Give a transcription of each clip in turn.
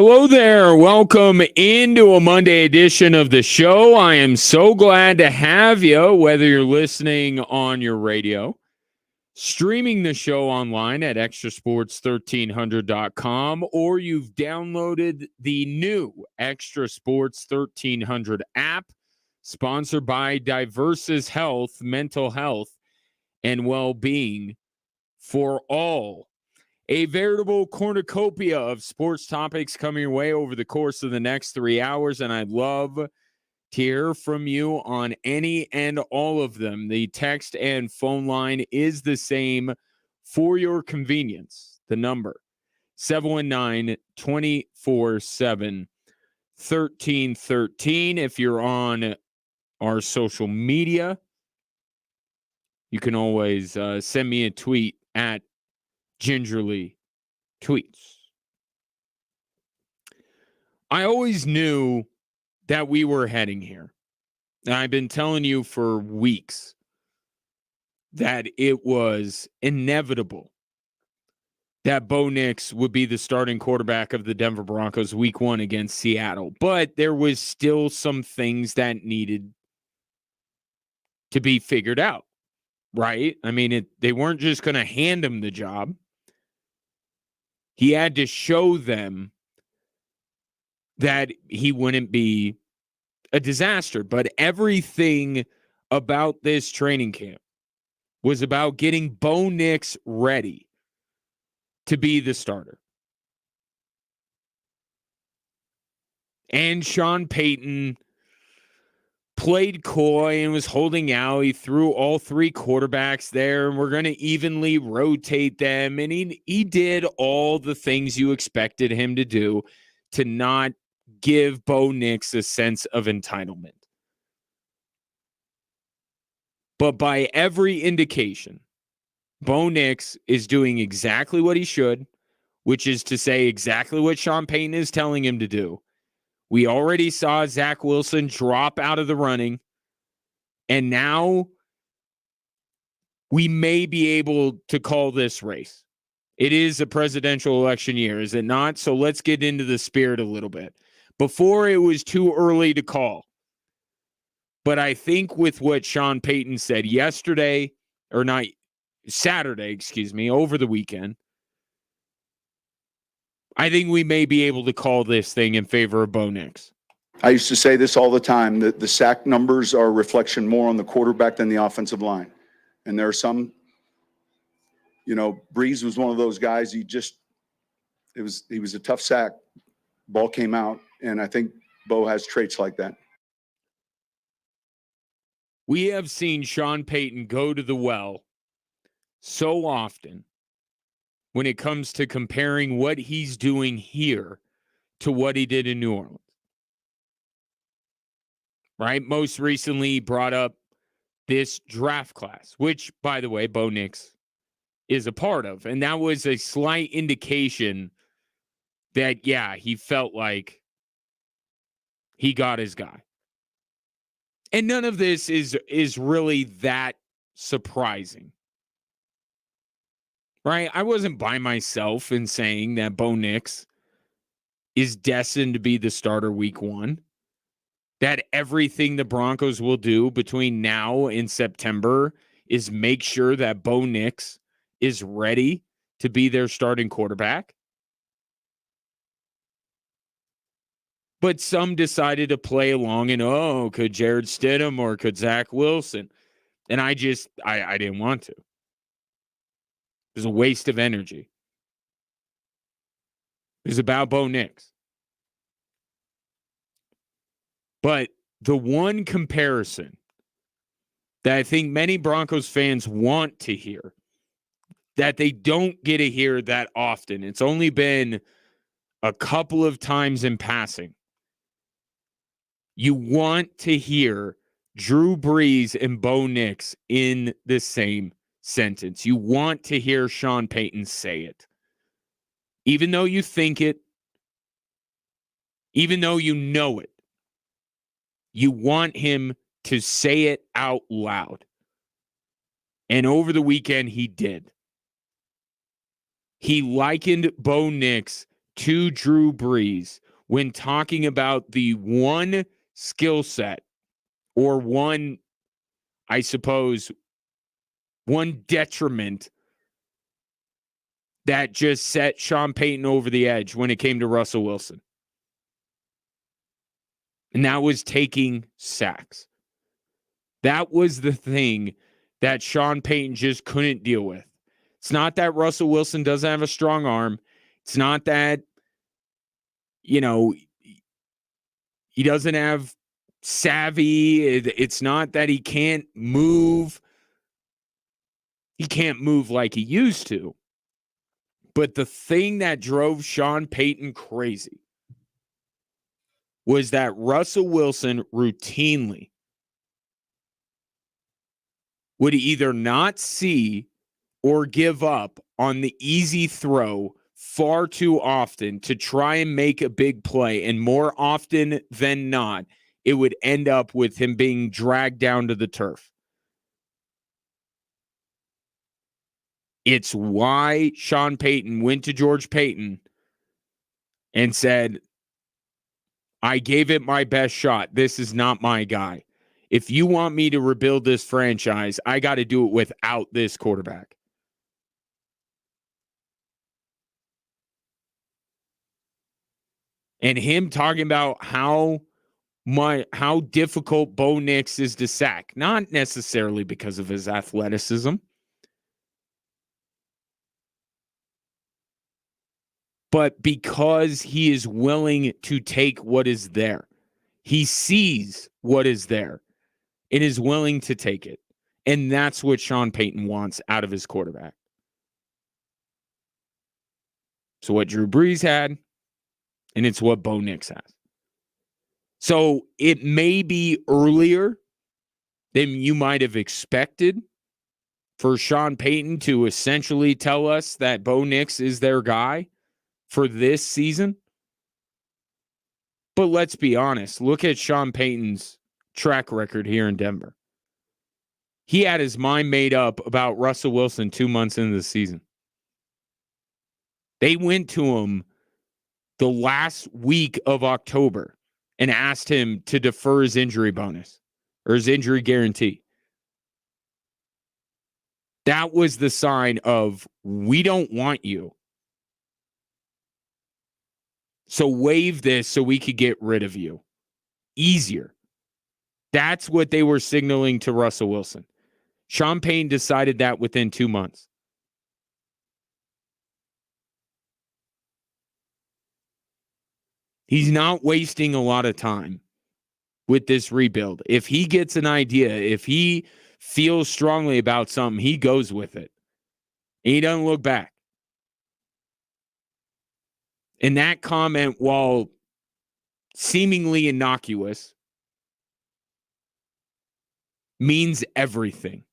Hello there. Welcome into a Monday edition of the show. I am so glad to have you, whether you're listening on your radio, streaming the show online at extrasports1300.com, or you've downloaded the new Extra Sports 1300 app, sponsored by Diversus Health, mental health, and well-being for all. A veritable cornucopia of sports topics coming your way over the course of the next 3 hours, and I'd love to hear from you on any and all of them. The text and phone line is the same for your convenience. The number, 719-247-1313. If you're on our social media, you can always send me a tweet at Gingerly Tweets. I always knew that we were heading here. And I've been telling you for weeks that it was inevitable that Bo Nix would be the starting quarterback of the Denver Broncos week 1 against Seattle. But there was still some things that needed to be figured out, right? I mean, they weren't just going to hand him the job. He had to show them that he wouldn't be a disaster. But everything about this training camp was about getting Bo Nix ready to be the starter. And Sean Payton played coy and was holding out. He threw all 3 quarterbacks there, and we're going to evenly rotate them. And he did all the things you expected him to do to not give Bo Nix a sense of entitlement. But by every indication, Bo Nix is doing exactly what he should, which is to say exactly what Sean Payton is telling him to do. We already saw Zach Wilson drop out of the running, and now we may be able to call this race. It is a presidential election year, is it not? So let's get into the spirit a little bit. Before, it was too early to call. But I think with what Sean Payton said Saturday, over the weekend, I think we may be able to call this thing in favor of Bo Nix. I used to say this all the time, that the sack numbers are a reflection more on the quarterback than the offensive line. And there are some, Breeze was one of those guys, he was a tough sack. Ball came out, and I think Bo has traits like that. We have seen Sean Payton go to the well so often when it comes to comparing what he's doing here to what he did in New Orleans. Right? Most recently, he brought up this draft class, which, by the way, Bo Nix is a part of. And that was a slight indication that, he felt like he got his guy. And none of this is really that surprising. Right? I wasn't by myself in saying that Bo Nix is destined to be the starter week 1. That everything the Broncos will do between now and September is make sure that Bo Nix is ready to be their starting quarterback. But some decided to play along and, could Jared Stidham or could Zach Wilson? And I didn't want to. It was a waste of energy. It was about Bo Nix. But the one comparison that I think many Broncos fans want to hear, that they don't get to hear that often, it's only been a couple of times in passing. You want to hear Drew Brees and Bo Nix in the same sentence. You want to hear Sean Payton say it. Even though you think it, even though you know it, you want him to say it out loud. And over the weekend, he did. He likened Bo Nix to Drew Brees when talking about the one skill set or one, I suppose, one detriment that just set Sean Payton over the edge when it came to Russell Wilson. And that was taking sacks. That was the thing that Sean Payton just couldn't deal with. It's not that Russell Wilson doesn't have a strong arm. It's not that, he doesn't have savvy. It's not that he can't move. He can't move like he used to. But the thing that drove Sean Payton crazy was that Russell Wilson routinely would either not see or give up on the easy throw far too often to try and make a big play. And more often than not, it would end up with him being dragged down to the turf. It's why Sean Payton went to George Payton and said, I gave it my best shot. This is not my guy. If you want me to rebuild this franchise, I got to do it without this quarterback. And him talking about how difficult Bo Nix is to sack, not necessarily because of his athleticism, but because he is willing to take what is there. He sees what is there and is willing to take it. And that's what Sean Payton wants out of his quarterback. So what Drew Brees had, and it's what Bo Nix has. So it may be earlier than you might have expected for Sean Payton to essentially tell us that Bo Nix is their guy for this season. But let's be honest. Look at Sean Payton's track record here in Denver. He had his mind made up about Russell Wilson 2 months into the season. They went to him the last week of October and asked him to defer his injury bonus or his injury guarantee. That was the sign of, we don't want you. So waive this so we could get rid of you. Easier. That's what they were signaling to Russell Wilson. Sean Payton decided that within 2 months. He's not wasting a lot of time with this rebuild. If he gets an idea, if he feels strongly about something, he goes with it. And he doesn't look back. And that comment, while seemingly innocuous, means everything.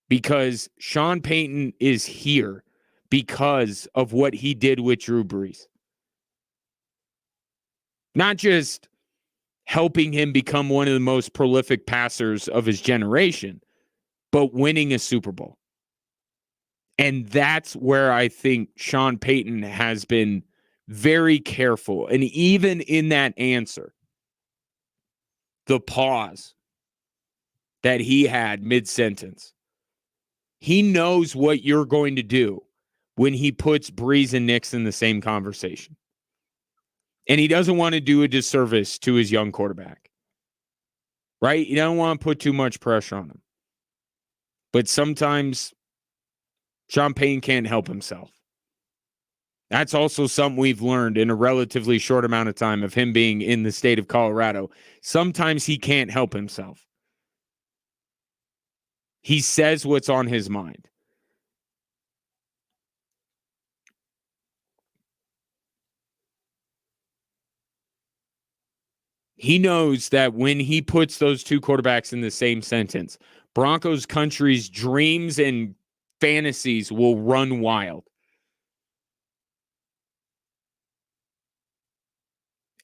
Because Sean Payton is here because of what he did with Drew Brees. Not just helping him become one of the most prolific passers of his generation, but winning a Super Bowl. And that's where I think Sean Payton has been very careful. And even in that answer, the pause that he had mid-sentence, he knows what you're going to do when he puts Brees and Nix in the same conversation. And he doesn't want to do a disservice to his young quarterback. Right? You don't want to put too much pressure on him. But sometimes Sean Payton can't help himself. That's also something we've learned in a relatively short amount of time of him being in the state of Colorado. Sometimes he can't help himself. He says what's on his mind. He knows that when he puts those two quarterbacks in the same sentence, Broncos country's dreams and fantasies will run wild.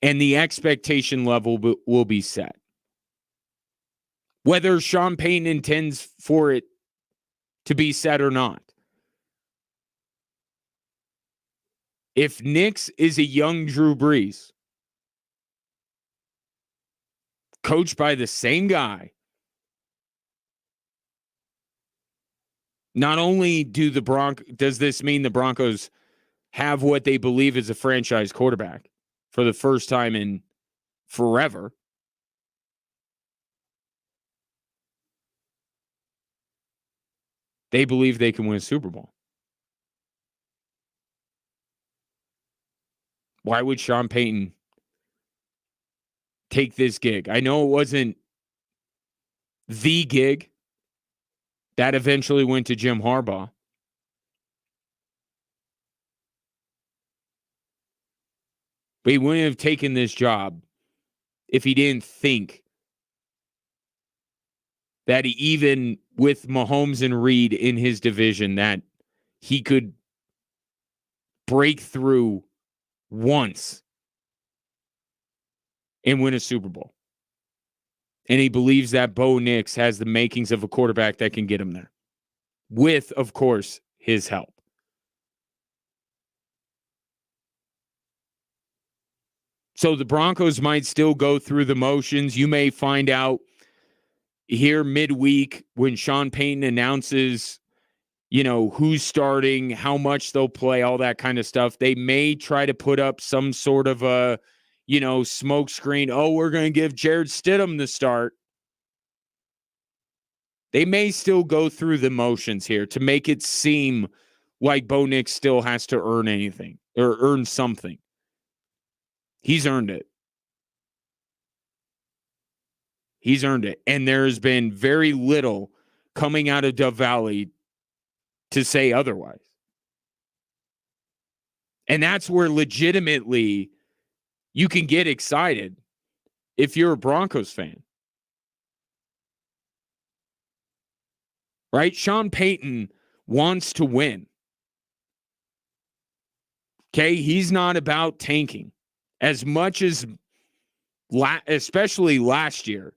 And the expectation level will be set. Whether Sean Payton intends for it to be set or not. If Knicks is a young Drew Brees, coached by the same guy, not only does this mean the Broncos have what they believe is a franchise quarterback for the first time in forever, they believe they can win a Super Bowl. Why would Sean Payton take this gig? I know it wasn't the gig. That eventually went to Jim Harbaugh. But he wouldn't have taken this job if he didn't think that even with Mahomes and Reed in his division, that he could break through once and win a Super Bowl. And he believes that Bo Nix has the makings of a quarterback that can get him there. With, of course, his help. So the Broncos might still go through the motions. You may find out here midweek when Sean Payton announces, who's starting, how much they'll play, all that kind of stuff. They may try to put up some sort of a, smoke screen. Oh, we're going to give Jared Stidham the start. They may still go through the motions here to make it seem like Bo Nix still has to earn anything or earn something. He's earned it. He's earned it. And there's been very little coming out of Dove Valley to say otherwise. And that's where legitimately you can get excited if you're a Broncos fan. Right? Sean Payton wants to win. Okay? He's not about tanking. As much as, especially last year,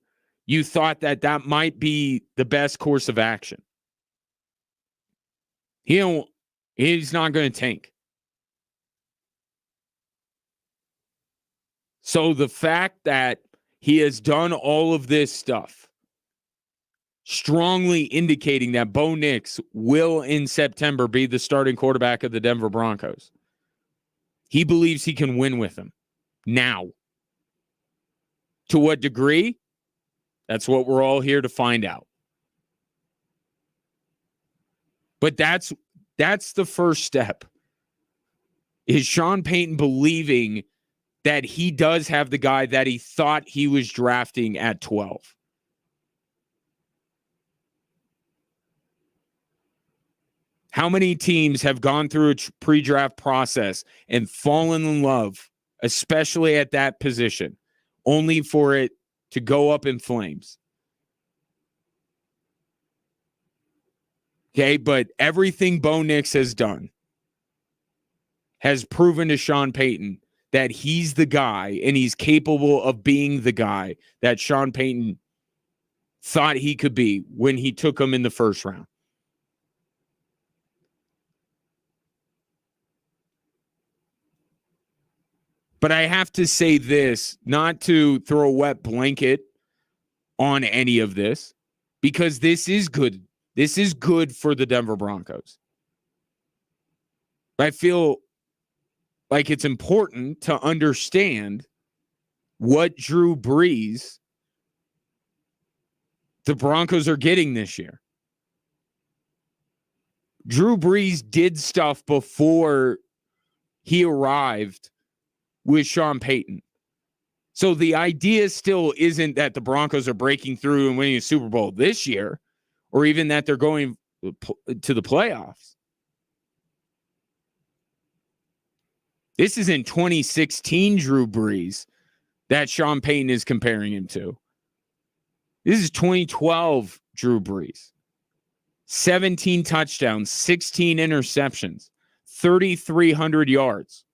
you thought that might be the best course of action. He's not going to tank. So the fact that he has done all of this stuff, strongly indicating that Bo Nix will in September be the starting quarterback of the Denver Broncos. He believes he can win with him now. To what degree? That's what we're all here to find out. But that's the first step. Is Sean Payton believing that he does have the guy that he thought he was drafting at 12? How many teams have gone through a pre-draft process and fallen in love, especially at that position, only for it to go up in flames? Okay, but everything Bo Nix has done has proven to Sean Payton that he's the guy and he's capable of being the guy that Sean Payton thought he could be when he took him in the first round. But I have to say this, not to throw a wet blanket on any of this, because this is good. This is good for the Denver Broncos. I feel like it's important to understand what Drew Brees the Broncos are getting this year. Drew Brees did stuff before he arrived with Sean Payton. So the idea still isn't that the Broncos are breaking through and winning a Super Bowl this year, or even that they're going to the playoffs. This is in 2016 Drew Brees that Sean Payton is comparing him to. This is 2012 Drew Brees. 17 touchdowns, 16 interceptions, 3,300 yards.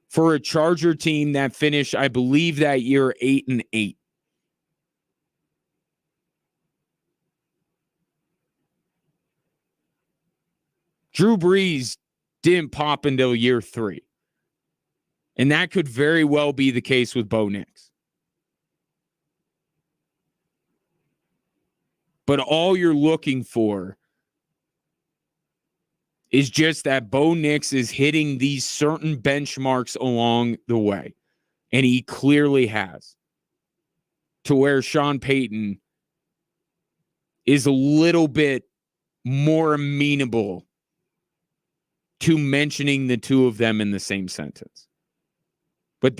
For a Charger team that finished, I believe, that year 8-8. Drew Brees didn't pop until year 3. And that could very well be the case with Bo Nix. But all you're looking for is just that Bo Nix is hitting these certain benchmarks along the way. And he clearly has. To where Sean Payton is a little bit more amenable to mentioning the two of them in the same sentence. But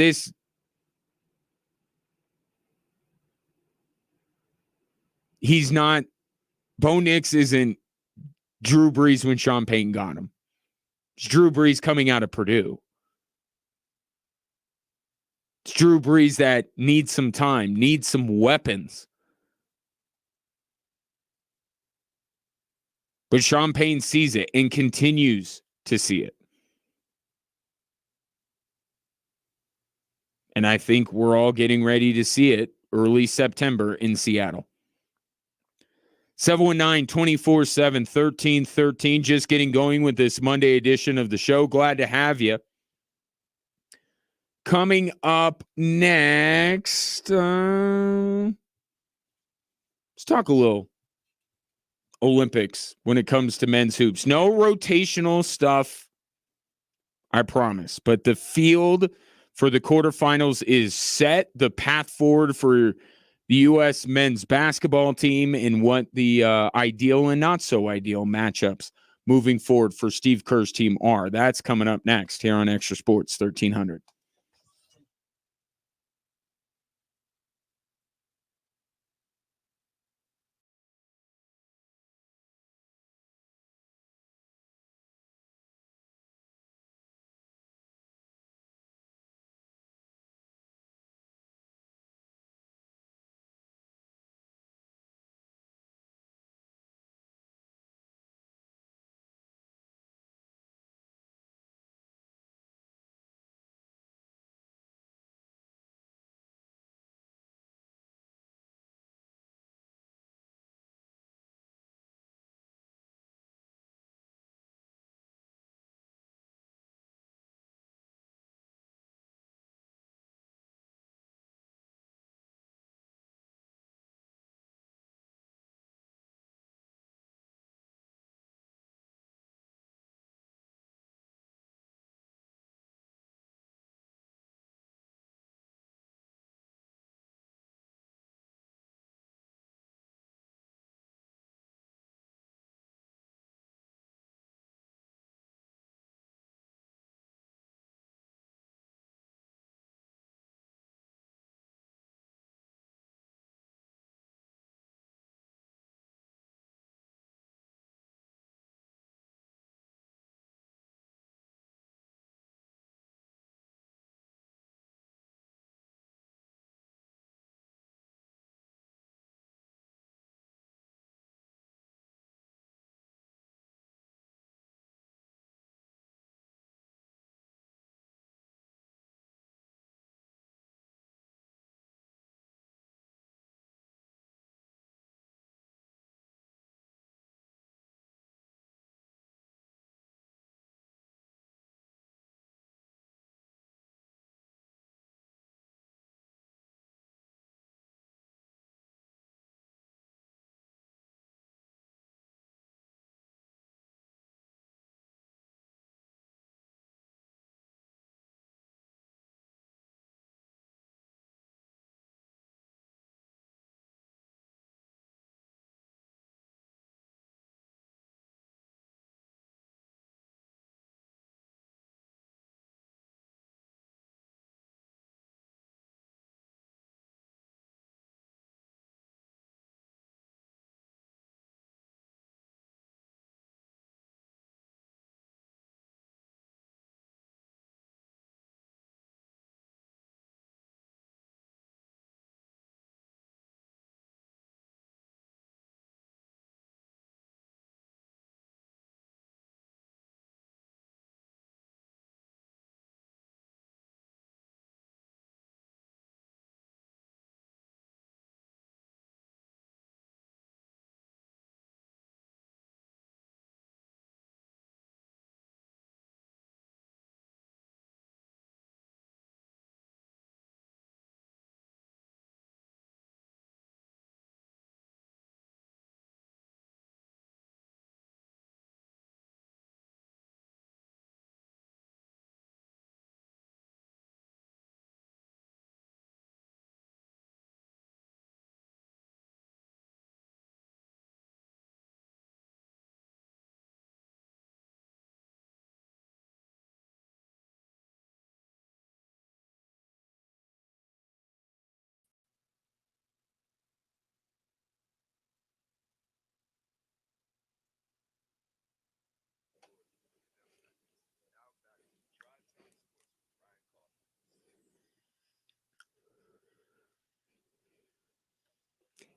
he's not, Bo Nix isn't Drew Brees when Sean Payton got him. It's Drew Brees coming out of Purdue. It's Drew Brees that needs some time, needs some weapons. But Sean Payton sees it and continues to see it. And I think we're all getting ready to see it early September in Seattle. 719-247-1313. Just getting going with this Monday edition of the show. Glad to have you. Coming up next, let's talk a little Olympics when it comes to men's hoops. No rotational stuff, I promise. But the field for the quarterfinals is set. The path forward for the U.S. men's basketball team and what the ideal and not so ideal matchups moving forward for Steve Kerr's team are. That's coming up next here on Extra Sports 1300.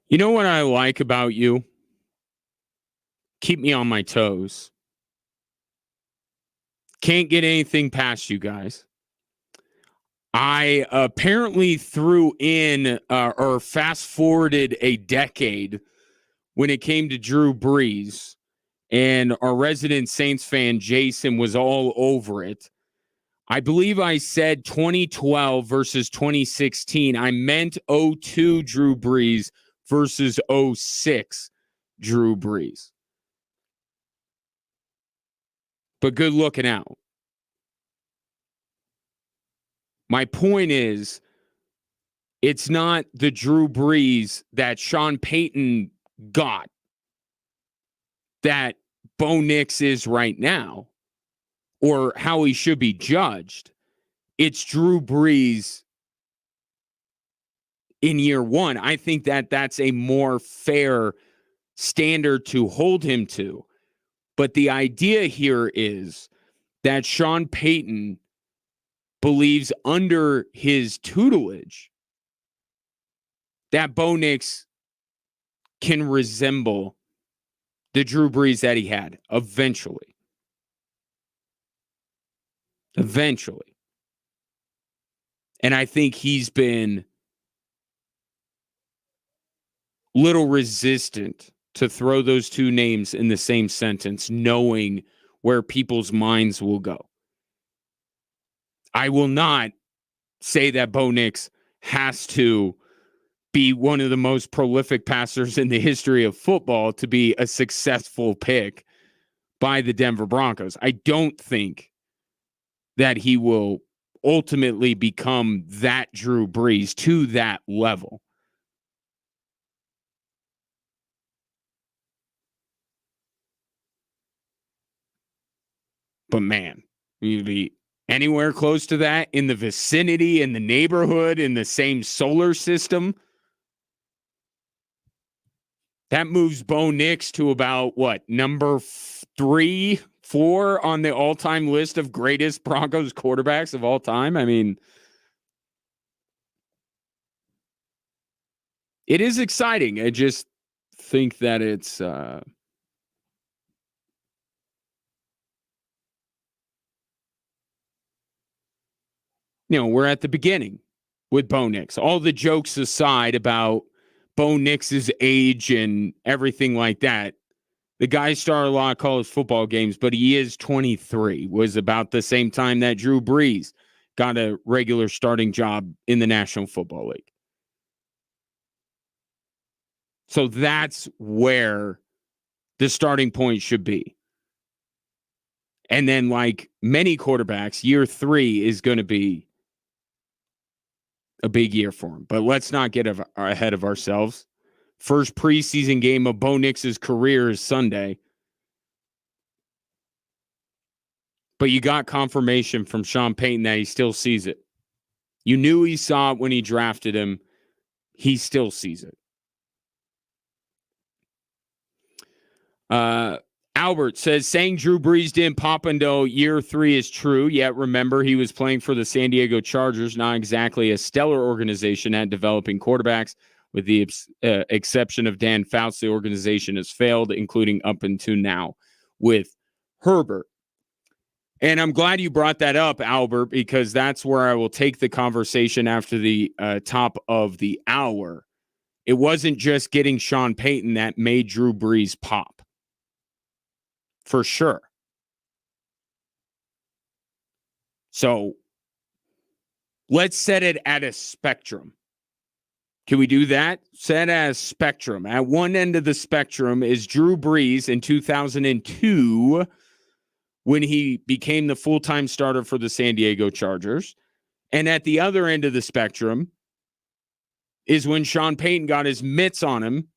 You know what I like about you? Keep me on my toes. Can't get anything past you guys. I apparently threw in or fast forwarded a decade when it came to Drew Brees, and our resident Saints fan, Jason, was all over it. I believe I said 2012 versus 2016. I meant 02 Drew Brees versus 06 Drew Brees. But good looking out. My point is, it's not the Drew Brees that Sean Payton got that Bo Nix is right now, or how he should be judged. It's Drew Brees in year one. I think that that's a more fair standard to hold him to. But the idea here is that Sean Payton believes under his tutelage that Bo Nix can resemble the Drew Brees that he had eventually. Eventually. And I think he's been little resistant to throw those two names in the same sentence, knowing where people's minds will go. I will not say that Bo Nix has to be one of the most prolific passers in the history of football to be a successful pick by the Denver Broncos. I don't think that he will ultimately become that Drew Brees to that level. But man, you'd be anywhere close to that in the vicinity, in the neighborhood, in the same solar system. That moves Bo Nix to about what, number 3, 4 on the all-time list of greatest Broncos quarterbacks of all time. I mean, it is exciting. I just think that it's we're at the beginning with Bo Nix. All the jokes aside about Bo Nix's age and everything like that. The guy started a lot of college football games, but he is 23. Was about the same time that Drew Brees got a regular starting job in the National Football League. So that's where the starting point should be. And then, like many quarterbacks, year 3 is going to be a big year for him. But let's not get ahead of ourselves. First preseason game of Bo Nix's career is Sunday. But you got confirmation from Sean Payton that he still sees it. You knew he saw it when he drafted him. He still sees it. Albert says, saying Drew Brees didn't pop until year 3 is true. Yet remember, he was playing for the San Diego Chargers, not exactly a stellar organization at developing quarterbacks. With the exception of Dan Fouts, the organization has failed, including up until now with Herbert. And I'm glad you brought that up, Albert, because that's where I will take the conversation after the top of the hour. It wasn't just getting Sean Payton that made Drew Brees pop. For sure. So let's set it at a spectrum. Can we do that? Set as spectrum. At one end of the spectrum is Drew Brees in 2002 when he became the full-time starter for the San Diego Chargers. And at the other end of the spectrum is when Sean Payton got his mitts on him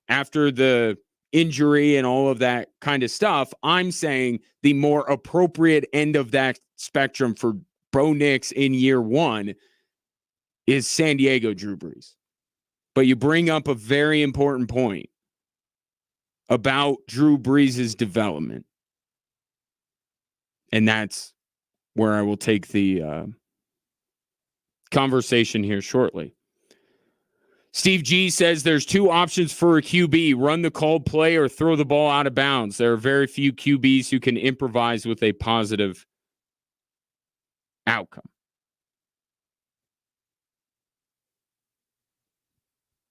after the injury and all of that kind of stuff. I'm saying the more appropriate end of that spectrum for Bo Nix in year 1 is San Diego Drew Brees. But you bring up a very important point about Drew Brees' development. And that's where I will take the conversation here shortly. Steve G says there's two options for a QB, run the called play or throw the ball out of bounds. There are very few QBs who can improvise with a positive outcome.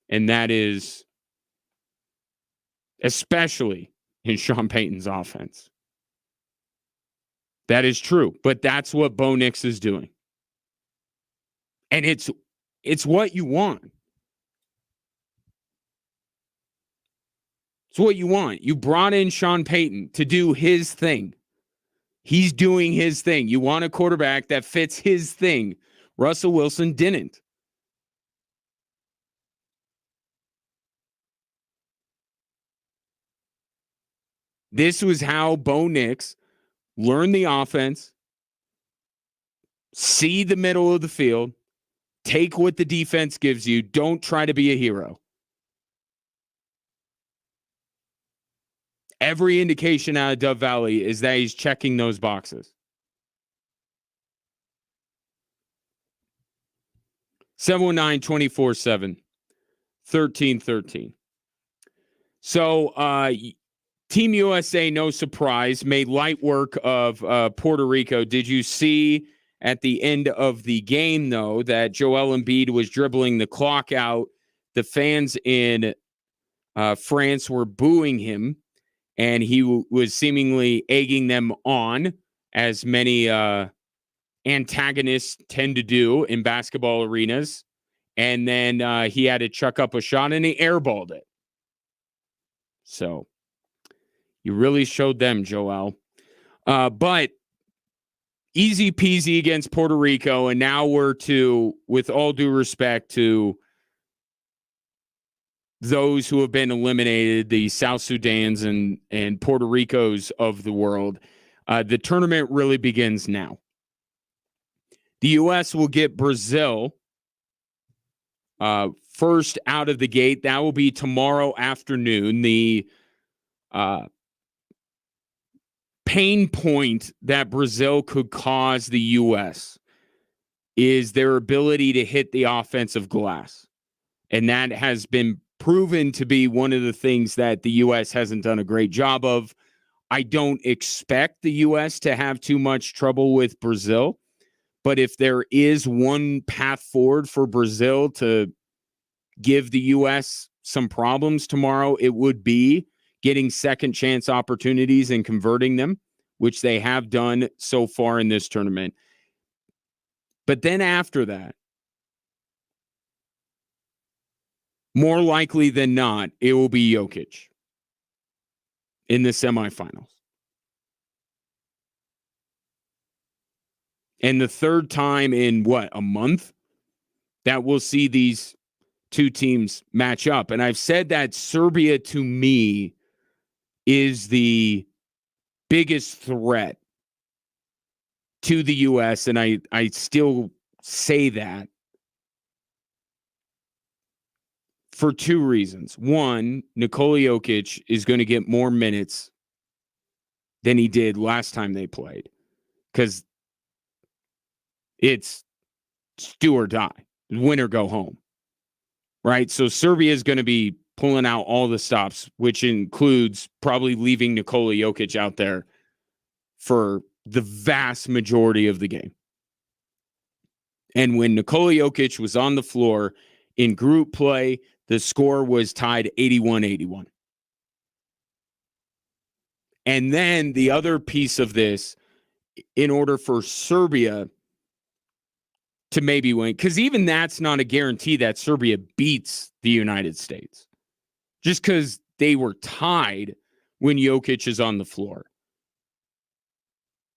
And that is especially in Sean Payton's offense. That is true, but that's what Bo Nix is doing. And it's what you want. It's what you want. You brought in Sean Payton to do his thing. He's doing his thing. You want a quarterback that fits his thing. Russell Wilson didn't. This was how Bo Nix learned the offense, see the middle of the field, take what the defense gives you. Don't try to be a hero. Every indication out of Dove Valley is that he's checking those boxes. 719-247-1313. So, Team USA, no surprise, made light work of Puerto Rico. Did you see at the end of the game, though, that Joel Embiid was dribbling the clock out? The fans in France were booing him, and he was seemingly egging them on, as many antagonists tend to do in basketball arenas. And then he had to chuck up a shot, and he airballed it. So you really showed them, Joel. But easy peasy against Puerto Rico, and now we're to, with all due respect to those who have been eliminated, the South Sudans and Puerto Ricos of the world, the tournament really begins now. The U.S. will get Brazil first out of the gate. That will be tomorrow afternoon. The pain point that Brazil could cause the U.S. is their ability to hit the offensive glass. And that has been proven to be one of the things that the U.S. hasn't done a great job of. I don't expect the U.S. to have too much trouble with Brazil. But if there is one path forward for Brazil to give the U.S. some problems tomorrow, it would be getting second chance opportunities and converting them, which they have done so far in this tournament. But then after that, more likely than not, it will be Jokic in the semifinals. And the third time in, a month that we'll see these two teams match up. And I've said that Serbia, to me, is the biggest threat to the U.S., and I still say that for two reasons. One, Nikola Jokic is going to get more minutes than he did last time they played, because it's do or die, win or go home, right? So Serbia is going to be pulling out all the stops, which includes probably leaving Nikola Jokic out there for the vast majority of the game. And when Nikola Jokic was on the floor in group play, the score was tied 81-81. And then the other piece of this, in order for Serbia to maybe win, because even that's not a guarantee that Serbia beats the United States. Just because they were tied when Jokic is on the floor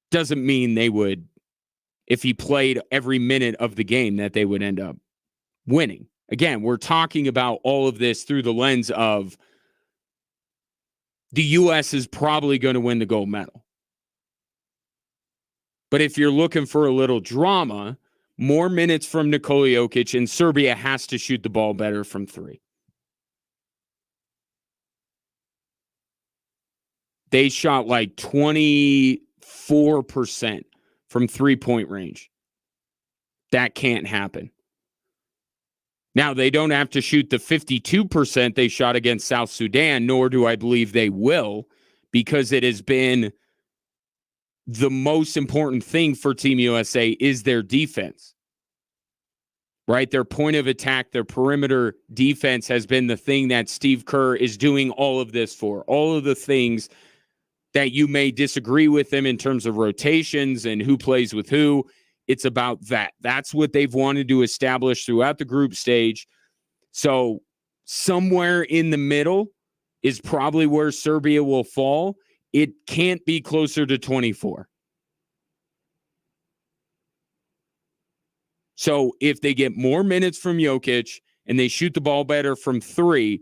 doesn't mean they would, if he played every minute of the game, that they would end up winning. Again, we're talking about all of this through the lens of the U.S. is probably going to win the gold medal. But if you're looking for a little drama, more minutes from Nikola Jokic, and Serbia has to shoot the ball better from three. They shot like 24% from three-point range. That can't happen. Now, they don't have to shoot the 52% they shot against South Sudan, nor do I believe they will, because it has been the most important thing for Team USA is their defense. Right? Their point of attack, their perimeter defense has been the thing that Steve Kerr is doing all of this for. All of the things that you may disagree with him in terms of rotations and who plays with who. It's about that. That's what they've wanted to establish throughout the group stage. So somewhere in the middle is probably where Serbia will fall. It can't be closer to 24. So if they get more minutes from Jokic and they shoot the ball better from three,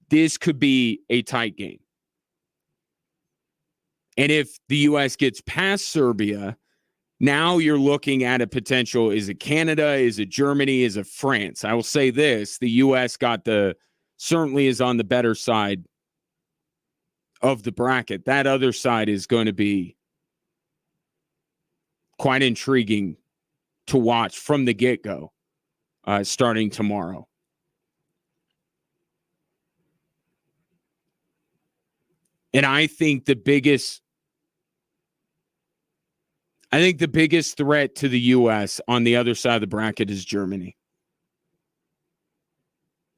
this could be a tight game. And if the U.S. gets past Serbia, now you're looking at a potential, is it Canada, is it Germany, is it France? I will say this, the U.S. certainly is on the better side of the bracket. That other side is going to be quite intriguing to watch from the get-go, starting tomorrow. And I think the biggest threat to the U.S. on the other side of the bracket is Germany.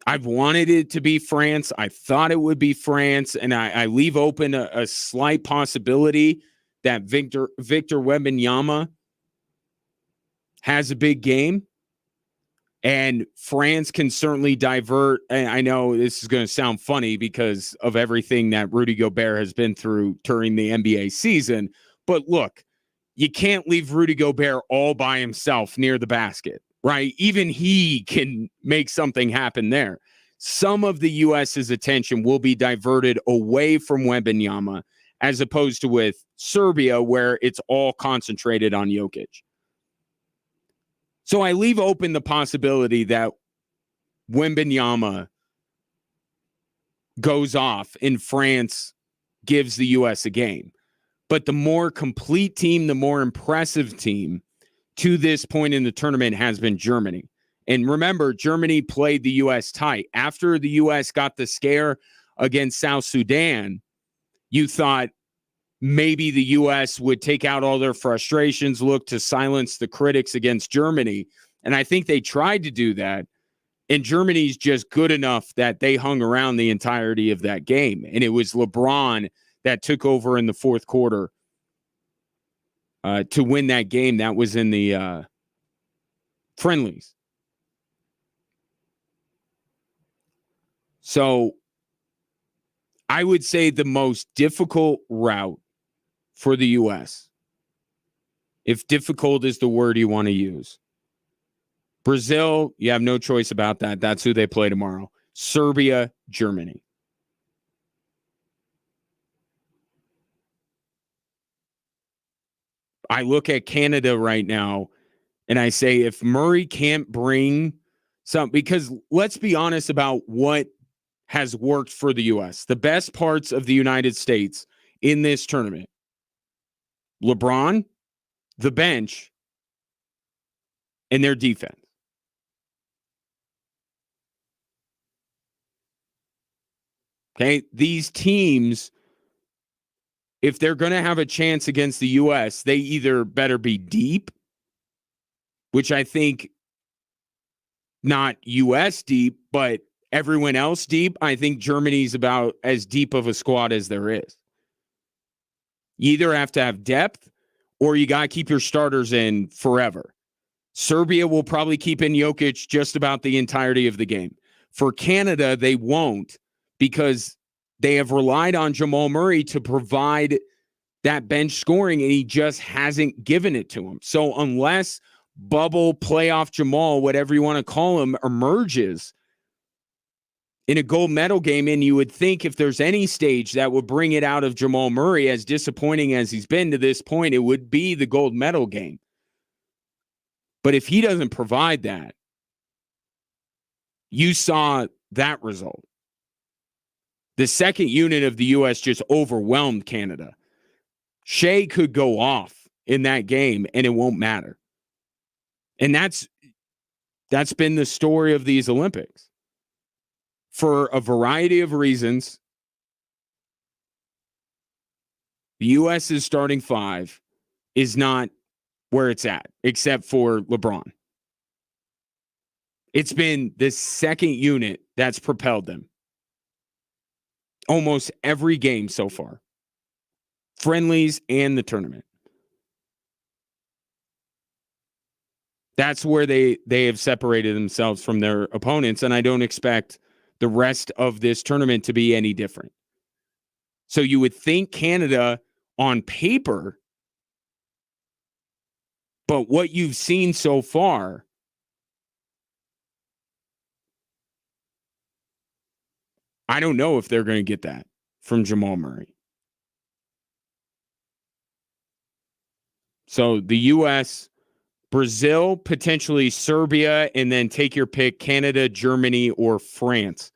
I've wanted it to be France. I thought it would be France, and I leave open a slight possibility that Victor Wembanyama has a big game, and France can certainly divert. And I know this is going to sound funny because of everything that Rudy Gobert has been through during the NBA season, but look, you can't leave Rudy Gobert all by himself near the basket, right? Even he can make something happen there. Some of the U.S.'s attention will be diverted away from Wembanyama as opposed to with Serbia, where it's all concentrated on Jokic. So I leave open the possibility that Wembanyama goes off and France gives the U.S. a game. But the more complete team, the more impressive team to this point in the tournament has been Germany. And remember, Germany played the U.S. tight. After the U.S. got the scare against South Sudan, you thought maybe the U.S. would take out all their frustrations, look to silence the critics against Germany. And I think they tried to do that. And Germany's just good enough that they hung around the entirety of that game. And it was LeBron that took over in the fourth quarter to win that game. That was in the friendlies. So I would say the most difficult route for the U.S., if difficult is the word you want to use. Brazil, you have no choice about that. That's who they play tomorrow. Serbia, Germany. I look at Canada right now and I say, if Murray can't bring some, because let's be honest about what has worked for the U.S. The best parts of the United States in this tournament: LeBron, the bench, and their defense. Okay, these teams, if they're going to have a chance against the U.S., they either better be deep, which I think not U.S. deep, but everyone else deep. I think Germany's about as deep of a squad as there is. You either have to have depth or you got to keep your starters in forever. Serbia will probably keep in Jokic just about the entirety of the game. For Canada, they won't, because they have relied on Jamal Murray to provide that bench scoring, and he just hasn't given it to him. So unless bubble playoff Jamal, whatever you want to call him, emerges in a gold medal game, and you would think if there's any stage that would bring it out of Jamal Murray, as disappointing as he's been to this point, it would be the gold medal game. But if he doesn't provide that, you saw that result. The second unit of the U.S. just overwhelmed Canada. Shea could go off in that game, and it won't matter. And that's That's been the story of these Olympics. For a variety of reasons, the U.S.'s starting five is not where it's at, except for LeBron. It's been the second unit that's propelled them. Almost every game so far. Friendlies and the tournament. That's where they have separated themselves from their opponents, and I don't expect the rest of this tournament to be any different. So you would think Canada on paper, but what you've seen so far, I don't know if they're going to get that from Jamal Murray. So the U.S., Brazil, potentially Serbia, and then take your pick, Canada, Germany, or France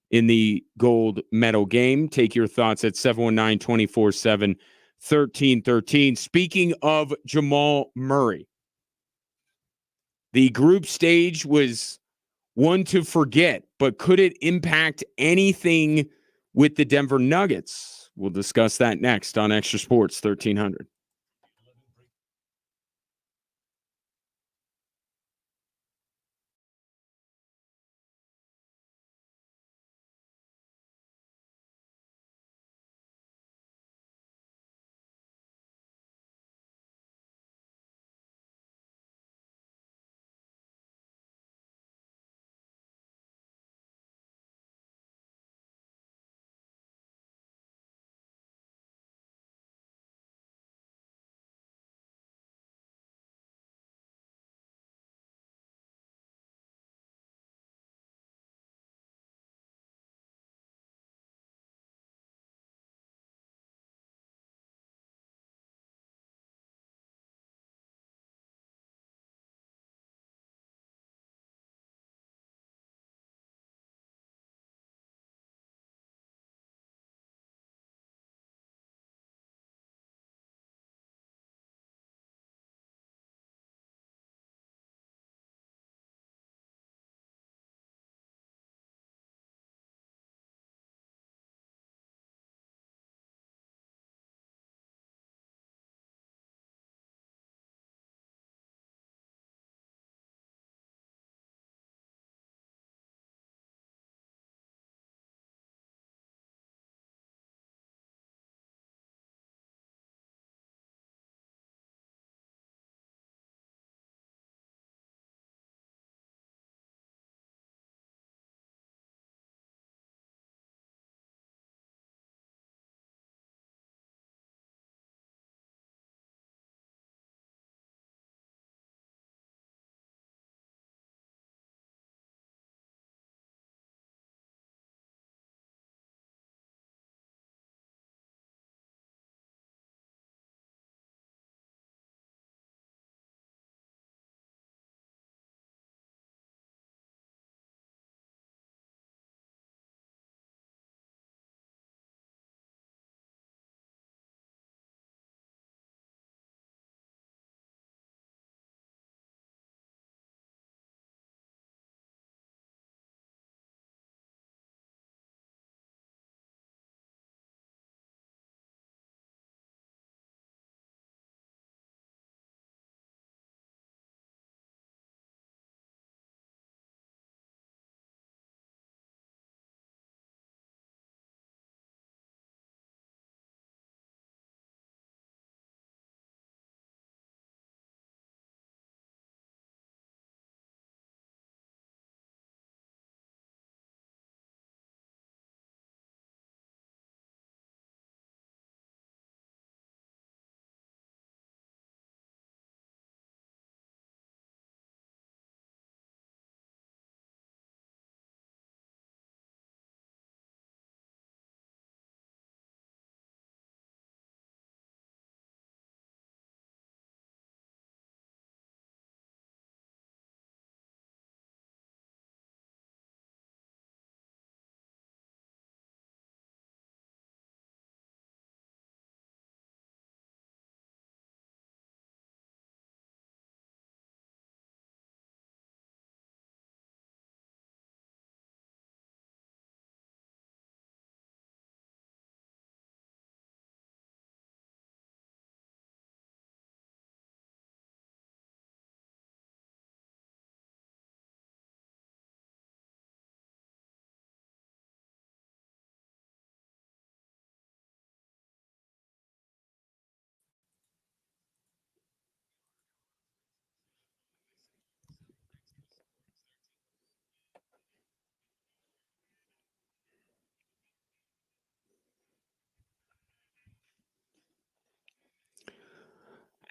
in the gold medal game. Take your thoughts at 719-247-1313. Speaking of Jamal Murray, the group stage was one to forget, but could it impact anything with the Denver Nuggets? We'll discuss that next on Extra Sports 1300.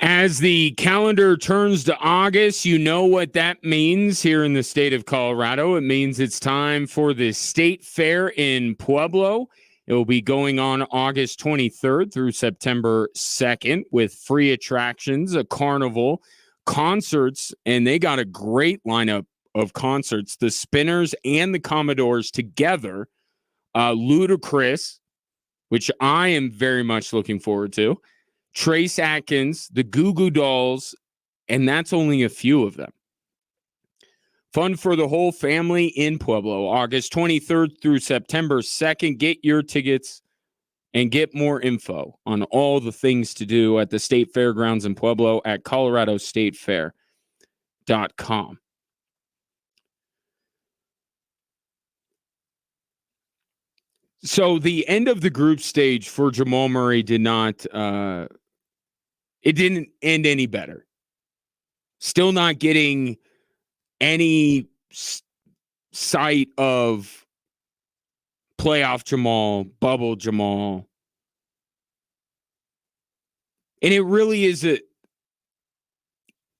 As the calendar turns to August, you know what that means here in the state of Colorado. It means it's time for the State Fair in Pueblo. It will be going on August 23rd through September 2nd with free attractions, a carnival, concerts, and they got a great lineup of concerts. The Spinners and the Commodores together, Ludacris, which I am very much looking forward to, Trace Atkins, the Goo Goo Dolls, and that's only a few of them. Fun for the whole family in Pueblo, August 23rd through September 2nd. Get your tickets and get more info on all the things to do at the State Fairgrounds in Pueblo at coloradostatefair.com. So the end of the group stage for Jamal Murray did not it didn't end any better. Still not getting any sight of playoff Jamal, bubble Jamal. And it really is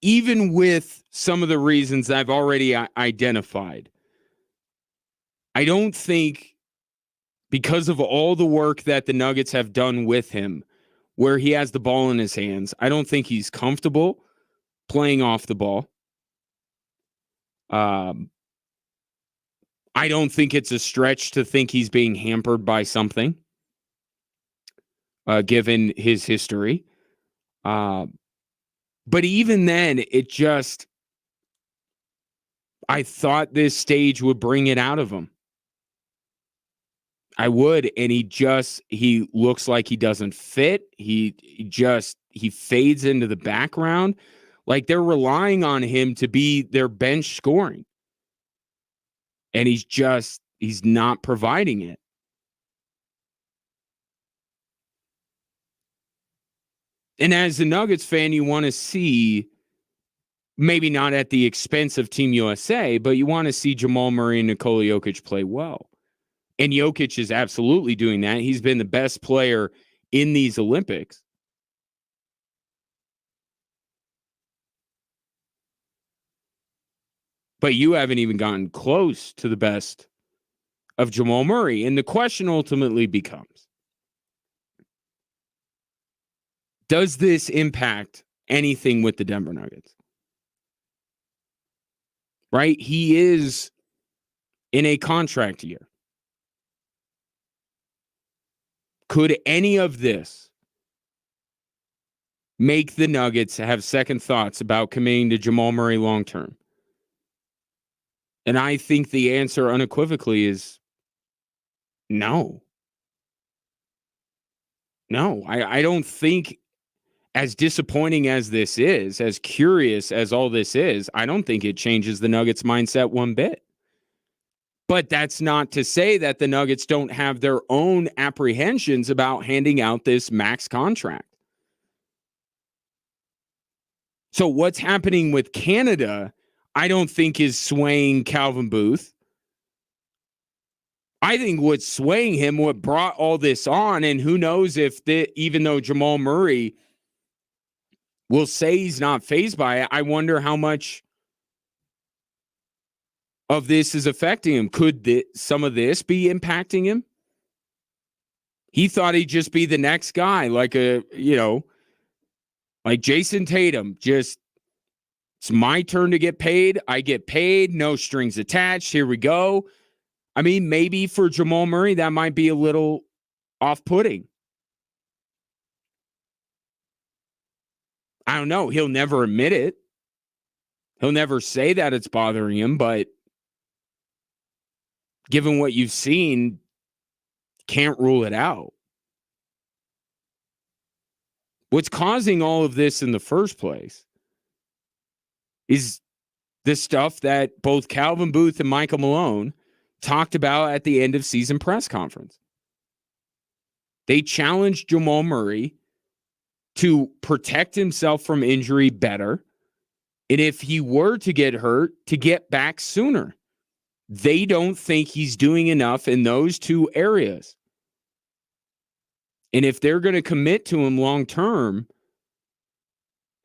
even with some of the reasons I've already identified, I don't think, because of all the work that the Nuggets have done with him, where he has the ball in his hands, I don't think he's comfortable playing off the ball. I don't think it's a stretch to think he's being hampered by something, given his history. But even then, I thought this stage would bring it out of him. I would, and he looks like he doesn't fit. He fades into the background. Like they're relying on him to be their bench scoring. And he's not providing it. And as a Nuggets fan, you want to see, maybe not at the expense of Team USA, but you want to see Jamal Murray and Nikola Jokic play well. And Jokic is absolutely doing that. He's been the best player in these Olympics. But you haven't even gotten close to the best of Jamal Murray. And the question ultimately becomes, does this impact anything with the Denver Nuggets? Right? He is in a contract year. Could any of this make the Nuggets have second thoughts about committing to Jamal Murray long term? And I think the answer unequivocally is no. No, I don't think, as disappointing as this is, as curious as all this is, I don't think it changes the Nuggets' mindset one bit. But that's not to say that the Nuggets don't have their own apprehensions about handing out this max contract. So what's happening with Canada, I don't think is swaying Calvin Booth. I think what's swaying him, what brought all this on, and who knows if even though Jamal Murray will say he's not fazed by it, I wonder how much of this is affecting him. Could some of this be impacting him? He thought he'd just be the next guy, like Jason Tatum. Just, it's my turn to get paid. I get paid. No strings attached. Here we go. I mean, maybe for Jamal Murray, that might be a little off-putting. I don't know. He'll never admit it. He'll never say that it's bothering him, but given what you've seen, can't rule it out. What's causing all of this in the first place is the stuff that both Calvin Booth and Michael Malone talked about at the end of season press conference. They challenged Jamal Murray to protect himself from injury better, and if he were to get hurt, to get back sooner. They don't think he's doing enough in those two areas. And if they're going to commit to him long term,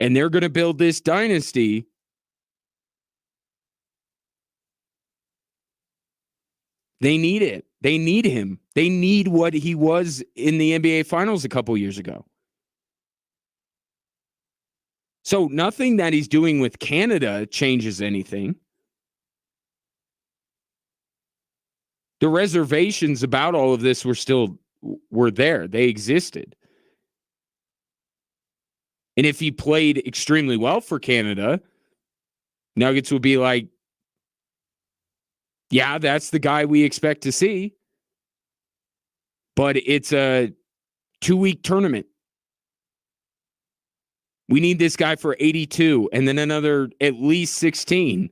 and they're going to build this dynasty, they need it. They need him. They need what he was in the NBA Finals a couple years ago. So nothing that he's doing with Canada changes anything. The reservations about all of this were there. They existed. And if he played extremely well for Canada, Nuggets would be like, yeah, that's the guy we expect to see. But it's a 2-week tournament. We need this guy for 82 and then another at least 16.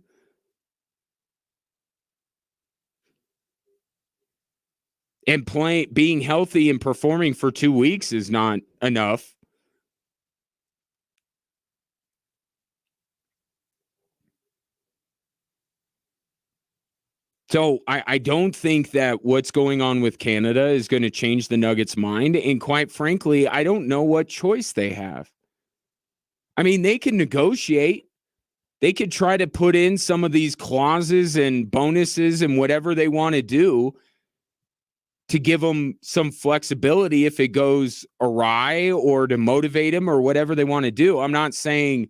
And being healthy and performing for 2 weeks is not enough. So I don't think that what's going on with Canada is going to change the Nuggets' mind. And quite frankly, I don't know what choice they have. I mean, they can negotiate. They could try to put in some of these clauses and bonuses and whatever they want to do to give them some flexibility if it goes awry, or to motivate them, or whatever they want to do. I'm not saying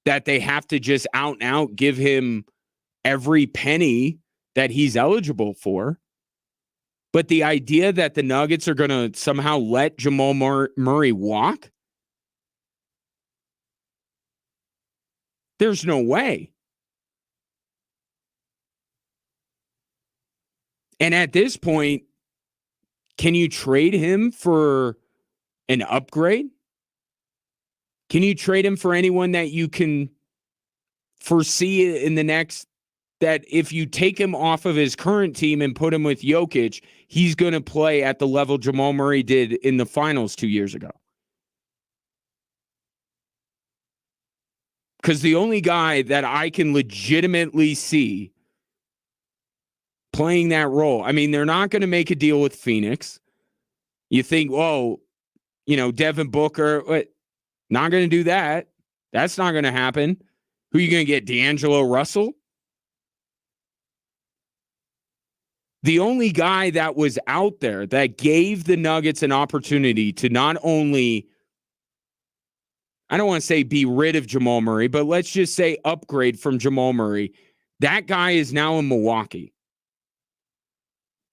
that they have to just out and out give him every penny that he's eligible for. But the idea that the Nuggets are going to somehow let Jamal Murray walk, there's no way. And at this point, can you trade him for an upgrade? Can you trade him for anyone that you can foresee in the next, that if you take him off of his current team and put him with Jokic, he's going to play at the level Jamal Murray did in the finals 2 years ago? Because the only guy that I can legitimately see playing that role, I mean, they're not going to make a deal with Phoenix. You think, oh, Devin Booker, not going to do that. That's not going to happen. Who are you going to get, D'Angelo Russell? The only guy that was out there that gave the Nuggets an opportunity to not only, I don't want to say be rid of Jamal Murray, but let's just say upgrade from Jamal Murray. That guy is now in Milwaukee.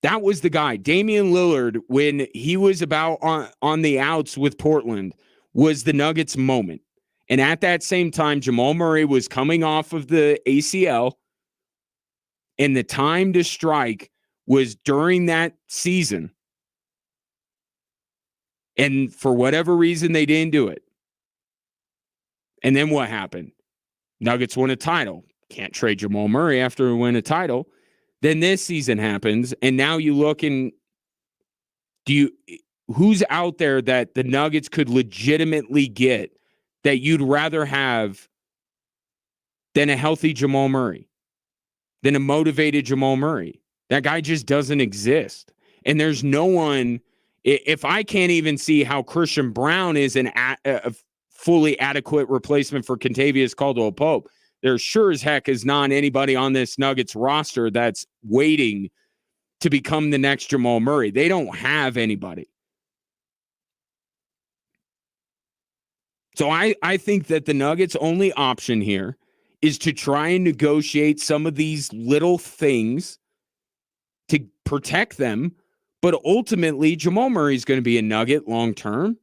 That was the guy. Damian Lillard, when he was about on the outs with Portland, was the Nuggets' moment. And at that same time, Jamal Murray was coming off of the ACL, and the time to strike was during that season. And for whatever reason, they didn't do it. And then what happened? Nuggets won a title. Can't trade Jamal Murray after we win a title. Then this season happens, and now you look and who's out there that the Nuggets could legitimately get that you'd rather have than a healthy Jamal Murray, than a motivated Jamal Murray? That guy just doesn't exist. And there's no one, if I can't even see how Christian Brown is a fully adequate replacement for Kentavious Caldwell-Pope, there sure as heck is not anybody on this Nuggets roster that's waiting to become the next Jamal Murray. They don't have anybody. So I think that the Nuggets' only option here is to try and negotiate some of these little things to protect them. But ultimately, Jamal Murray is going to be a Nugget long term.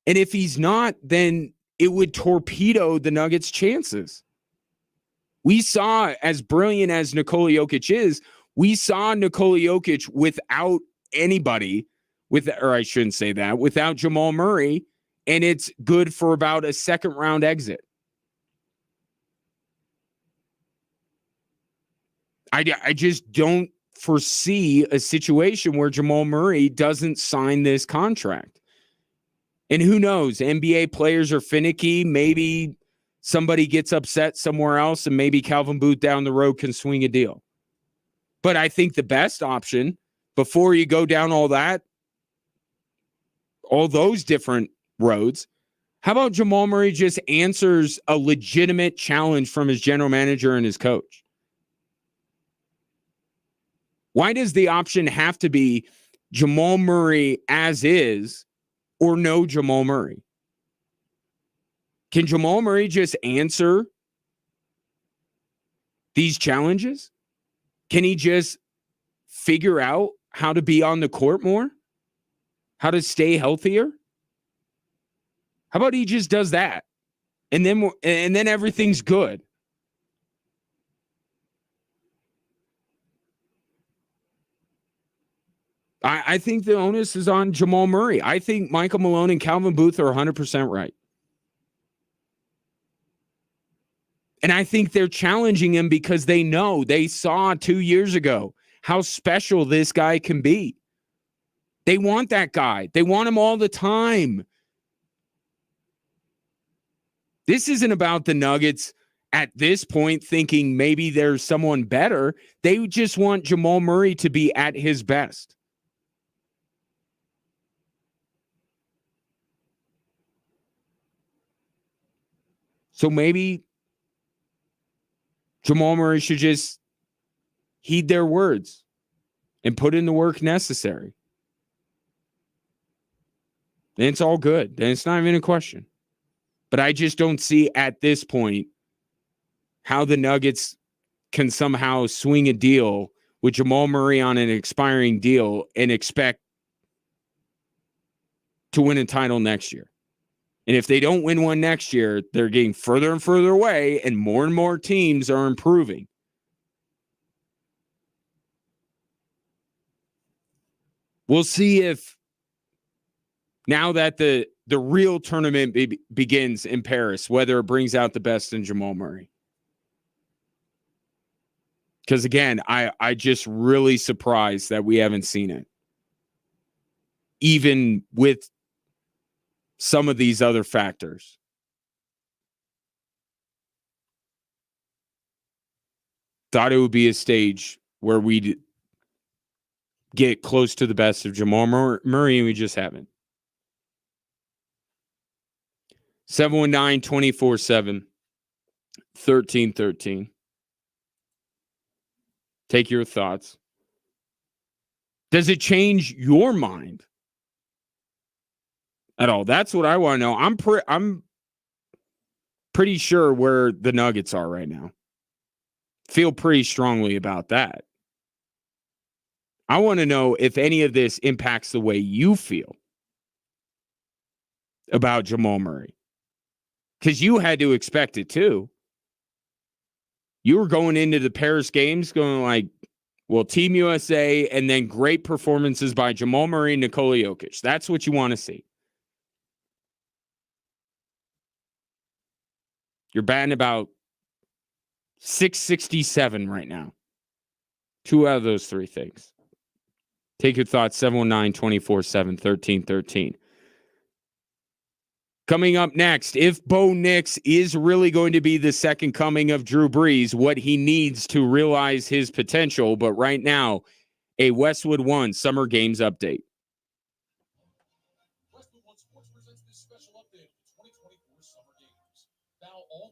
And if he's not, then it would torpedo the Nuggets' chances. We saw, as brilliant as Nikola Jokic is, we saw Nikola Jokic without anybody, without Jamal Murray, and it's good for about a second round exit. I just don't foresee a situation where Jamal Murray doesn't sign this contract. And who knows? NBA players are finicky. Maybe somebody gets upset somewhere else, and maybe Calvin Booth down the road can swing a deal. But I think the best option, before you go down all those different roads, How about Jamal Murray just answers a legitimate challenge from his general manager and his coach? Why does the option have to be Jamal Murray as is or no Jamal Murray? Can Jamal Murray just answer these challenges? Can he just figure out how to be on the court more? How to stay healthier? How about he just does that? And then everything's good. I think the onus is on Jamal Murray. I think Michael Malone and Calvin Booth are 100% right. And I think they're challenging him because they know, they saw 2 years ago how special this guy can be. They want that guy. They want him all the time. This isn't about the Nuggets at this point thinking maybe there's someone better. They just want Jamal Murray to be at his best. So maybe Jamal Murray should just heed their words and put in the work necessary. And it's all good. And it's not even a question. But I just don't see at this point how the Nuggets can somehow swing a deal with Jamal Murray on an expiring deal and expect to win a title next year. And if they don't win one next year, they're getting further and further away, and more teams are improving. We'll see if now that the real tournament begins in Paris, whether it brings out the best in Jamal Murray. Because again, I just really surprised that we haven't seen it. Even with some of these other factors. Thought it would be a stage where we'd get close to the best of Jamal Murray, and we just haven't. 719-247-1313. Take your thoughts. Does it change your mind at all? That's what I want to know. I'm pretty sure where the Nuggets are right now. Feel pretty strongly about that. I want to know if any of this impacts the way you feel about Jamal Murray. Because you had to expect it too. You were going into the Paris games going like, well, Team USA and then great performances by Jamal Murray and Nikola Jokic. That's what you want to see. You're batting about 667 right now. 2 out of those 3 things. Take your thoughts, 719-247-1313. Coming up next, if Bo Nix is really going to be the second coming of Drew Brees, what he needs to realize his potential. But right now, a Westwood One Summer Games update. Westwood One Sports presents this special update of the 2024 Summer Games. Now all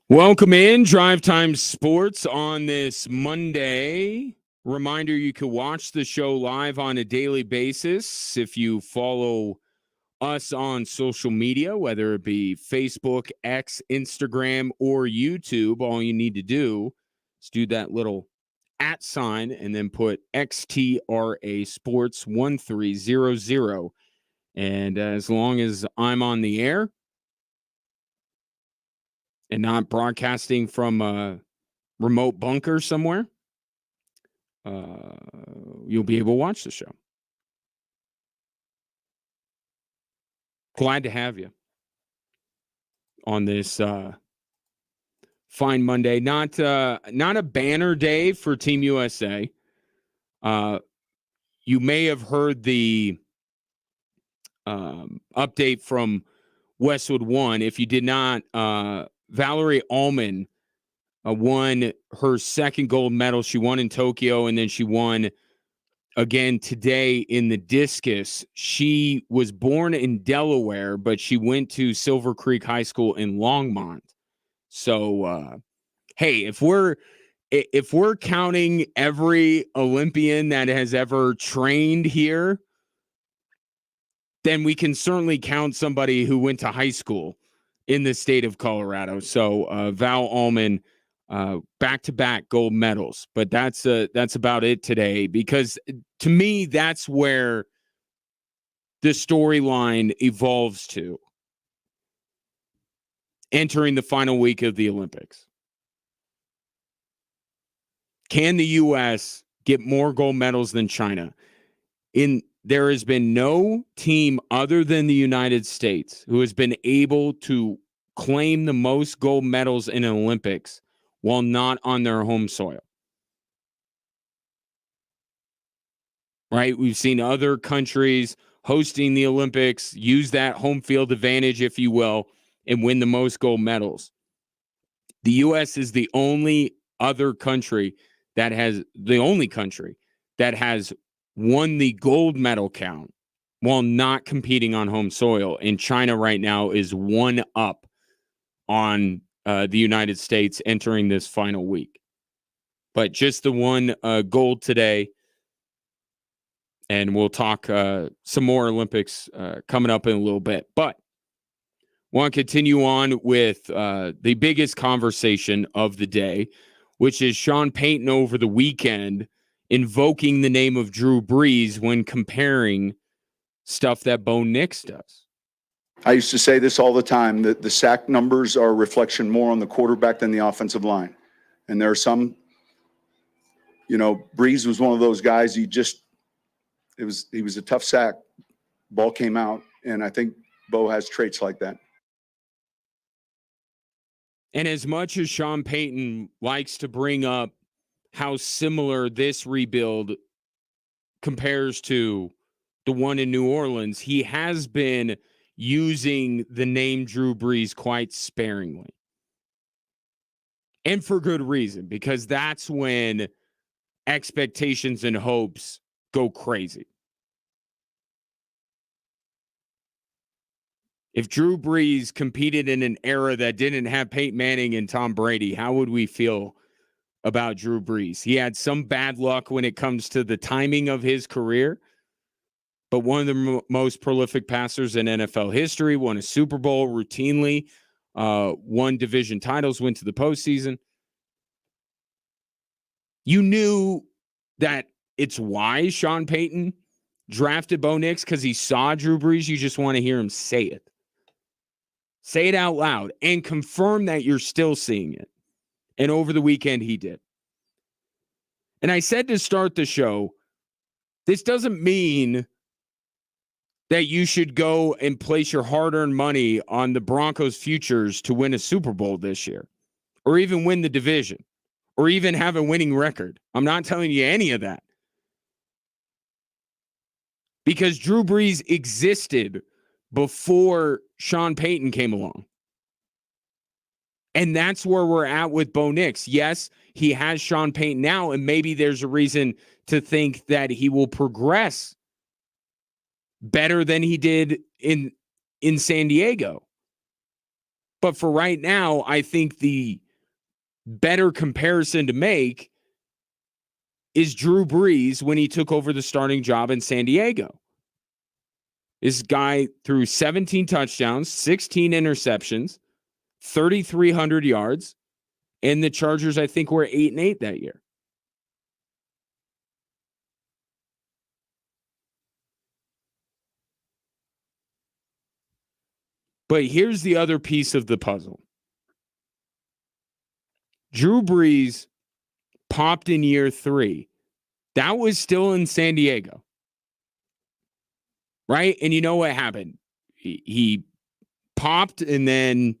Welcome in Drive Time Sports on this Monday. Reminder, you can watch the show live on a daily basis if you follow us on social media, whether it be Facebook, X, Instagram, or YouTube. All you need to do is do that little @ sign and then put XTRA Sports 1300. And as long as I'm on the air and not broadcasting from a remote bunker somewhere, you'll be able to watch the show. Glad to have you on this fine Monday. Not a banner day for Team USA. You may have heard the update from Westwood One. If you did not, Valerie Ullman won her second gold medal. She won in Tokyo, and then she won again today in the discus. She was born in Delaware, but she went to Silver Creek High School in Longmont. So, hey, if we're counting every Olympian that has ever trained here, then we can certainly count somebody who went to high school in the state of Colorado. So Val Ullman, back-to-back gold medals. But that's about it today, because to me, that's where the storyline evolves to entering the final week of the Olympics. Can the U.S. get more gold medals than China? There has been no team other than the United States who has been able to claim the most gold medals in an Olympics while not on their home soil. Right? We've seen other countries hosting the Olympics use that home field advantage, if you will, and win the most gold medals. The U.S. is the only country that has won the gold medal count while not competing on home soil. And China right now is one up on the United States entering this final week. But just the one gold today. And we'll talk some more Olympics coming up in a little bit. But want to continue on with the biggest conversation of the day, which is Sean Payton over the weekend invoking the name of Drew Brees when comparing stuff that Bo Nix does. I used to say this all the time, that the sack numbers are a reflection more on the quarterback than the offensive line. And there are some, Brees was one of those guys, he was a tough sack. Ball came out, and I think Bo has traits like that. And as much as Sean Payton likes to bring up how similar this rebuild compares to the one in New Orleans, he has been using the name Drew Brees quite sparingly. And for good reason, because that's when expectations and hopes go crazy. If Drew Brees competed in an era that didn't have Peyton Manning and Tom Brady, how would we feel about Drew Brees? He had some bad luck when it comes to the timing of his career, but one of the most prolific passers in NFL history, won a Super Bowl routinely, won division titles, went to the postseason. You knew that it's why Sean Payton drafted Bo Nix, because he saw Drew Brees. You just want to hear him say it. Say it out loud and confirm that you're still seeing it. And over the weekend, he did. And I said to start the show, this doesn't mean that you should go and place your hard-earned money on the Broncos' futures to win a Super Bowl this year, or even win the division, or even have a winning record. I'm not telling you any of that. Because Drew Brees existed before Sean Payton came along. And that's where we're at with Bo Nix. Yes, he has Sean Payton now, and maybe there's a reason to think that he will progress better than he did in San Diego. But for right now, I think the better comparison to make is Drew Brees when he took over the starting job in San Diego. This guy threw 17 touchdowns, 16 interceptions, 3,300 yards, and the Chargers, I think, were 8-8 that year. But here's the other piece of the puzzle. Drew Brees popped in year 3. That was still in San Diego. Right? And you know what happened? He popped, and then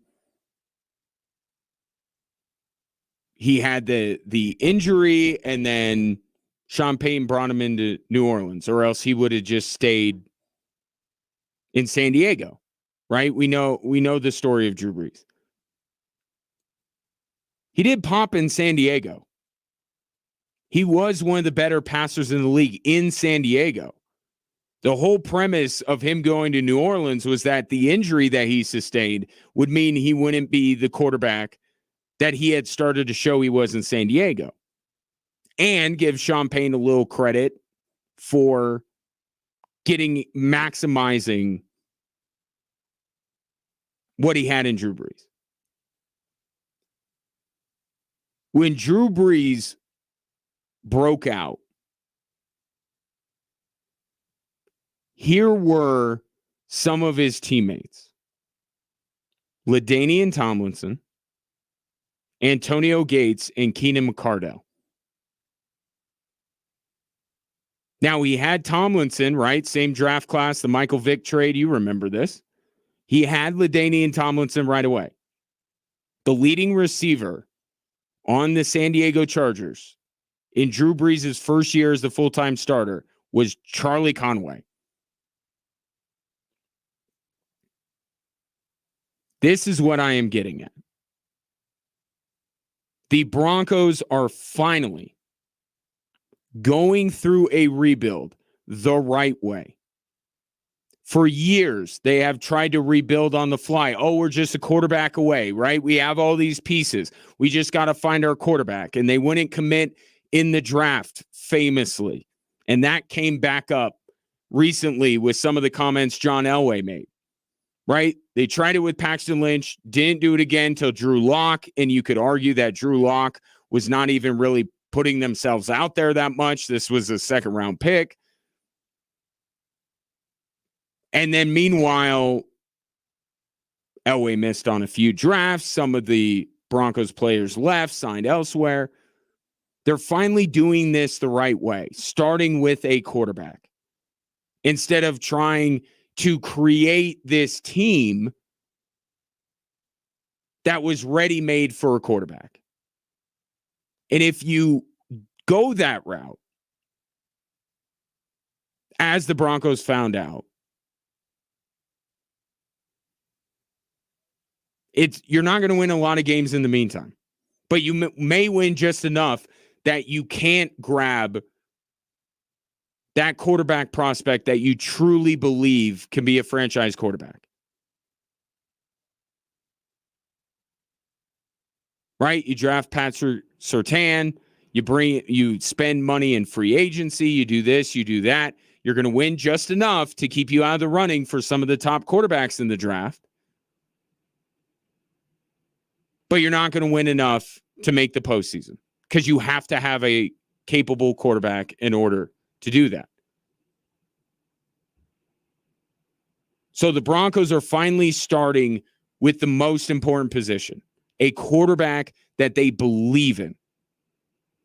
he had the injury, and then Sean Payton brought him into New Orleans, or else he would have just stayed in San Diego. Right? We know the story of Drew Brees. He did pop in San Diego. He was one of the better passers in the league in San Diego. The whole premise of him going to New Orleans was that the injury that he sustained would mean he wouldn't be the quarterback that he had started to show he was in San Diego. And give Sean Payton a little credit for maximizing what he had in Drew Brees. When Drew Brees broke out, here were some of his teammates: LaDainian Tomlinson, Antonio Gates, and Keenan McCardell. Now, he had Tomlinson, right? Same draft class, the Michael Vick trade. You remember this. He had LaDainian Tomlinson right away. The leading receiver on the San Diego Chargers in Drew Brees' first year as the full-time starter was Charlie Conway. This is what I am getting at. The Broncos are finally going through a rebuild the right way. For years, they have tried to rebuild on the fly. Oh, we're just a quarterback away, right? We have all these pieces. We just got to find our quarterback. And they wouldn't commit in the draft, famously. And that came back up recently with some of the comments John Elway made, right? They tried it with Paxton Lynch, didn't do it again till Drew Lock. And you could argue that Drew Lock was not even really putting themselves out there that much. This was a second-round pick. And then meanwhile, Elway missed on a few drafts. Some of the Broncos players left, signed elsewhere. They're finally doing this the right way, starting with a quarterback instead of trying to create this team that was ready-made for a quarterback. And if you go that route, as the Broncos found out, you're not going to win a lot of games in the meantime, but you may win just enough that you can't grab that quarterback prospect that you truly believe can be a franchise quarterback. Right? You draft Pat Surtain, you spend money in free agency, you do this, you do that. You're going to win just enough to keep you out of the running for some of the top quarterbacks in the draft. But you're not going to win enough to make the postseason because you have to have a capable quarterback in order to do that. So the Broncos are finally starting with the most important position, a quarterback that they believe in,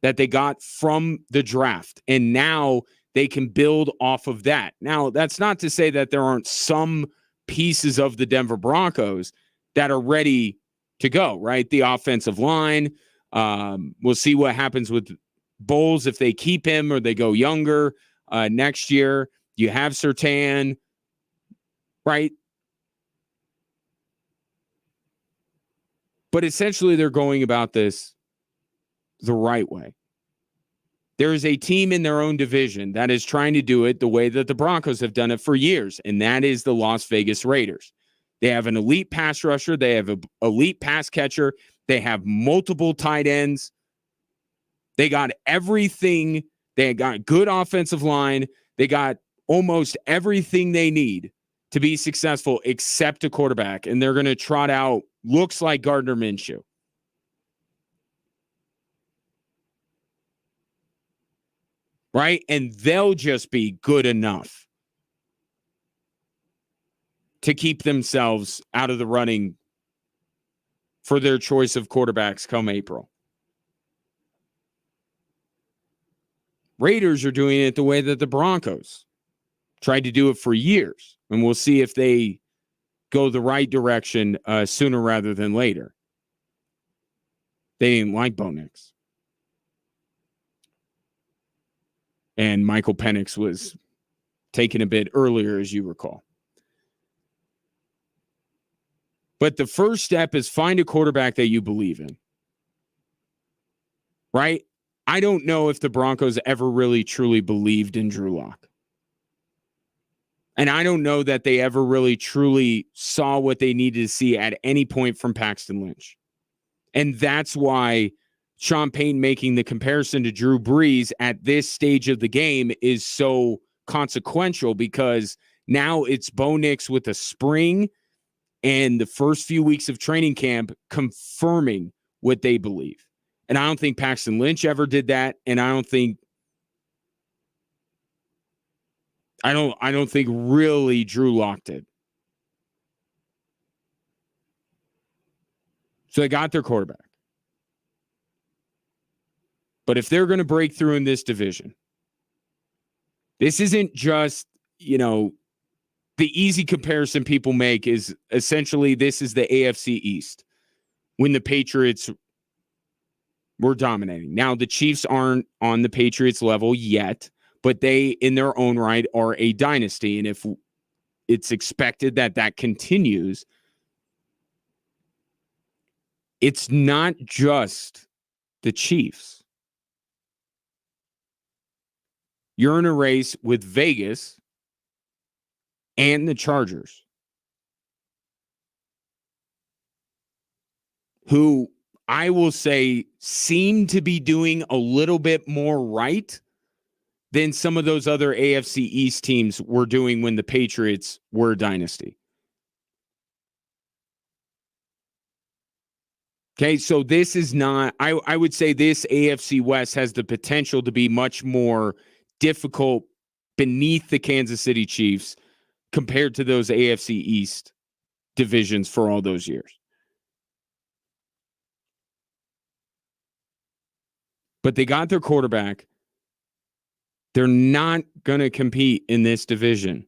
that they got from the draft. And now they can build off of that. Now, that's not to say that there aren't some pieces of the Denver Broncos that are ready to go, right? The offensive line. We'll see what happens with Bowles if they keep him or they go younger next year. You have Surtain, right? But essentially, they're going about this the right way. There is a team in their own division that is trying to do it the way that the Broncos have done it for years, and that is the Las Vegas Raiders. They have an elite pass rusher. They have an elite pass catcher. They have multiple tight ends. They got everything. They got good offensive line. They got almost everything they need to be successful except a quarterback. And they're going to trot out, looks like Gardner Minshew. Right? And they'll just be good enough to keep themselves out of the running for their choice of quarterbacks come April. Raiders are doing it the way that the Broncos tried to do it for years. And we'll see if they go the right direction sooner rather than later. They didn't like Bo Nix. And Michael Penix was taken a bit earlier, as you recall. But the first step is find a quarterback that you believe in. Right? I don't know if the Broncos ever really truly believed in Drew Lock. And I don't know that they ever really truly saw what they needed to see at any point from Paxton Lynch. And that's why Sean Payton making the comparison to Drew Brees at this stage of the game is so consequential, because now it's Bo Nix with a spring and the first few weeks of training camp confirming what they believe. And I don't think Paxton Lynch ever did that. And I don't think really Drew Lock did. So they got their quarterback. But if they're going to break through in this division, this isn't just, the easy comparison people make is essentially this is the AFC East when the Patriots were dominating. Now, the Chiefs aren't on the Patriots level yet, but they, in their own right, are a dynasty. And if it's expected that that continues, it's not just the Chiefs. You're in a race with Vegas and the Chargers, who I will say seem to be doing a little bit more right than some of those other AFC East teams were doing when the Patriots were a dynasty. Okay, so this is not, I would say this AFC West has the potential to be much more difficult beneath the Kansas City Chiefs compared to those AFC East divisions for all those years. But they got their quarterback. They're not going to compete in this division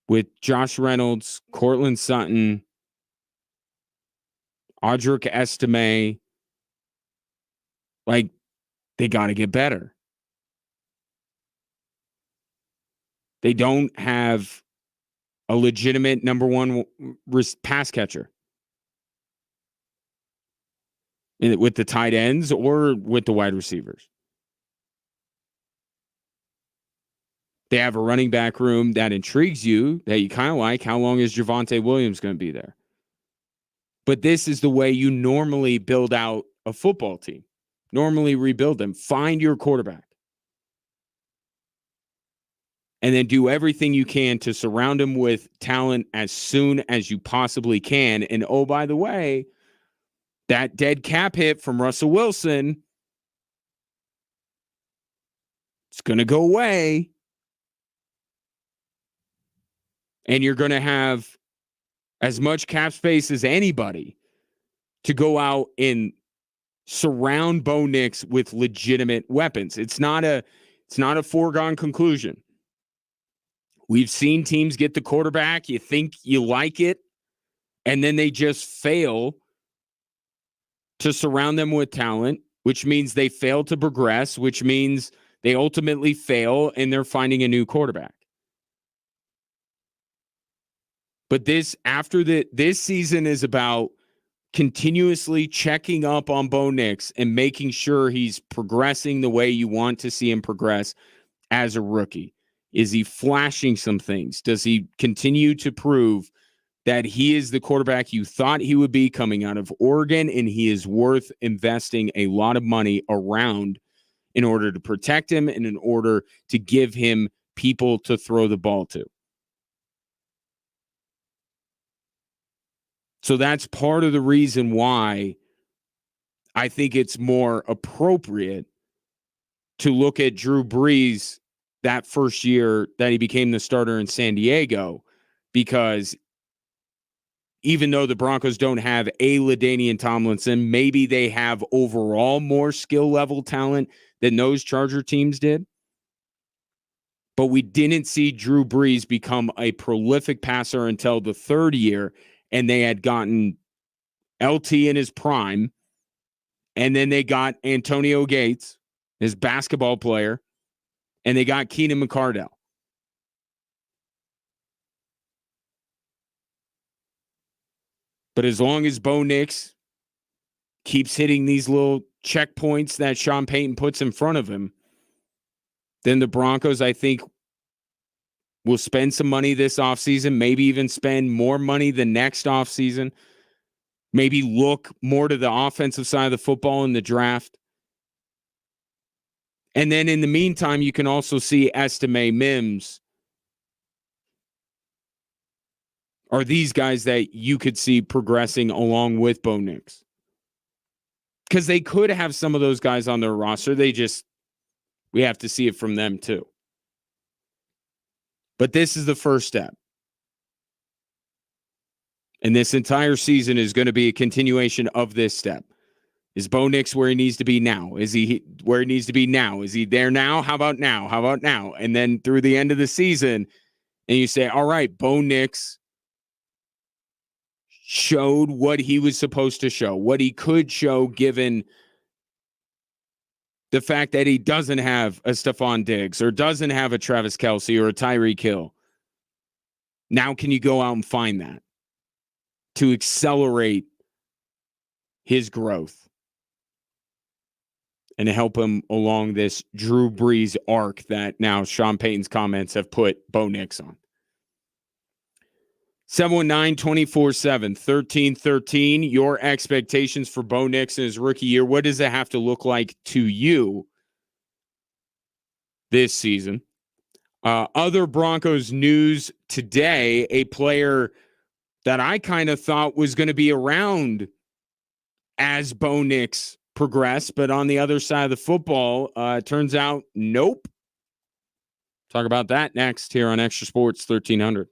with Josh Reynolds, Cortland Sutton, Audric Estime. Like, they got to get better. They don't have a legitimate number one pass catcher with the tight ends or with the wide receivers. They have a running back room that intrigues you, that you kind of like. How long is Javonte Williams going to be there? But this is the way you normally build out a football team. Normally rebuild them. Find your quarterback. And then do everything you can to surround him with talent as soon as you possibly can. And oh, by the way, that dead cap hit from Russell Wilson, it's going to go away. And you're going to have as much cap space as anybody to go out and surround Bo Nix with legitimate weapons. It's not a foregone conclusion. We've seen teams get the quarterback, you think you like it, and then they just fail to surround them with talent, which means they fail to progress, which means they ultimately fail and they're finding a new quarterback. But this season is about continuously checking up on Bo Nix and making sure he's progressing the way you want to see him progress as a rookie. Is he flashing some things? Does he continue to prove that he is the quarterback you thought he would be coming out of Oregon, and he is worth investing a lot of money around in order to protect him and in order to give him people to throw the ball to. So that's part of the reason why I think it's more appropriate to look at Drew Brees that first year that he became the starter in San Diego, because even though the Broncos don't have a LaDainian Tomlinson, maybe they have overall more skill level talent than those Charger teams did. But we didn't see Drew Brees become a prolific passer until the third year, and they had gotten LT in his prime, and then they got Antonio Gates, his basketball player, and they got Keenan McCardell. But as long as Bo Nix keeps hitting these little checkpoints that Sean Payton puts in front of him, then the Broncos, I think, will spend some money this offseason, maybe even spend more money the next offseason, maybe look more to the offensive side of the football in the draft. And then in the meantime, you can also see Estime, Mims. Are these guys that you could see progressing along with Bo Nix? Because they could have some of those guys on their roster. We have to see it from them too. But this is the first step. And this entire season is going to be a continuation of this step. Is Bo Nix where he needs to be now? Is he where he needs to be now? Is he there now? How about now? How about now? And then through the end of the season, and you say, all right, Bo Nix showed what he was supposed to show, what he could show given the fact that he doesn't have a Stephon Diggs or doesn't have a Travis Kelce or a Tyreek Hill. Now can you go out and find that to accelerate his growth and help him along this Drew Brees arc that now Sean Payton's comments have put Bo Nix on? 719-247-1313. Your expectations for Bo Nix in his rookie year. What does it have to look like to you this season? Other Broncos news today, a player that I kind of thought was going to be around as Bo Nix progressed, but on the other side of the football, turns out, nope. Talk about that next here on Extra Sports 1300.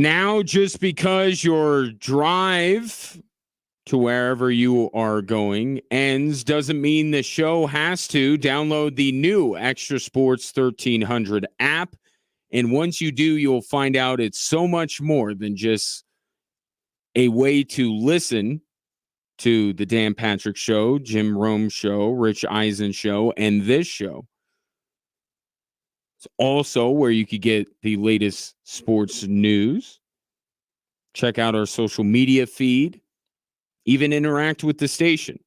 Now, just because your drive to wherever you are going ends doesn't mean the show has to. Download the new Extra Sports 1300 app. And once you do, you'll find out it's so much more than just a way to listen to the Dan Patrick Show, Jim Rome Show, Rich Eisen Show, and this show. It's also where you could get the latest sports news. Check out our social media feed. Even interact with the station.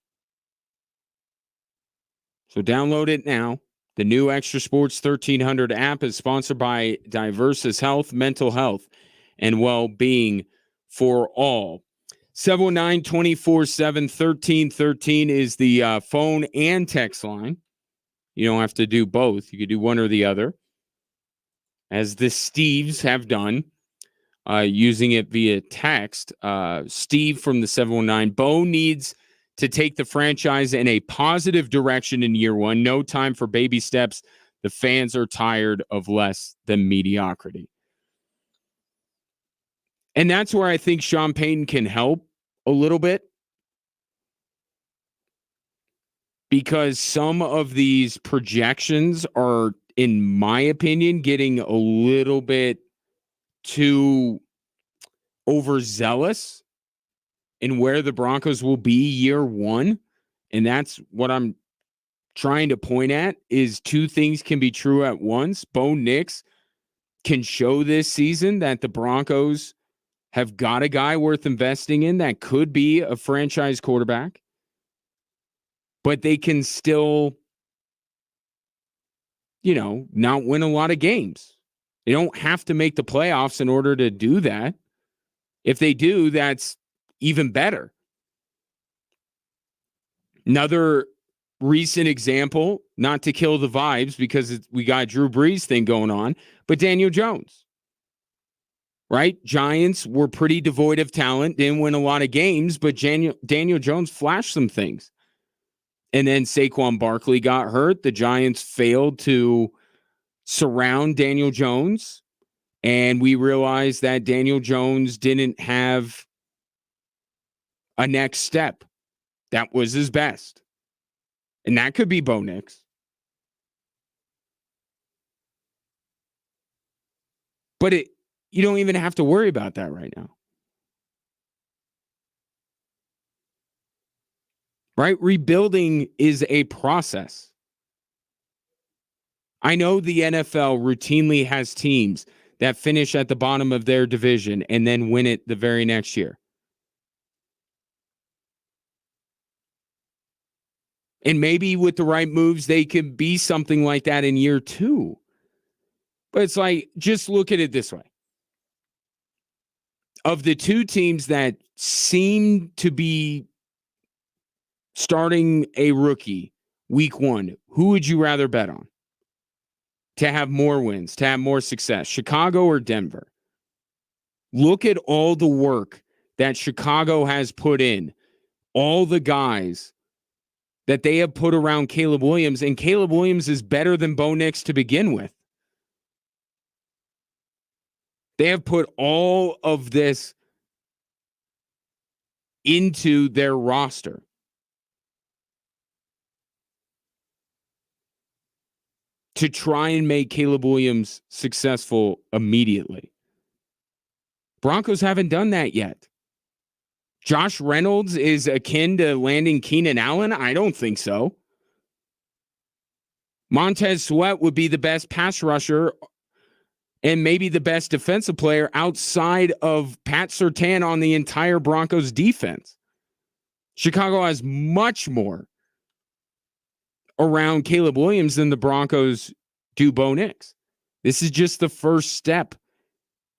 So download it now. The new Extra Sports 1300 app is sponsored by Diversus Health, mental health, and well-being for all. 719-247-1313 is the phone and text line. You don't have to do both. You could do one or the other, as the Steves have done, using it via text. Steve from the 719, Bo needs to take the franchise in a positive direction in year one. No time for baby steps. The fans are tired of less than mediocrity. And that's where I think Sean Payton can help a little bit. Because some of these projections are, in my opinion, getting a little bit too overzealous in where the Broncos will be year one. And that's what I'm trying to point at, is two things can be true at once. Bo Nix can show this season that the Broncos have got a guy worth investing in that could be a franchise quarterback, but they can still, not win a lot of games. They don't have to make the playoffs in order to do that. If they do, that's even better. Another recent example, not to kill the vibes because we got Drew Brees thing going on, but Daniel Jones, right? Giants were pretty devoid of talent, didn't win a lot of games, but Daniel Jones flashed some things. And then Saquon Barkley got hurt. The Giants failed to surround Daniel Jones. And we realized that Daniel Jones didn't have a next step. That was his best. And that could be Bo Nix. But you don't even have to worry about that right now. Right? Rebuilding is a process. I know the NFL routinely has teams that finish at the bottom of their division and then win it the very next year. And maybe with the right moves, they could be something like that in year two. But it's like, just look at it this way. Of the two teams that seem to be starting a rookie week one, who would you rather bet on to have more wins, to have more success, Chicago or Denver? Look at all the work that Chicago has put in, all the guys that they have put around Caleb Williams, and Caleb Williams is better than Bo Nix to begin with. They have put all of this into their roster. To try and make Caleb Williams successful immediately. Broncos haven't done that yet. Josh Reynolds is akin to landing Keenan Allen? I don't think so. Montez Sweat would be the best pass rusher and maybe the best defensive player outside of Pat Surtain on the entire Broncos defense. Chicago has much more around Caleb Williams than the Broncos do Bo Nix. This is just the first step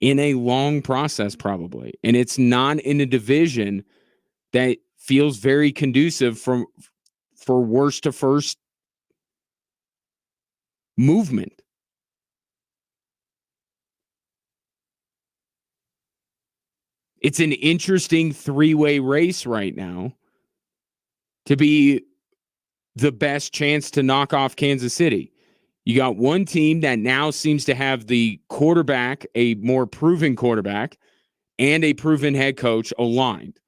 in a long process, probably. And it's not in a division that feels very conducive for worst to first movement. It's an interesting three-way race right now to be the best chance to knock off Kansas City. You got one team that now seems to have the quarterback, a more proven quarterback, and a proven head coach aligned.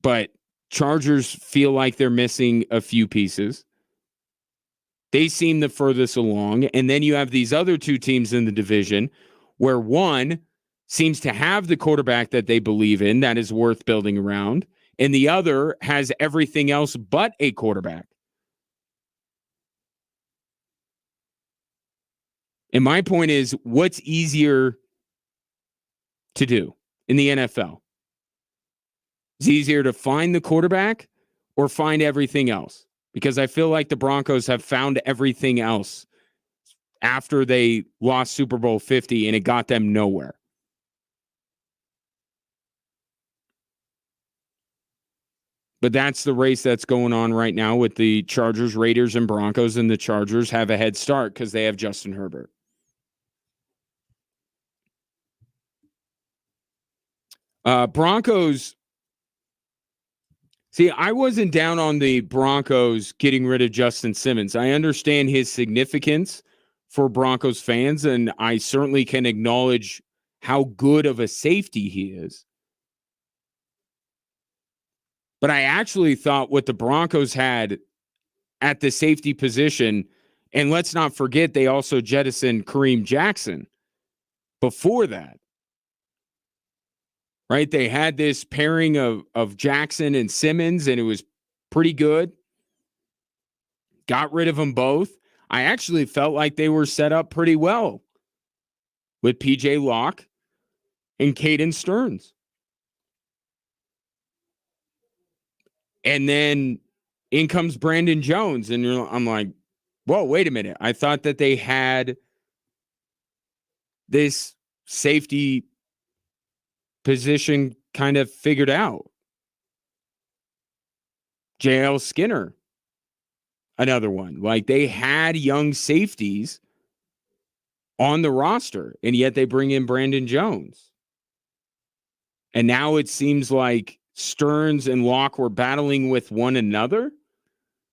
But Chargers feel like they're missing a few pieces. They seem the furthest along. And then you have these other two teams in the division where one seems to have the quarterback that they believe in that is worth building around, and the other has everything else but a quarterback. And my point is, what's easier to do in the NFL? It's easier to find the quarterback or find everything else? Because I feel like the Broncos have found everything else after they lost Super Bowl 50 and it got them nowhere. But that's the race that's going on right now with the Chargers, Raiders, and Broncos, and the Chargers have a head start because they have Justin Herbert. Broncos. See, I wasn't down on the Broncos getting rid of Justin Simmons. I understand his significance for Broncos fans, and I certainly can acknowledge how good of a safety he is. But I actually thought what the Broncos had at the safety position, and let's not forget they also jettisoned Kareem Jackson before that. Right? They had this pairing of Jackson and Simmons, and it was pretty good. Got rid of them both. I actually felt like they were set up pretty well with P.J. Locke and Caden Stearns. And then in comes Brandon Jones, and I'm like, whoa, wait a minute. I thought that they had this safety position kind of figured out. J.L. Skinner, another one. Like, they had young safeties on the roster, and yet they bring in Brandon Jones. And now it seems like Stearns and Locke were battling with one another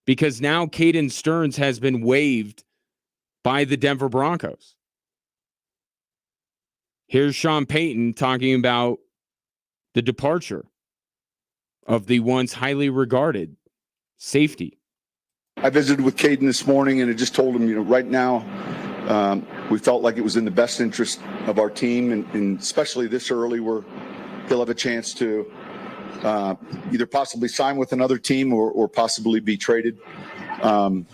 because now Caden Stearns has been waived by the Denver Broncos. Here's Sean Payton talking about the departure of the once highly regarded safety. I visited with Caden this morning, and I just told him, right now, we felt like it was in the best interest of our team, and especially this early where he'll have a chance to either possibly sign with another team or possibly be traded. And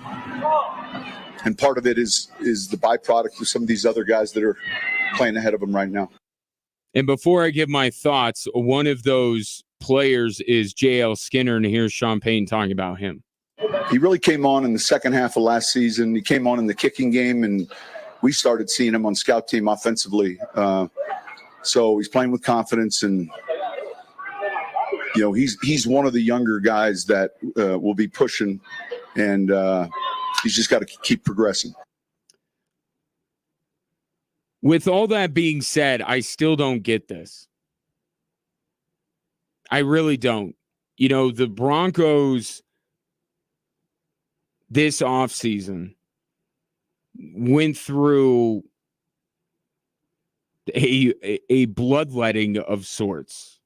part of it is the byproduct of some of these other guys that are playing ahead of him right now. And before I give my thoughts, one of those players is J.L. Skinner, and here's Sean Payton talking about him. He really came on in the second half of last season. He came on in the kicking game, and we started seeing him on scout team offensively. So he's playing with confidence, and he's one of the younger guys that will be pushing, and he's just got to keep progressing. With all that being said, I still don't get this. I really don't. The Broncos this offseason went through a bloodletting of sorts,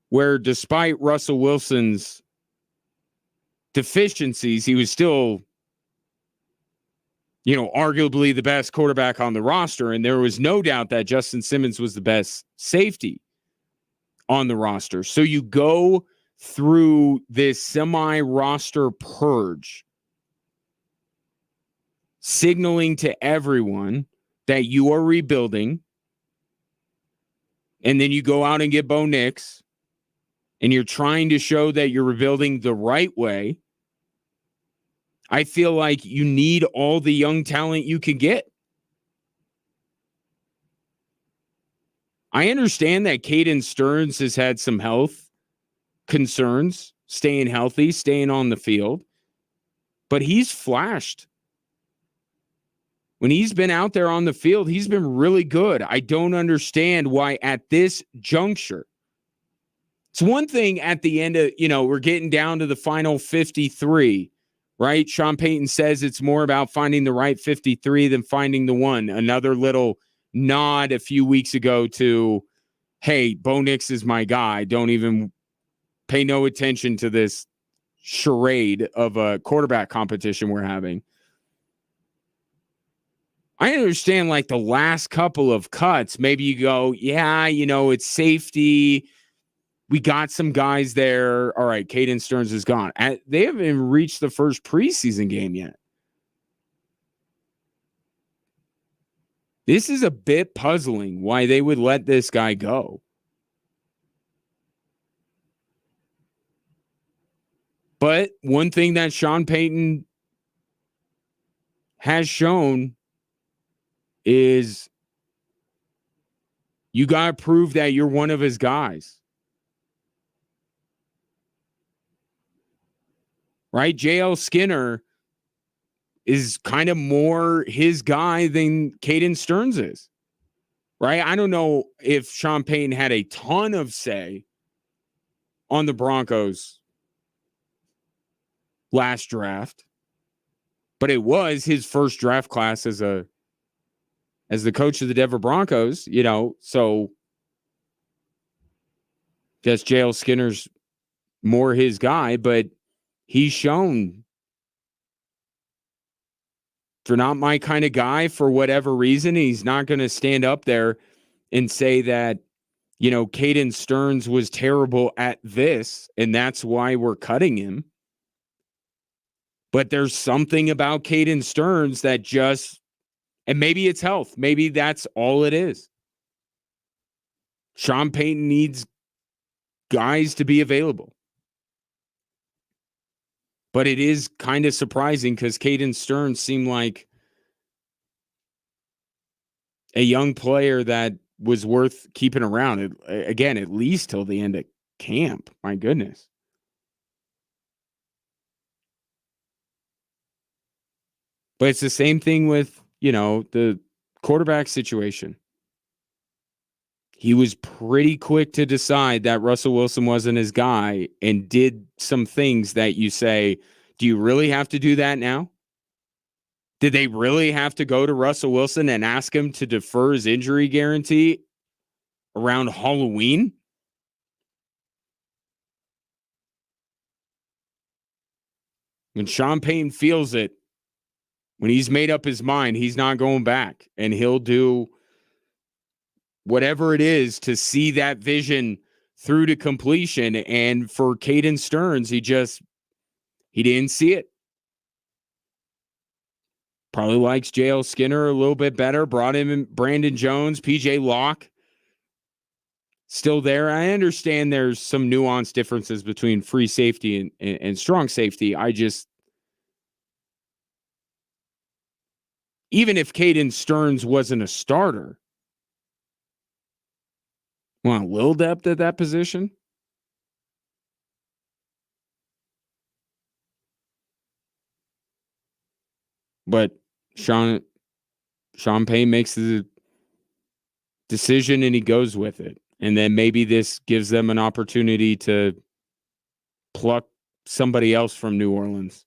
where despite Russell Wilson's deficiencies, he was still, arguably the best quarterback on the roster. And there was no doubt that Justin Simmons was the best safety on the roster. So you go through this semi-roster purge, signaling to everyone that you are rebuilding. And then you go out and get Bo Nix, and you're trying to show that you're rebuilding the right way. I feel like you need all the young talent you can get. I understand that Caden Stearns has had some health concerns, staying healthy, staying on the field, but he's flashed. When he's been out there on the field, he's been really good. I don't understand why at this juncture. It's one thing at the end of, we're getting down to the final 53, right? Sean Payton says it's more about finding the right 53 than finding the one. Another little nod a few weeks ago to, hey, Bo Nix is my guy. Don't even pay no attention to this charade of a quarterback competition we're having. I understand like the last couple of cuts, maybe you go, yeah, it's safety. We got some guys there. All right, Caden Stearns is gone. They haven't even reached the first preseason game yet. This is a bit puzzling why they would let this guy go. But one thing that Sean Payton has shown is you got to prove that you're one of his guys. Right? JL Skinner is kind of more his guy than Caden Stearns is. Right? I don't know if Sean Payton had a ton of say on the Broncos last draft, but it was his first draft class as the coach of the Denver Broncos, so guess JL Skinner's more his guy, but he's shown for not my kind of guy for whatever reason. He's not going to stand up there and say that, Caden Stearns was terrible at this, and that's why we're cutting him. But there's something about Caden Stearns that and maybe it's health. Maybe that's all it is. Sean Payton needs guys to be available. But it is kind of surprising because Caden Stearns seemed like a young player that was worth keeping around. Again, at least till the end of camp. My goodness. But it's the same thing with, the quarterback situation. He was pretty quick to decide that Russell Wilson wasn't his guy and did some things that you say, do you really have to do that now? Did they really have to go to Russell Wilson and ask him to defer his injury guarantee around Halloween? When Sean Payton feels it, when he's made up his mind, he's not going back, and he'll do whatever it is to see that vision through to completion. And for Caden Stearns, he didn't see it. Probably likes JL Skinner a little bit better. Brought him Brandon Jones, PJ Locke. Still there. I understand there's some nuanced differences between free safety and strong safety. Even if Caden Stearns wasn't a starter, want a little depth at that position? But Sean Payne makes the decision and he goes with it. And then maybe this gives them an opportunity to pluck somebody else from New Orleans.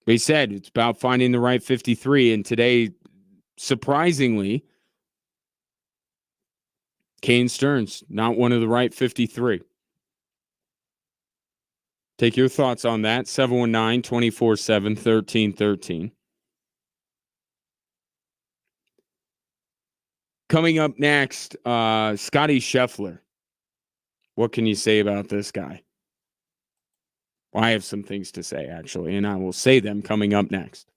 They said it's about finding the right 53. And today, surprisingly, Caden Stearns, not one of the right 53. Take your thoughts on that. 719-247-1313. Coming up next, Scotty Scheffler. What can you say about this guy? Well, I have some things to say, actually, and I will say them coming up next.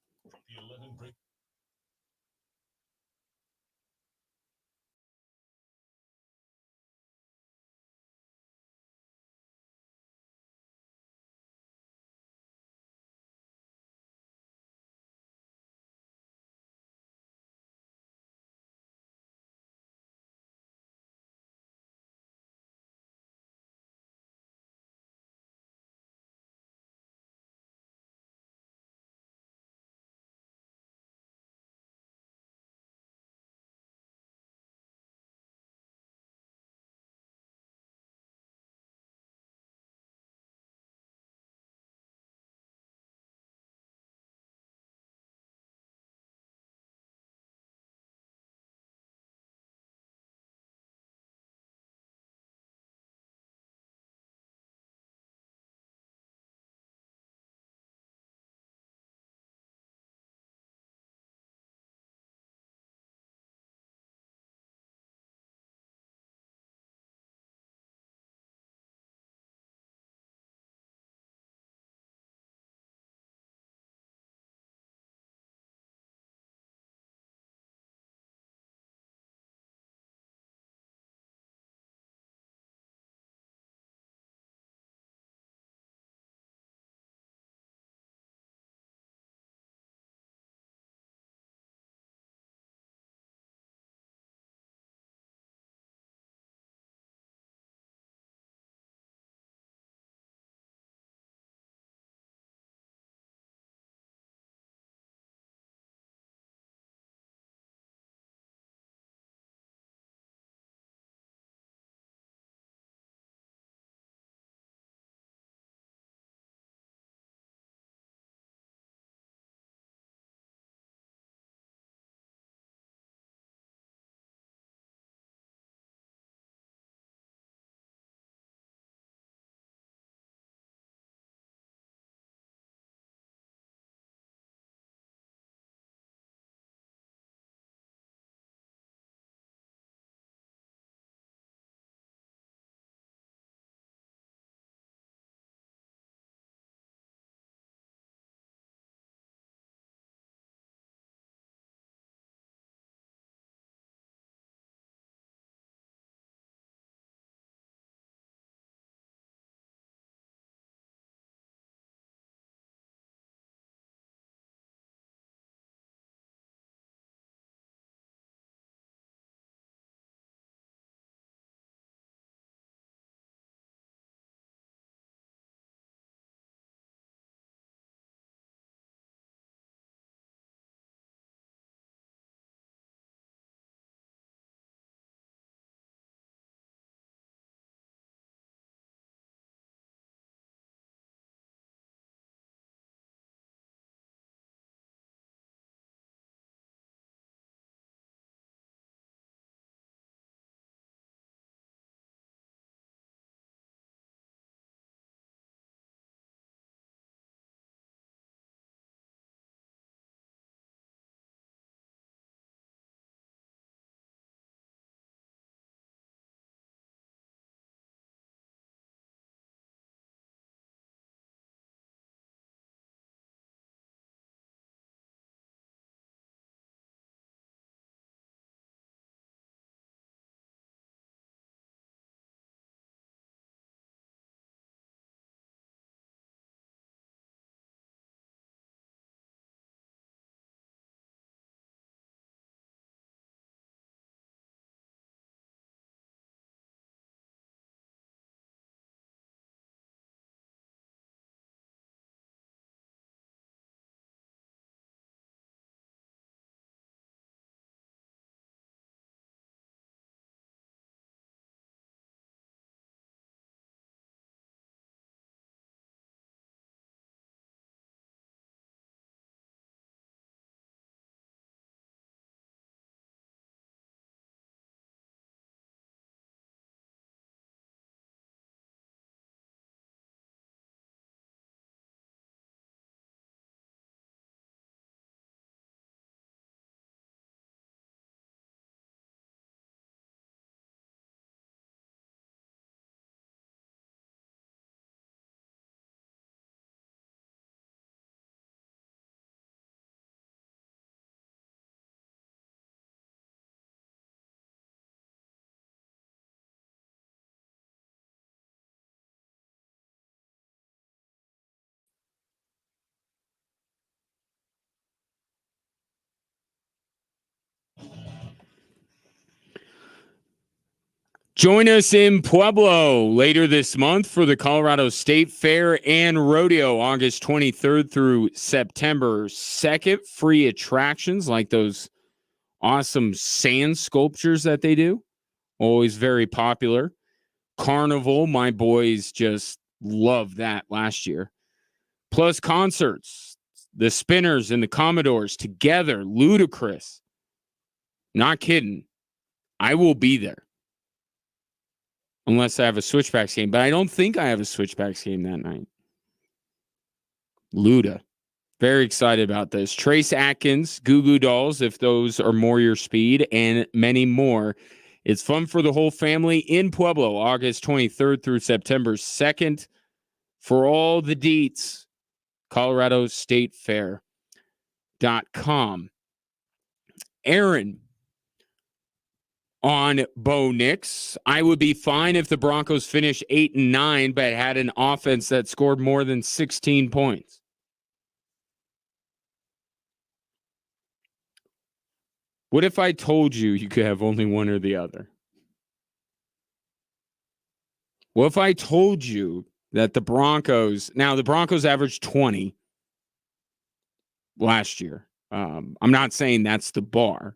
Join us in Pueblo later this month for the Colorado State Fair and Rodeo, August 23rd through September 2nd. Free attractions like those awesome sand sculptures that they do. Always very popular. Carnival, my boys just loved that last year. Plus concerts, the Spinners and the Commodores together, ludicrous. Not kidding. I will be there. Unless I have a Switchbacks game. But I don't think I have a Switchbacks game that night. Luda. Very excited about this. Trace Atkins, Goo Goo Dolls, if those are more your speed, and many more. It's fun for the whole family in Pueblo, August 23rd through September 2nd. For all the deets, ColoradoStateFair.com. Aaron on Bo Nix. I would be fine if the Broncos finished 8-9, but had an offense that scored more than 16 points. What if I told you you could have only one or the other? What if I told you that the Broncos averaged 20 last year? I'm not saying that's the bar.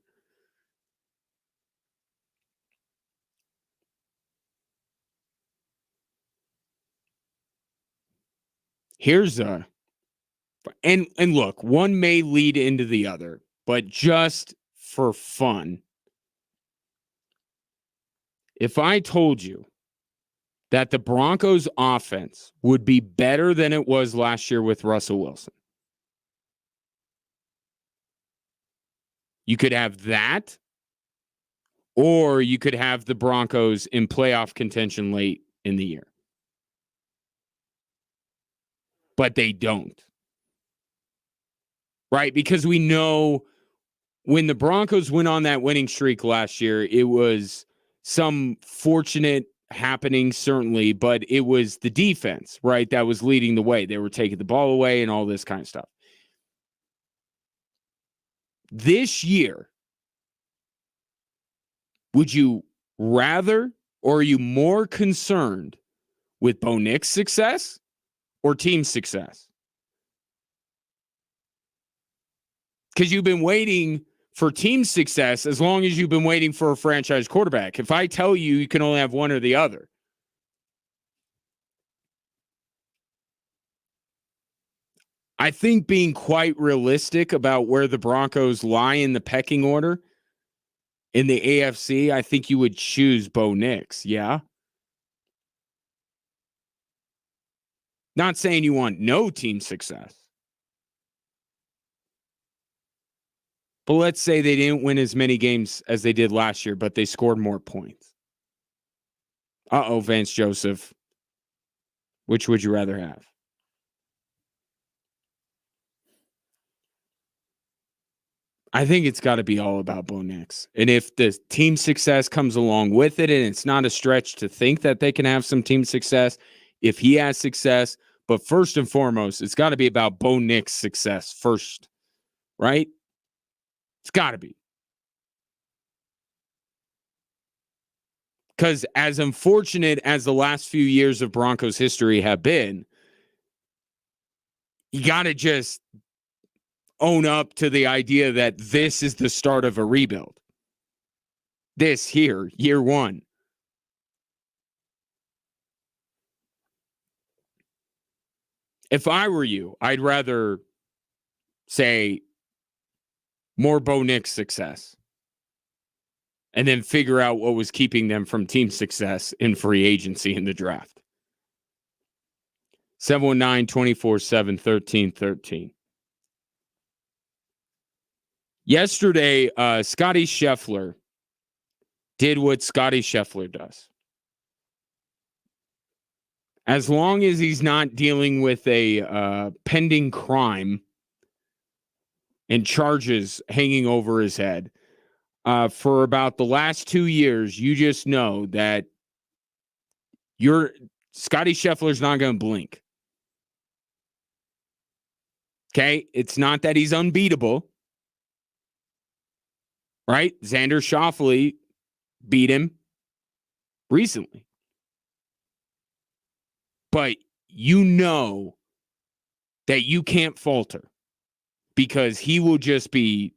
And look, one may lead into the other, but just for fun, if I told you that the Broncos offense would be better than it was last year with Russell Wilson, you could have that, or you could have the Broncos in playoff contention late in the year. But they don't. Right? Because we know when the Broncos went on that winning streak last year, it was some fortunate happening, certainly, but it was the defense, right, that was leading the way. They were taking the ball away and all this kind of stuff. This year, would you rather, or are you more concerned with Bo Nix' success or team success? Because you've been waiting for team success as long as you've been waiting for a franchise quarterback. If I tell you you can only have one or the other, I think being quite realistic about where the Broncos lie in the pecking order in the AFC, I think you would choose Bo Nix. Yeah. Not saying you want no team success. But let's say they didn't win as many games as they did last year, but they scored more points. Vance Joseph. Which would you rather have? I think it's got to be all about Bo Nix. And if the team success comes along with it, and it's not a stretch to think that they can have some team success, if he has success, but first and foremost, it's got to be about Bo Nix' success first, right? It's got to be. Because as unfortunate as the last few years of Broncos history have been, you got to just own up to the idea that this is the start of a rebuild. This here, year one. If I were you, I'd rather say more Bo Nix success and then figure out what was keeping them from team success in free agency in the draft. 719-247-1313. Yesterday, Scotty Scheffler did what Scotty Scheffler does. As long as he's not dealing with a pending crime and charges hanging over his head, for about the last 2 years, you just know that Scotty Scheffler's not going to blink. Okay? It's not that he's unbeatable. Right? Xander Schauffele beat him. recently. But you know that you can't falter because he will just be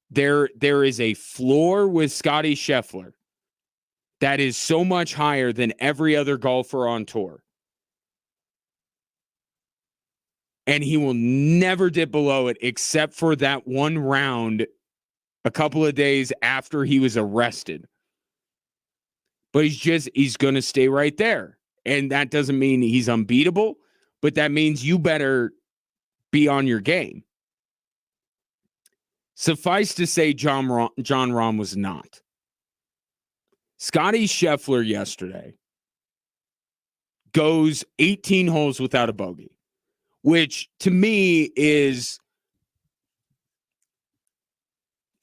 there. There is a floor with Scotty Scheffler that is so much higher than every other golfer on tour. And he will never dip below it except for that one round a couple of days after he was arrested. But he's going to stay right there. And that doesn't mean he's unbeatable, but that means you better be on your game. Suffice to say, John Rahm was not. Scotty Scheffler yesterday goes 18 holes without a bogey, which to me is,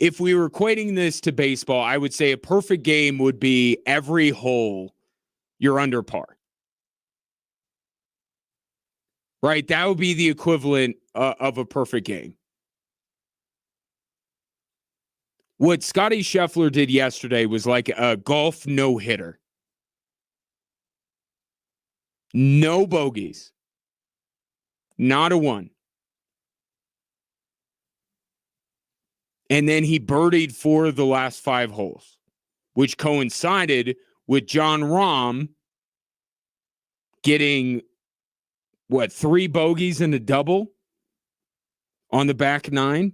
if we were equating this to baseball, I would say a perfect game would be every hole you're under par. Right? That would be the equivalent of a perfect game. What Scotty Scheffler did yesterday was like a golf no-hitter. No bogeys. Not a one. And then he birdied 4 of the last 5 holes, which coincided with Jon Rahm getting, 3 bogeys and a double on the back 9?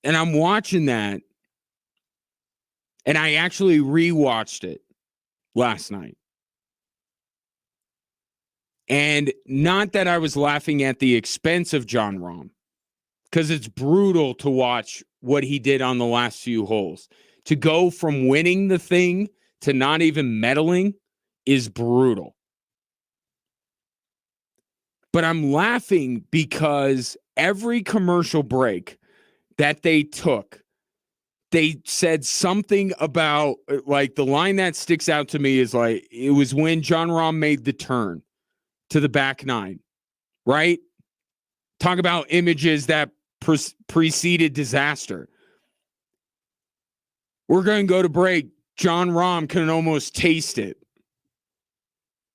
And I'm watching that, and I actually rewatched it last night. And not that I was laughing at the expense of Jon Rahm, because it's brutal to watch what he did on the last few holes. To go from winning the thing to not even meddling is brutal. But I'm laughing because every commercial break that they took, they said something about, like, the line that sticks out to me is like, it was when Jon Rahm made the turn to the back 9, right? Talk about images that preceded disaster. We're going to go to break. Jon Rahm can almost taste it.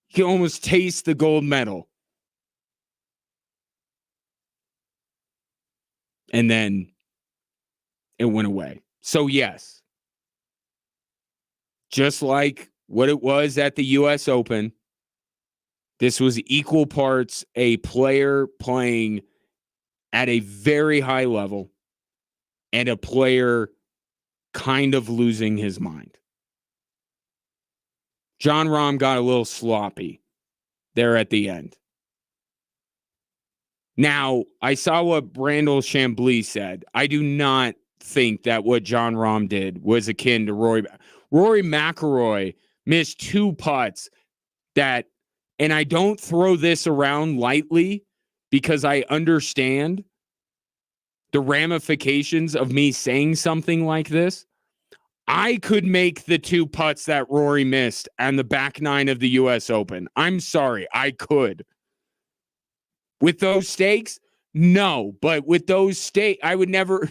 He can almost taste the gold medal. And then it went away. So yes, just like what it was at the U.S. Open, this was equal parts a player playing at a very high level and a player kind of losing his mind. Jon Rahm got a little sloppy there at the end. Now, I saw what Brandel Chambly said. I do not think that what Jon Rahm did was akin to Rory. Rory McIlroy missed 2 putts that, and I don't throw this around lightly because I understand the ramifications of me saying something like this. I could make the 2 putts that Rory missed on the back 9 of the U.S. Open. I'm sorry, I could. With those stakes, no. But with those stakes, I would never.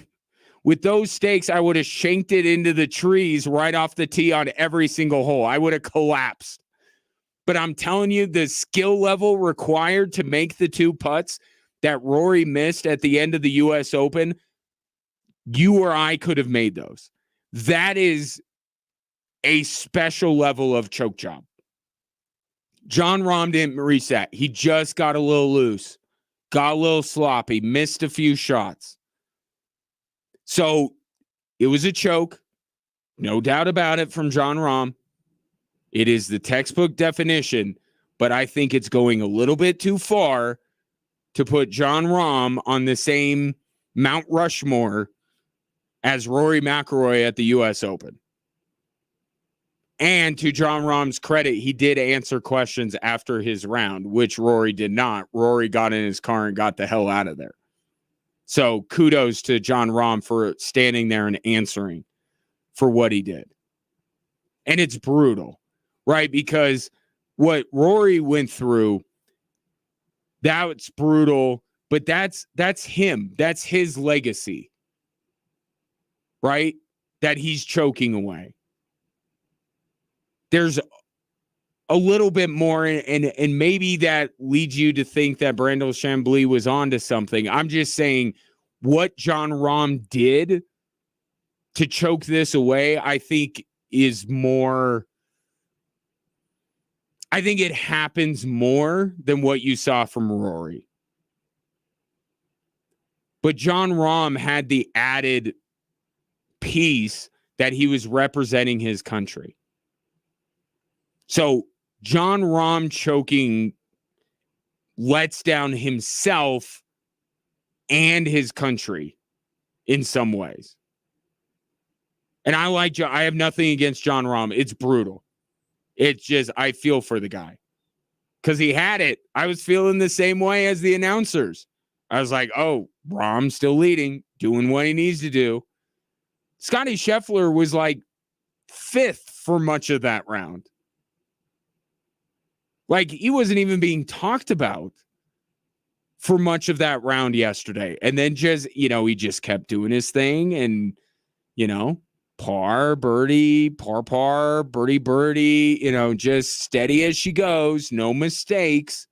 With those stakes, I would have shanked it into the trees right off the tee on every single hole. I would have collapsed. But I'm telling you, the skill level required to make the 2 putts that Rory missed at the end of the U.S. Open, you or I could have made those. That is a special level of choke job. Jon Rahm didn't reset. He just got a little loose, got a little sloppy, missed a few shots. So it was a choke, no doubt about it, from Jon Rahm. It is the textbook definition, but I think it's going a little bit too far to put Jon Rahm on the same Mount Rushmore as Rory McIlroy at the U.S. Open. And to Jon Rahm's credit, he did answer questions after his round, which Rory did not. Rory got in his car and got the hell out of there. So kudos to Jon Rahm for standing there and answering for what he did. And it's brutal, right? Because what Rory went through, that's brutal, but that's him. That's his legacy. right? That he's choking away. There's a little bit more, and maybe that leads you to think that Brandel Chambly was onto something. I'm just saying what John Rahm did to choke this away, I think is more. I think it happens more than what you saw from Rory. But John Rahm had the added piece that he was representing his country. So John Rahm choking lets down himself and his country in some ways. And I have nothing against John Rahm. It's brutal. It's just, I feel for the guy because he had it. I was feeling the same way as the announcers. I was like, oh, Rahm's still leading, doing what he needs to do. Scotty Scheffler was like fifth for much of that round. Like he wasn't even being talked about for much of that round yesterday. And then just, he just kept doing his thing and, par, birdie, par, birdie, just steady as she goes, no mistakes,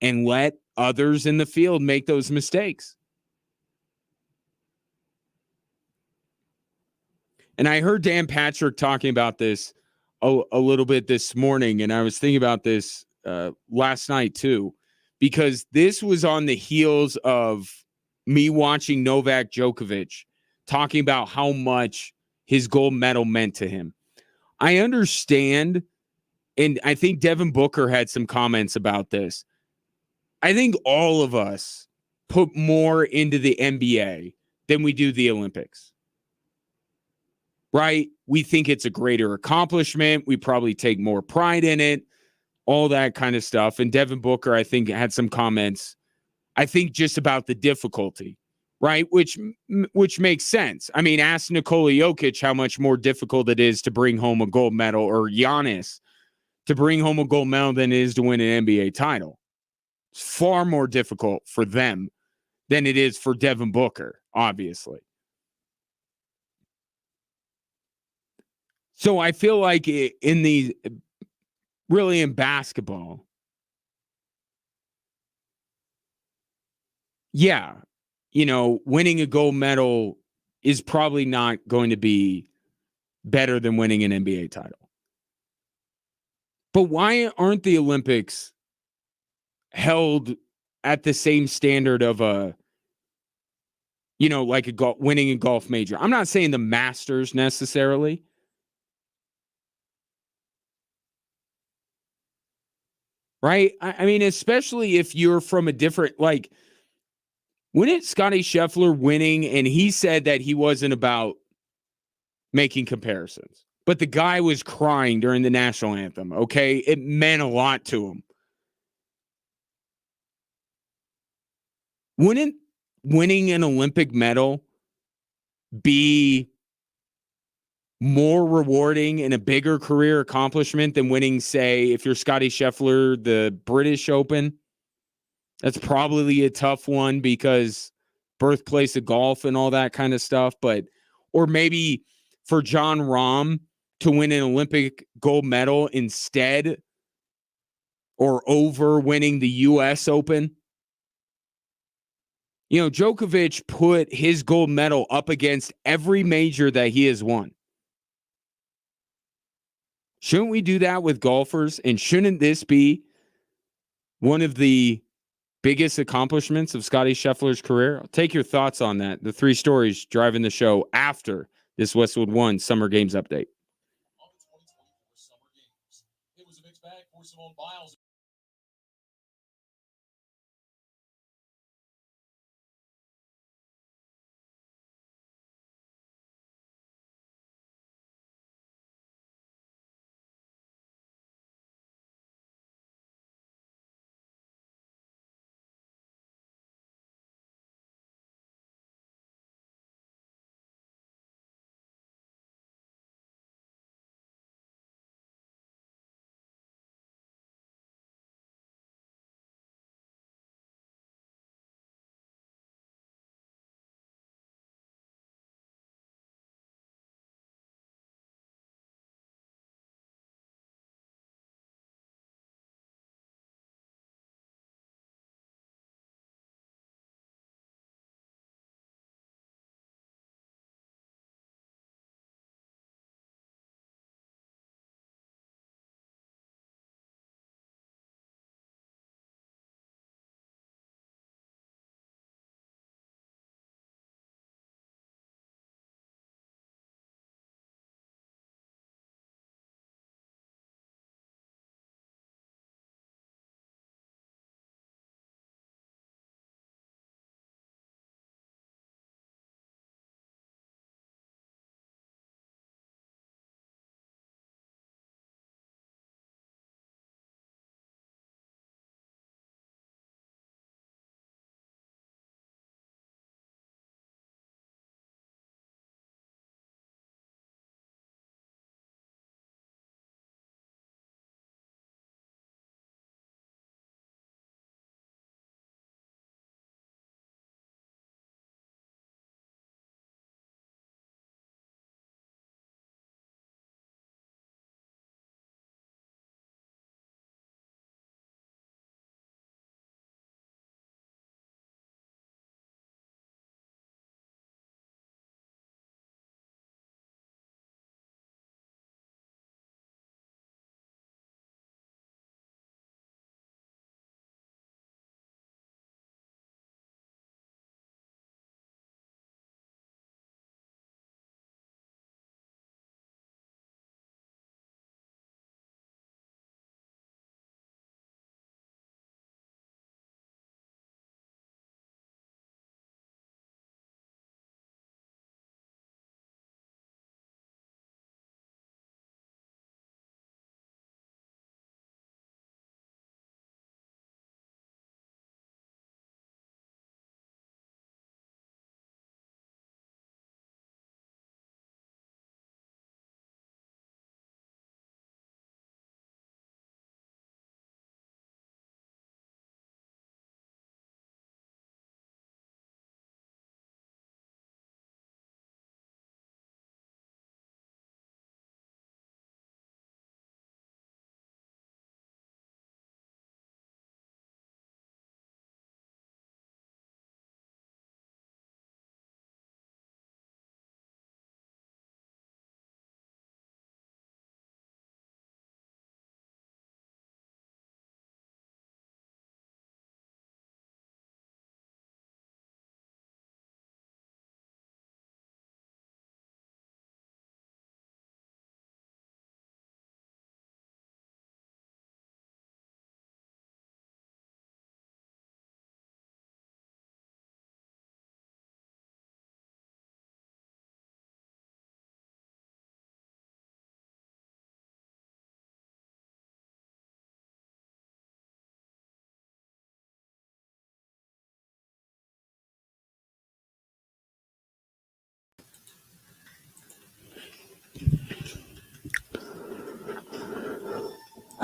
and let others in the field make those mistakes. And I heard Dan Patrick talking about this a little bit this morning, and I was thinking about this last night too, because this was on the heels of me watching Novak Djokovic talking about how much his gold medal meant to him. I understand, and I think Devin Booker had some comments about this. I think all of us put more into the NBA than we do the Olympics. Right? We think it's a greater accomplishment. We probably take more pride in it, all that kind of stuff. And Devin Booker, I think, had some comments, I think, just about the difficulty, right? Which makes sense. I mean, ask Nikola Jokic how much more difficult it is to bring home a gold medal, or Giannis to bring home a gold medal than it is to win an NBA title. It's far more difficult for them than it is for Devin Booker, obviously. So I feel like in basketball, yeah, winning a gold medal is probably not going to be better than winning an NBA title. But why aren't the Olympics held at the same standard of winning a golf major? I'm not saying the Masters necessarily. Right? I mean, especially if you're from a different, wouldn't Scotty Scheffler winning, and he said that he wasn't about making comparisons, but the guy was crying during the national anthem, okay? It meant a lot to him. Wouldn't winning an Olympic medal be more rewarding and a bigger career accomplishment than winning, say, if you're Scotty Scheffler, the British Open? That's probably a tough one because birthplace of golf and all that kind of stuff. Or maybe for John Rahm to win an Olympic gold medal instead or over winning the U.S. Open. Djokovic put his gold medal up against every major that he has won. Shouldn't we do that with golfers? And shouldn't this be one of the biggest accomplishments of Scotty Scheffler's career? I'll take your thoughts on that. The three stories driving the show after this Westwood One Summer Games update. It was a mixed bag for Simone Biles.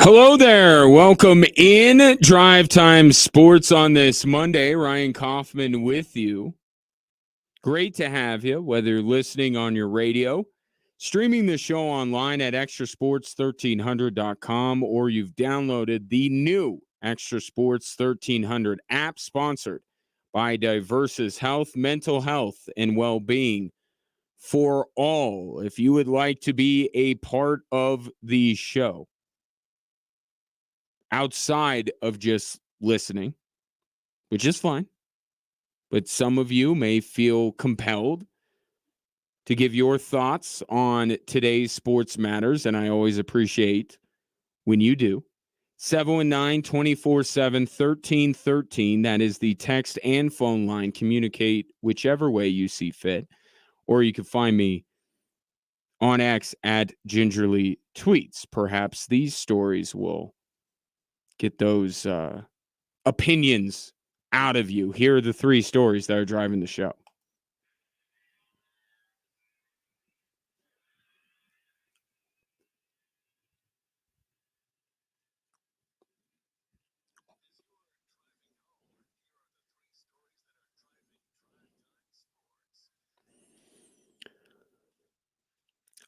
Hello there. Welcome in Drive Time Sports on this Monday. Ryan Kaufman with you. Great to have you, whether you're listening on your radio, streaming the show online at extrasports1300.com, or you've downloaded the new Extra Sports 1300 app sponsored by Diversus Health, mental health, and well-being for all. If you would like to be a part of the show, outside of just listening, which is fine, but some of you may feel compelled to give your thoughts on today's sports matters, and I always appreciate when you do. 719-247-1313. That is the text and phone line. Communicate whichever way you see fit, or you can find me on X at Gingerly Tweets. Perhaps these stories will get those opinions out of you. Here are the three stories that are driving the show.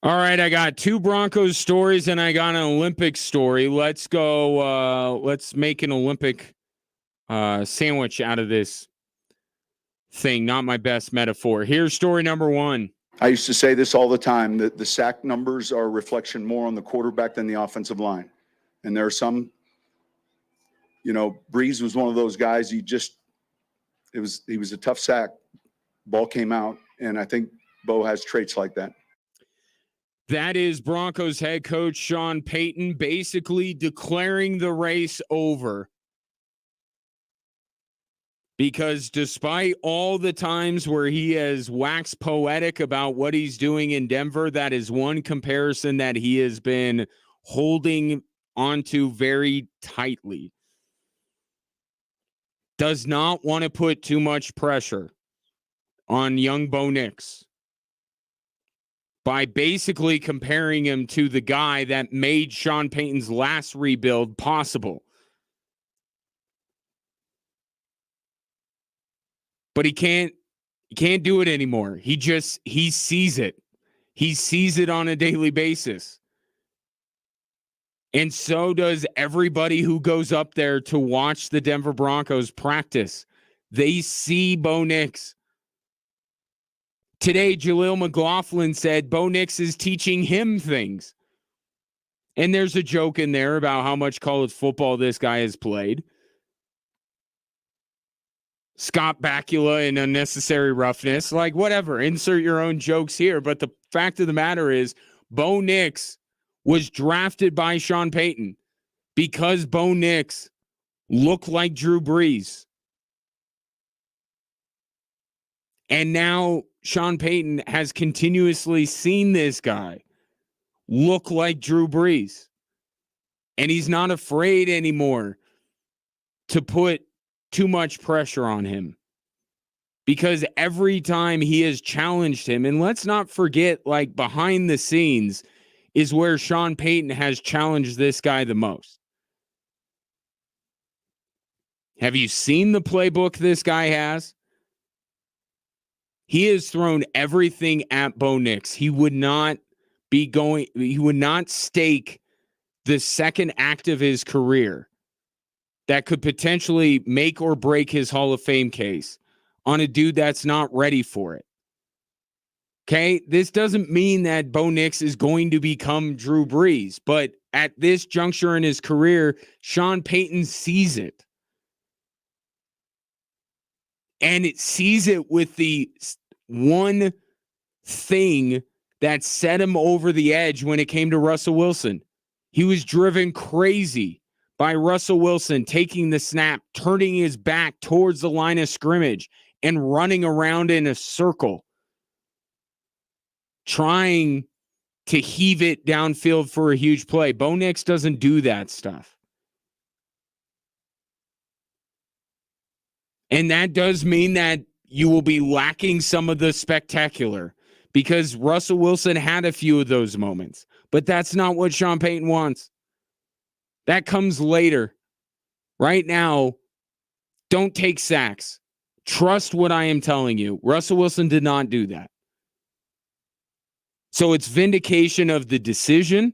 All right, I got two Broncos stories and I got an Olympic story. Let's go. Let's make an Olympic sandwich out of this thing. Not my best metaphor. Here's story number one. I used to say this all the time, that the sack numbers are a reflection more on the quarterback than the offensive line. And there are some, Breeze was one of those guys. He was a tough sack. Ball came out, and I think Bo has traits like that. That is Broncos head coach Sean Payton basically declaring the race over. Because despite all the times where he has waxed poetic about what he's doing in Denver, that is one comparison that he has been holding onto very tightly. Does not want to put too much pressure on young Bo Nix by basically comparing him to the guy that made Sean Payton's last rebuild possible. But he can't do it anymore. He sees it. He sees it on a daily basis. And so does everybody who goes up there to watch the Denver Broncos practice. They see Bo Nix. Today, Jaleel McLaughlin said Bo Nix is teaching him things. And there's a joke in there about how much college football this guy has played. Scott Bakula and unnecessary roughness, like whatever, insert your own jokes here. But the fact of the matter is, Bo Nix was drafted by Sean Payton because Bo Nix looked like Drew Brees. And now Sean Payton has continuously seen this guy look like Drew Brees. And he's not afraid anymore to put too much pressure on him, because every time he has challenged him, and let's not forget, like, behind the scenes is where Sean Payton has challenged this guy the most. Have you seen the playbook this guy has? He has thrown everything at Bo Nix. He would not stake the second act of his career that could potentially make or break his Hall of Fame case on a dude that's not ready for it. Okay? This doesn't mean that Bo Nix is going to become Drew Brees, but at this juncture in his career, Sean Payton sees it. And it sees it with the one thing that set him over the edge when it came to Russell Wilson. He was driven crazy by Russell Wilson taking the snap, turning his back towards the line of scrimmage, and running around in a circle, trying to heave it downfield for a huge play. Bo Nix doesn't do that stuff. And that does mean that you will be lacking some of the spectacular, because Russell Wilson had a few of those moments. But that's not what Sean Payton wants. That comes later. Right now, don't take sacks. Trust what I am telling you. Russell Wilson did not do that. So it's vindication of the decision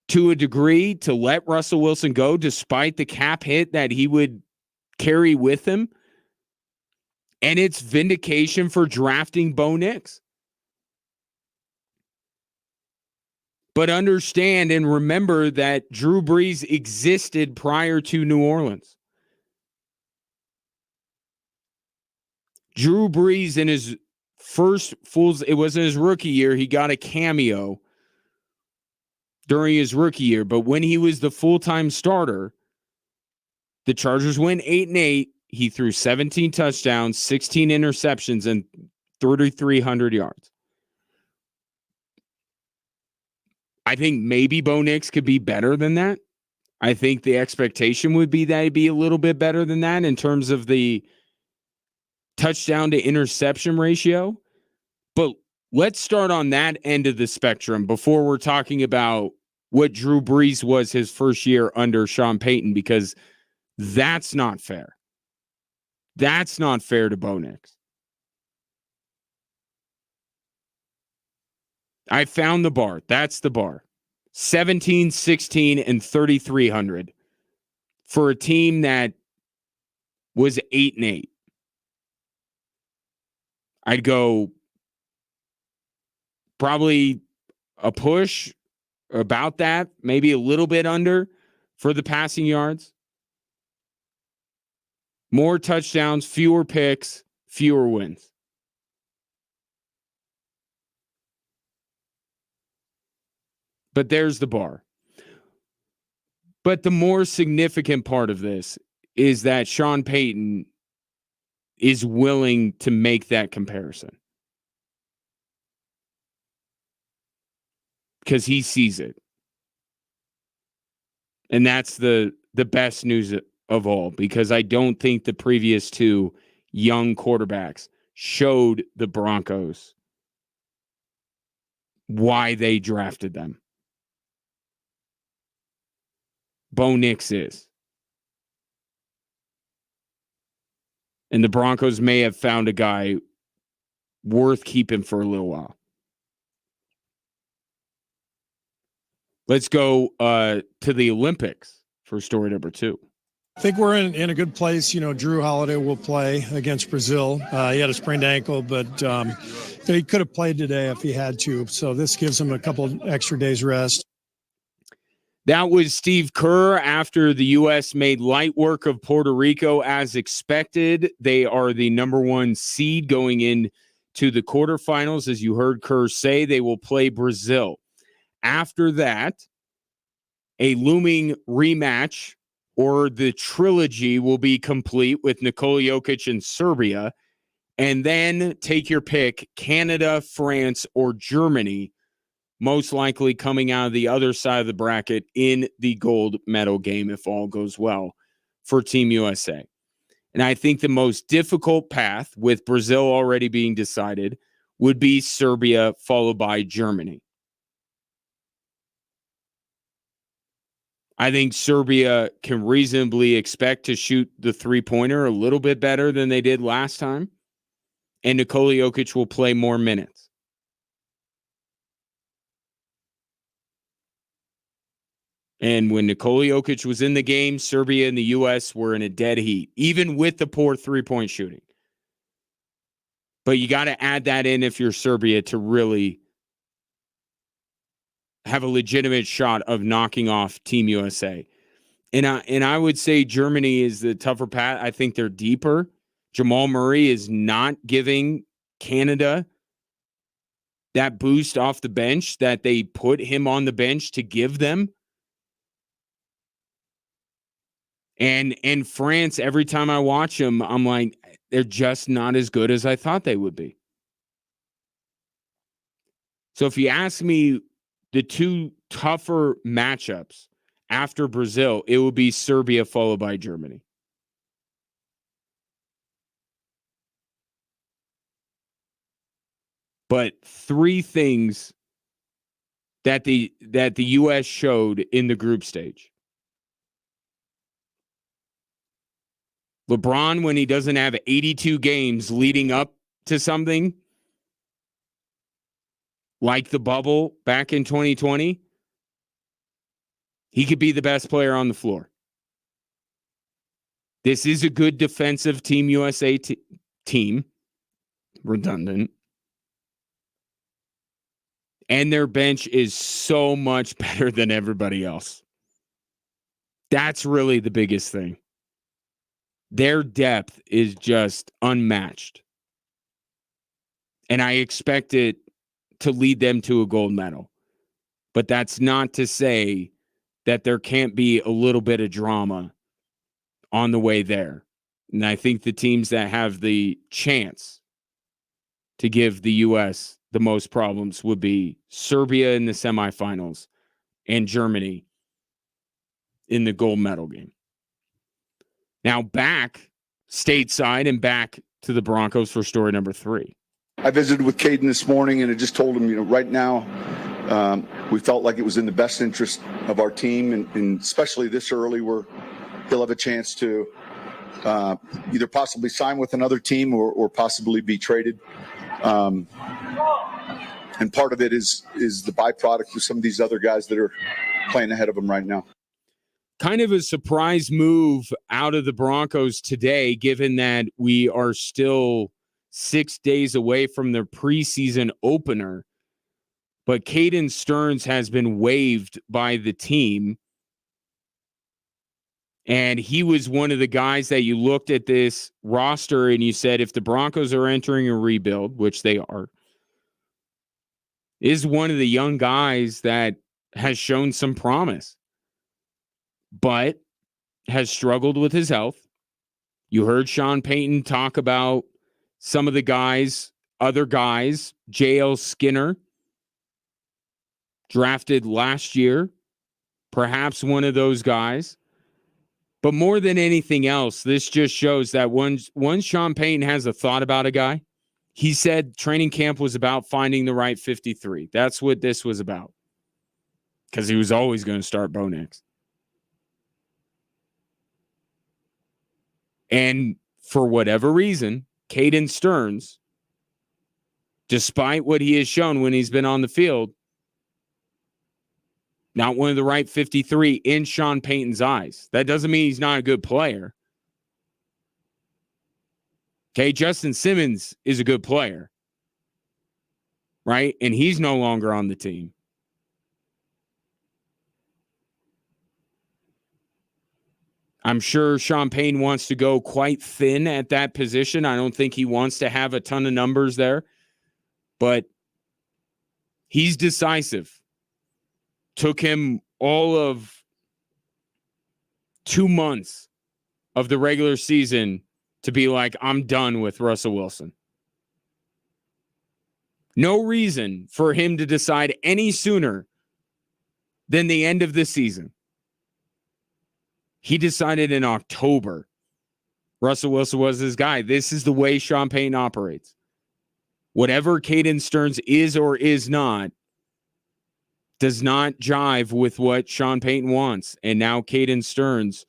to a degree to let Russell Wilson go despite the cap hit that he would carry with him. And it's vindication for drafting Bo Nix. But understand and remember that Drew Brees existed prior to New Orleans. Drew Brees in his first it wasn't his rookie year, he got a cameo during his rookie year. But when he was the full-time starter, the Chargers went 8-8. He threw 17 touchdowns, 16 interceptions, and 3,300 yards. I think maybe Bo Nix could be better than that. I think the expectation would be that he'd be a little bit better than that in terms of the touchdown to interception ratio. But let's start on that end of the spectrum before we're talking about what Drew Brees was his first year under Sean Payton, because that's not fair. That's not fair to Bo Nix. I found the bar. That's the bar. 17, 16, and 3,300 for a team that was 8-8. I'd go probably a push about that, maybe a little bit under for the passing yards. More touchdowns, fewer picks, fewer wins. But there's the bar. But the more significant part of this is that Sean Payton is willing to make that comparison. Because he sees it. And that's the best news of all, because I don't think the previous two young quarterbacks showed the Broncos why they drafted them. Bo Nix is. And the Broncos may have found a guy worth keeping for a little while. Let's go to the Olympics for story number 2. I think we're in a good place. You know, Drew Holiday will play against Brazil. He had a sprained ankle, but he could have played today if he had to. So this gives him a couple extra days rest. That was Steve Kerr after the U.S. made light work of Puerto Rico as expected. They are the number 1 seed going into the quarterfinals. As you heard Kerr say, they will play Brazil. After that, a looming rematch or the trilogy will be complete with Nikola Jokic in Serbia. And then take your pick, Canada, France, or Germany, most likely coming out of the other side of the bracket in the gold medal game if all goes well for Team USA. And I think the most difficult path, with Brazil already being decided, would be Serbia followed by Germany. I think Serbia can reasonably expect to shoot the three-pointer a little bit better than they did last time. And Nikola Jokic will play more minutes. And when Nikola Jokic was in the game, Serbia and the U.S. were in a dead heat, even with the poor three-point shooting. But you got to add that in if you're Serbia to really have a legitimate shot of knocking off Team USA. And I would say Germany is the tougher path. I think they're deeper. Jamal Murray is not giving Canada that boost off the bench that they put him on the bench to give them. And France, every time I watch them, I'm like, they're just not as good as I thought they would be. So if you ask me the two tougher matchups after Brazil, it would be Serbia followed by Germany. But 3 things that the U.S. showed in the group stage. LeBron, when he doesn't have 82 games leading up to something like the bubble back in 2020, he could be the best player on the floor. This is a good defensive Team USA team. Redundant. And their bench is so much better than everybody else. That's really the biggest thing. Their depth is just unmatched. And I expect it to lead them to a gold medal. But that's not to say that there can't be a little bit of drama on the way there. And I think the teams that have the chance to give the U.S. the most problems would be Serbia in the semifinals and Germany in the gold medal game. Now back stateside and back to the Broncos for story number 3. I visited with Caden this morning, and I just told him, right now, we felt like it was in the best interest of our team, and especially this early where he'll have a chance to either possibly sign with another team or possibly be traded. And part of it is the byproduct of some of these other guys that are playing ahead of him right now. Kind of a surprise move out of the Broncos today, given that we are still 6 days away from their preseason opener. But Caden Stearns has been waived by the team. And he was one of the guys that you looked at this roster and you said, if the Broncos are entering a rebuild, which they are, is one of the young guys that has shown some promise, but has struggled with his health. You heard Sean Payton talk about some of the guys, other guys, J.L. Skinner, drafted last year, perhaps one of those guys. But more than anything else, this just shows that once Sean Payton has a thought about a guy, he said training camp was about finding the right 53. That's what this was about. Because he was always going to start Bo Nix. And for whatever reason, Caden Stearns, despite what he has shown when he's been on the field, not one of the right 53 in Sean Payton's eyes. That doesn't mean he's not a good player. Okay, Justin Simmons is a good player, right? And he's no longer on the team. I'm sure Sean Payton wants to go quite thin at that position. I don't think he wants to have a ton of numbers there, but he's decisive. Took him all of 2 months of the regular season to be like, I'm done with Russell Wilson. No reason for him to decide any sooner than the end of the season. He decided in October Russell Wilson was his guy. This is the way Sean Payton operates. Whatever Caden Stearns is or is not does not jive with what Sean Payton wants. And now Caden Stearns,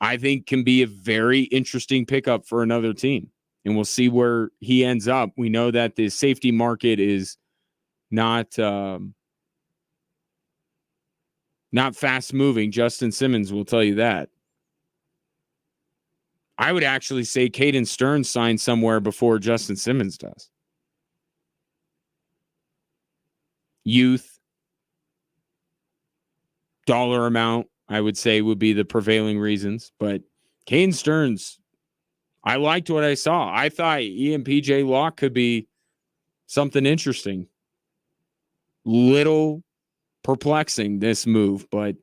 I think, can be a very interesting pickup for another team. And we'll see where he ends up. We know that the safety market is not fast moving. Justin Simmons will tell you that. I would actually say Caden Stearns signs somewhere before Justin Simmons does. Youth, dollar amount, I would say, would be the prevailing reasons. But Caden Stearns, I liked what I saw. I thought EMPJ Locke could be something interesting. Little perplexing, this move, but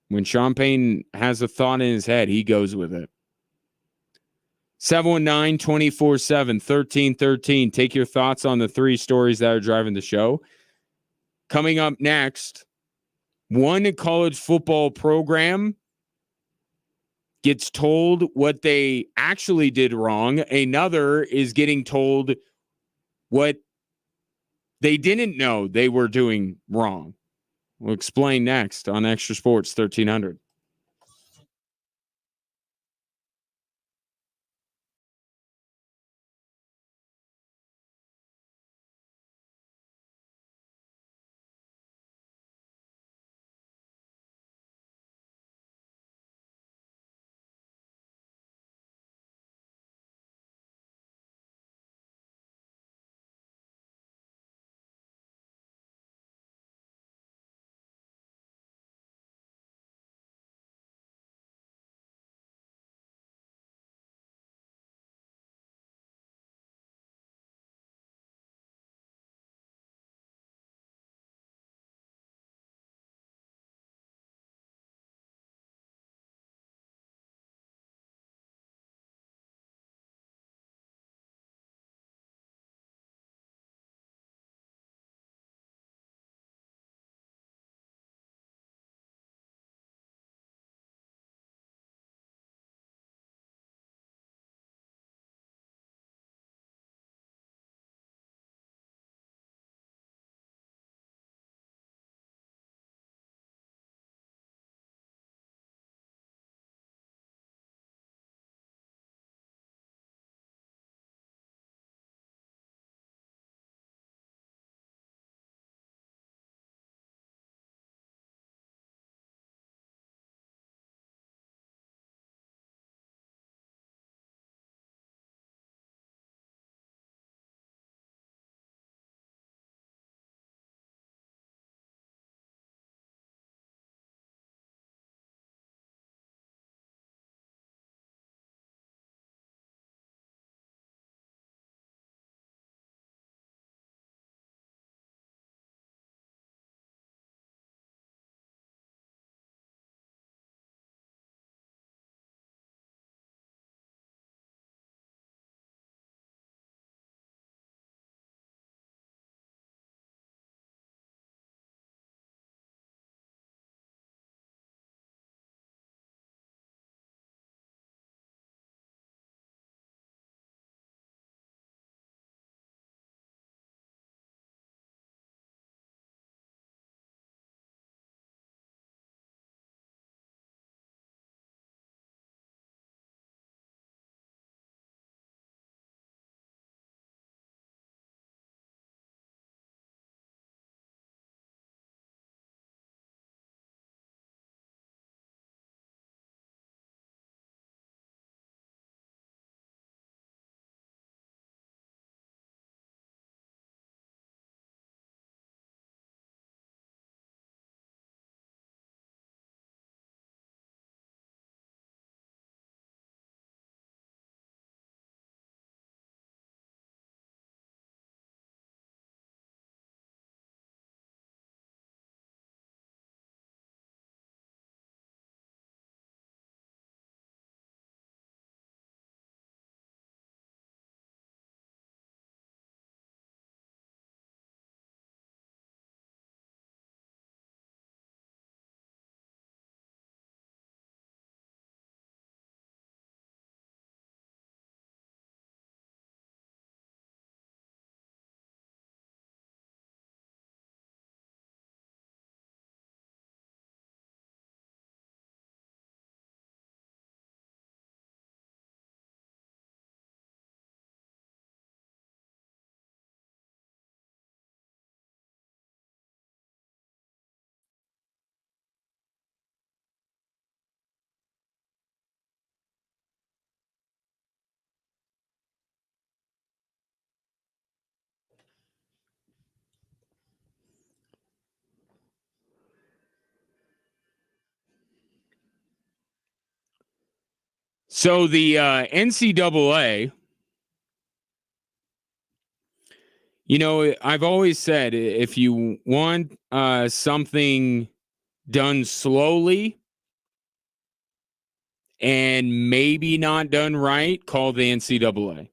when Sean Payton has a thought in his head, he goes with it. 719-247-1313. Take your thoughts on the 3 stories that are driving the show. Coming up next, one college football program gets told what they actually did wrong. Another is getting told what they didn't know they were doing wrong. We'll explain next on Extra Sports 1300. So the NCAA, I've always said if you want something done slowly and maybe not done right, call the NCAA.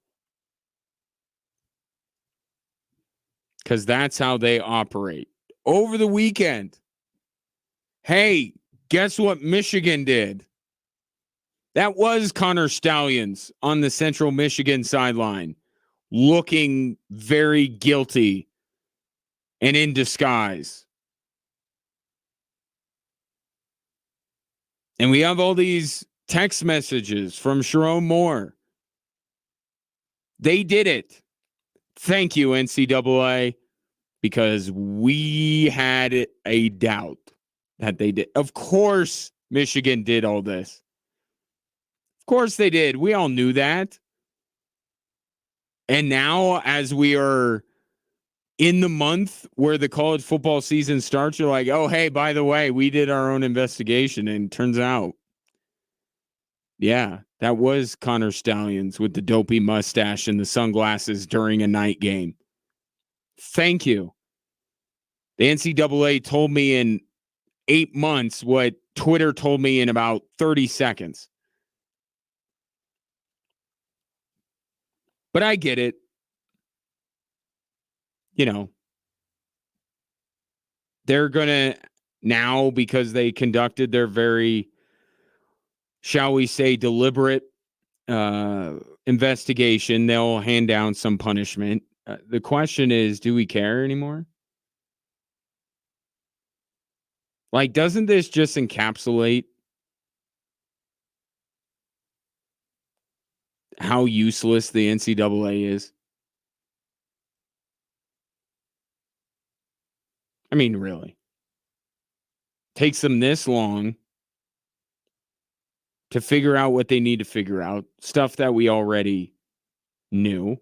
Because that's how they operate. Over the weekend, hey, guess what Michigan did? That was Connor Stallions on the Central Michigan sideline, looking very guilty and in disguise. And we have all these text messages from Sharon Moore. They did it. Thank you, NCAA, because we had a doubt that they did. Of course, Michigan did all this. Of course they did. We all knew that. And now, as we are in the month where the college football season starts, you're like, oh, hey, by the way, we did our own investigation. And turns out, yeah, that was Connor Stallions with the dopey mustache and the sunglasses during a night game. Thank you. The NCAA told me in 8 months what Twitter told me in about 30 seconds. But I get it. They're going to now, because they conducted their very, shall we say, deliberate investigation, they'll hand down some punishment. The question is, do we care anymore? Like, doesn't this just encapsulate how useless the NCAA is? I mean, really. Takes them this long to figure out what they need to figure out, stuff that we already knew.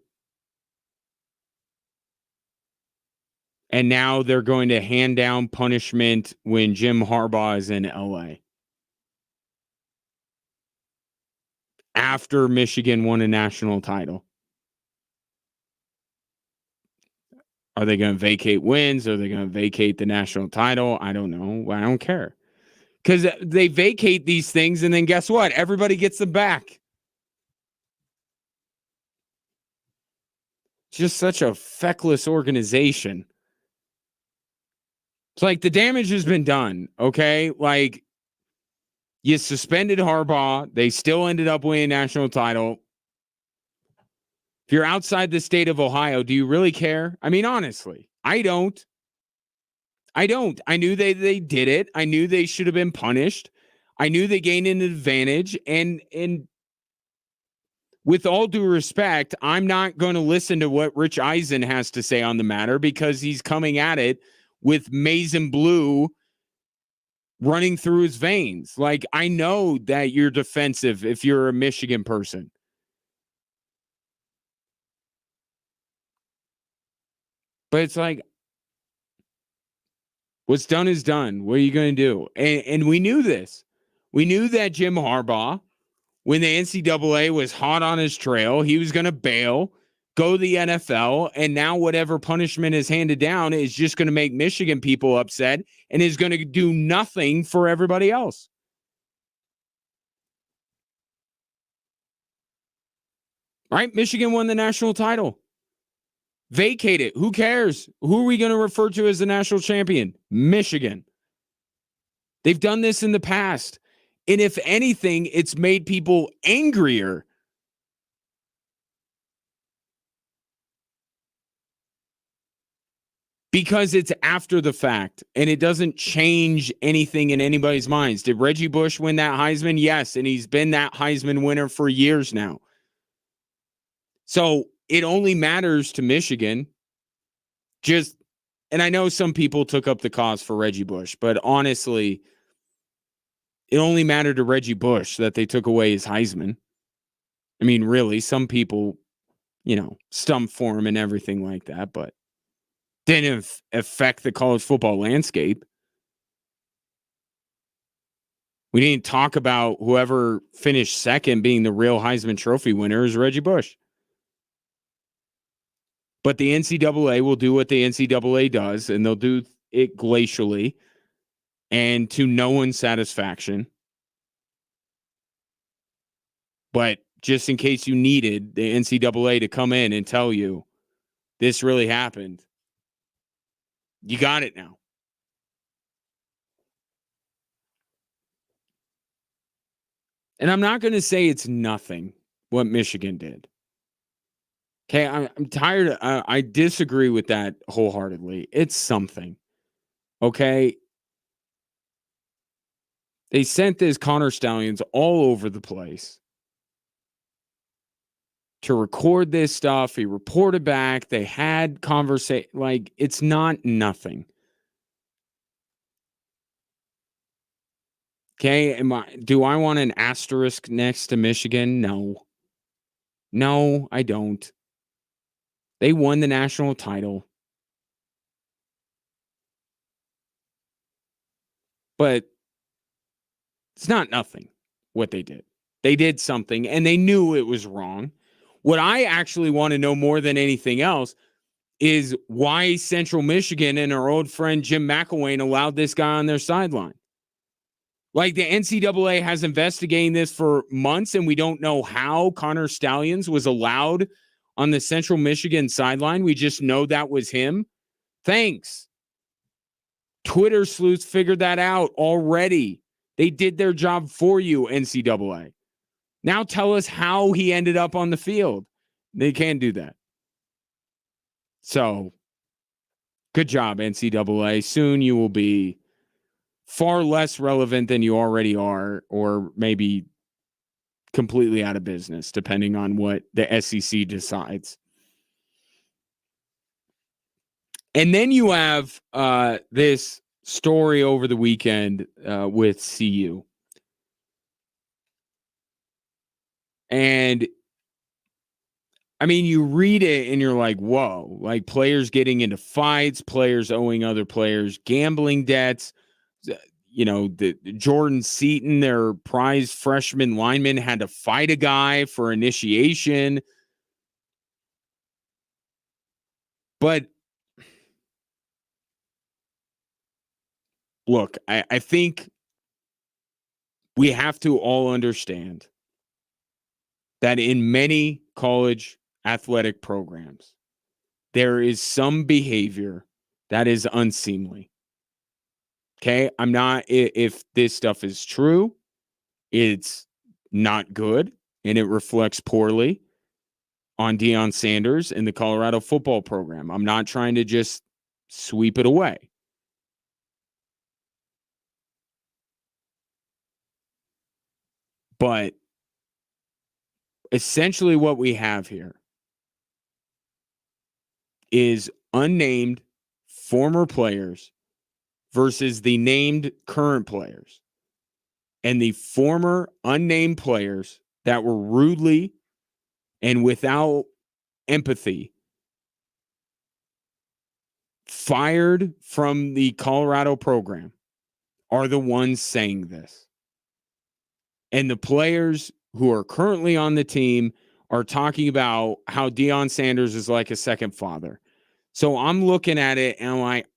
And now they're going to hand down punishment when Jim Harbaugh is in LA. After Michigan won a national title. Are they going to vacate wins? Are they going to vacate the national title? I don't know. I don't care. Because they vacate these things, and then guess what? Everybody gets them back. Just such a feckless organization. It's like the damage has been done, okay? Like, you suspended Harbaugh. They still ended up winning a national title. If you're outside the state of Ohio, do you really care? I mean, honestly, I don't. I knew they did it. I knew they should have been punished. I knew they gained an advantage. And with all due respect, I'm not going to listen to what Rich Eisen has to say on the matter because he's coming at it with maize and blue running through his veins. Like, I know that you're defensive if you're a Michigan person. But it's like, what's done is done. What are you going to do? And we knew this. We knew that Jim Harbaugh, when the NCAA was hot on his trail, he was going to bail, go to the NFL, and now whatever punishment is handed down is just going to make Michigan people upset and is going to do nothing for everybody else. Right? Michigan won the national title. Vacate it. Who cares? Who are we going to refer to as the national champion? Michigan. They've done this in the past. And if anything, it's made people angrier. Because it's after the fact and it doesn't change anything in anybody's minds. Did Reggie Bush win that Heisman? Yes. And he's been that Heisman winner for years now. So it only matters to Michigan. And I know some people took up the cause for Reggie Bush, but honestly, it only mattered to Reggie Bush that they took away his Heisman. I mean, really, some people, stumped for him and everything like that, but didn't affect the college football landscape. We didn't talk about whoever finished second being the real Heisman Trophy winner is Reggie Bush. But the NCAA will do what the NCAA does, and they'll do it glacially and to no one's satisfaction. But just in case you needed the NCAA to come in and tell you this really happened, you got it now. And I'm not going to say it's nothing what Michigan did. Okay, I'm tired. I disagree with that wholeheartedly. It's something. Okay. They sent this Connor Stallions all over the place to record this stuff. He reported back. They had conversation. Like, it's not nothing. Okay. Do I want an asterisk next to Michigan? No. No, I don't. They won the national title. But it's not nothing what they did. They did something and they knew it was wrong. What I actually want to know more than anything else is why Central Michigan and our old friend Jim McElwain allowed this guy on their sideline. Like, the NCAA has investigating this for months and we don't know how Connor Stallions was allowed on the Central Michigan sideline. We just know that was him. Thanks. Twitter sleuths figured that out already. They did their job for you, NCAA. Now tell us how he ended up on the field. They can't do that. So, good job, NCAA. Soon you will be far less relevant than you already are, or maybe completely out of business, depending on what the SEC decides. And then you have this story over the weekend with CU. And I mean, you read it and you're like, whoa, like players getting into fights, players owing other players gambling debts. You know, the Jordan Seaton, their prize freshman lineman, had to fight a guy for initiation. But look, I think we have to all understand that in many college athletic programs, there is some behavior that is unseemly. Okay, I'm not, if this stuff is true, it's not good and it reflects poorly on Deion Sanders and the Colorado football program. I'm not trying to just sweep it away. But essentially what we have here is unnamed former players versus the named current players. And the former unnamed players that were rudely and without empathy fired from the Colorado program are the ones saying this. And the players who are currently on the team are talking about how Deion Sanders is like a second father. So I'm looking at it and I'm like,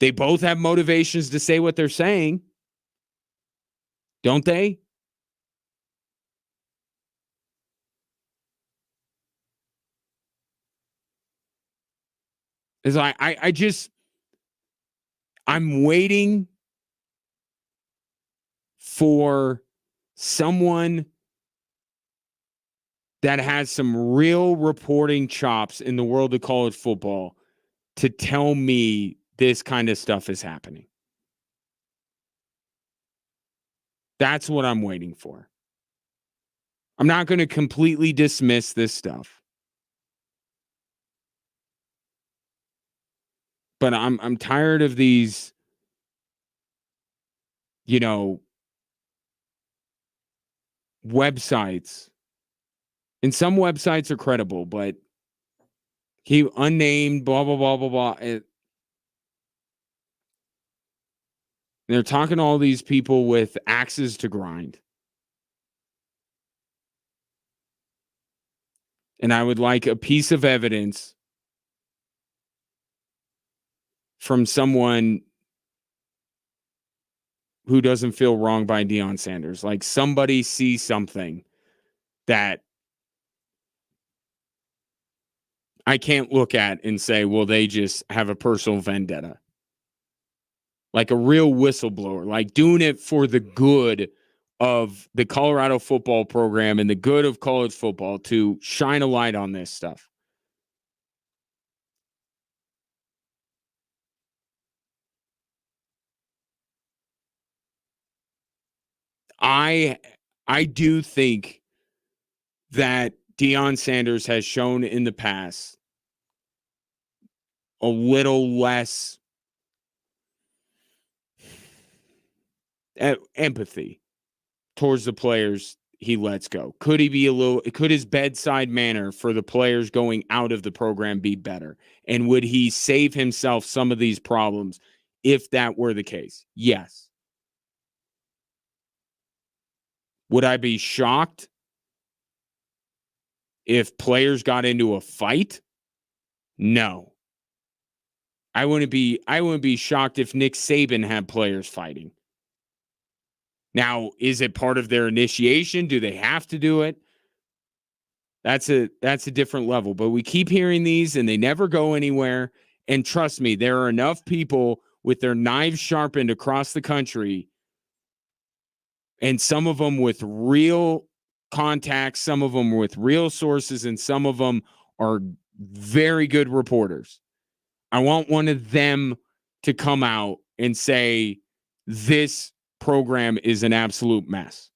they both have motivations to say what they're saying, don't they? It's like, I'm waiting for someone that has some real reporting chops in the world of college football to tell me this kind of stuff is happening. That's what I'm waiting for. I'm not going to completely dismiss this stuff. But I'm tired of these, you know, websites. And some websites are credible, but he unnamed, blah, blah, blah, blah, blah. They're talking to all these people with axes to grind. And I would like a piece of evidence from someone who doesn't feel wrong by Deion Sanders. Like somebody sees something that I can't look at and say, well, they just have a personal vendetta. Like a real whistleblower, like doing it for the good of the Colorado football program and the good of college football to shine a light on this stuff. I do think that Deion Sanders has shown in the past a little less empathy towards the players he lets go. Could his bedside manner for the players going out of the program be better? And would he save himself some of these problems if that were the case? Yes. Would I be shocked if players got into a fight? No. I wouldn't be shocked if Nick Saban had players fighting. Now, is it part of their initiation? Do they have to do it? That's a different level. But we keep hearing these and they never go anywhere. And trust me, there are enough people with their knives sharpened across the country, and some of them with real contacts, some of them with real sources, and some of them are very good reporters. I want one of them to come out and say, this program is an absolute mess.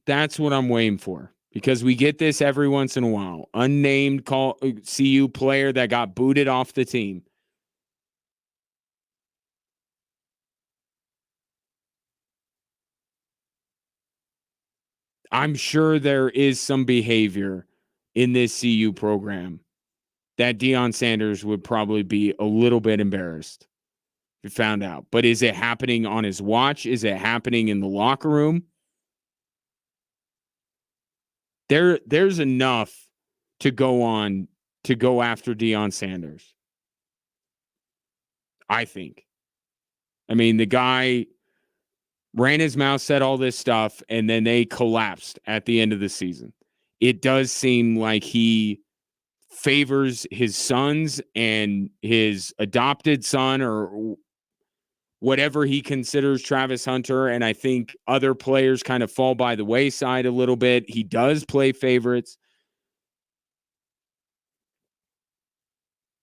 That's what I'm waiting for, because we get this every once in a while. Unnamed CU player that got booted off the team. I'm sure there is some behavior in this CU program that Deion Sanders would probably be a little bit embarrassed if he found out. But is it happening on his watch? Is it happening in the locker room? There's enough to go after Deion Sanders, I think. I mean, the guy ran his mouth, said all this stuff, and then they collapsed at the end of the season. It does seem like he favors his sons and his adopted son, or whatever he considers Travis Hunter. And I think other players kind of fall by the wayside a little bit. He does play favorites.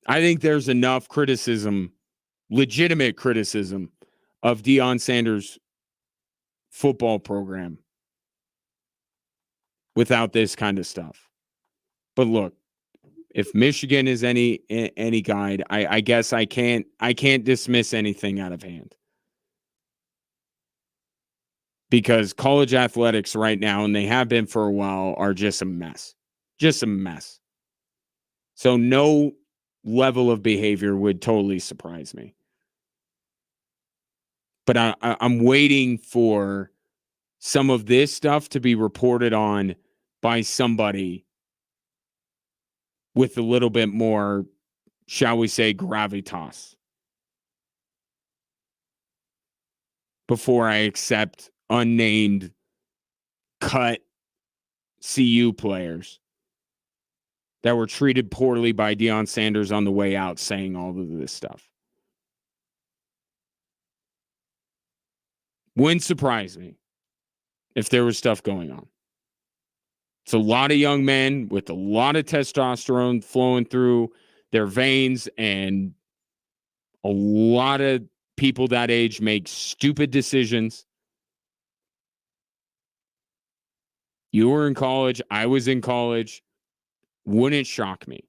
I think there's enough criticism, legitimate criticism, of Deion Sanders' football program without this kind of stuff. But look, if Michigan is any guide, I guess I can't dismiss anything out of hand. Because college athletics right now, and they have been for a while, are just a mess. Just a mess. So no level of behavior would totally surprise me. But I'm waiting for some of this stuff to be reported on by somebody with a little bit more, shall we say, gravitas, before I accept unnamed cut CU players that were treated poorly by Deion Sanders on the way out saying all of this stuff. Wouldn't surprise me if there was stuff going on. It's a lot of young men with a lot of testosterone flowing through their veins, and a lot of people that age make stupid decisions. You were in college. I was in college. Wouldn't shock me.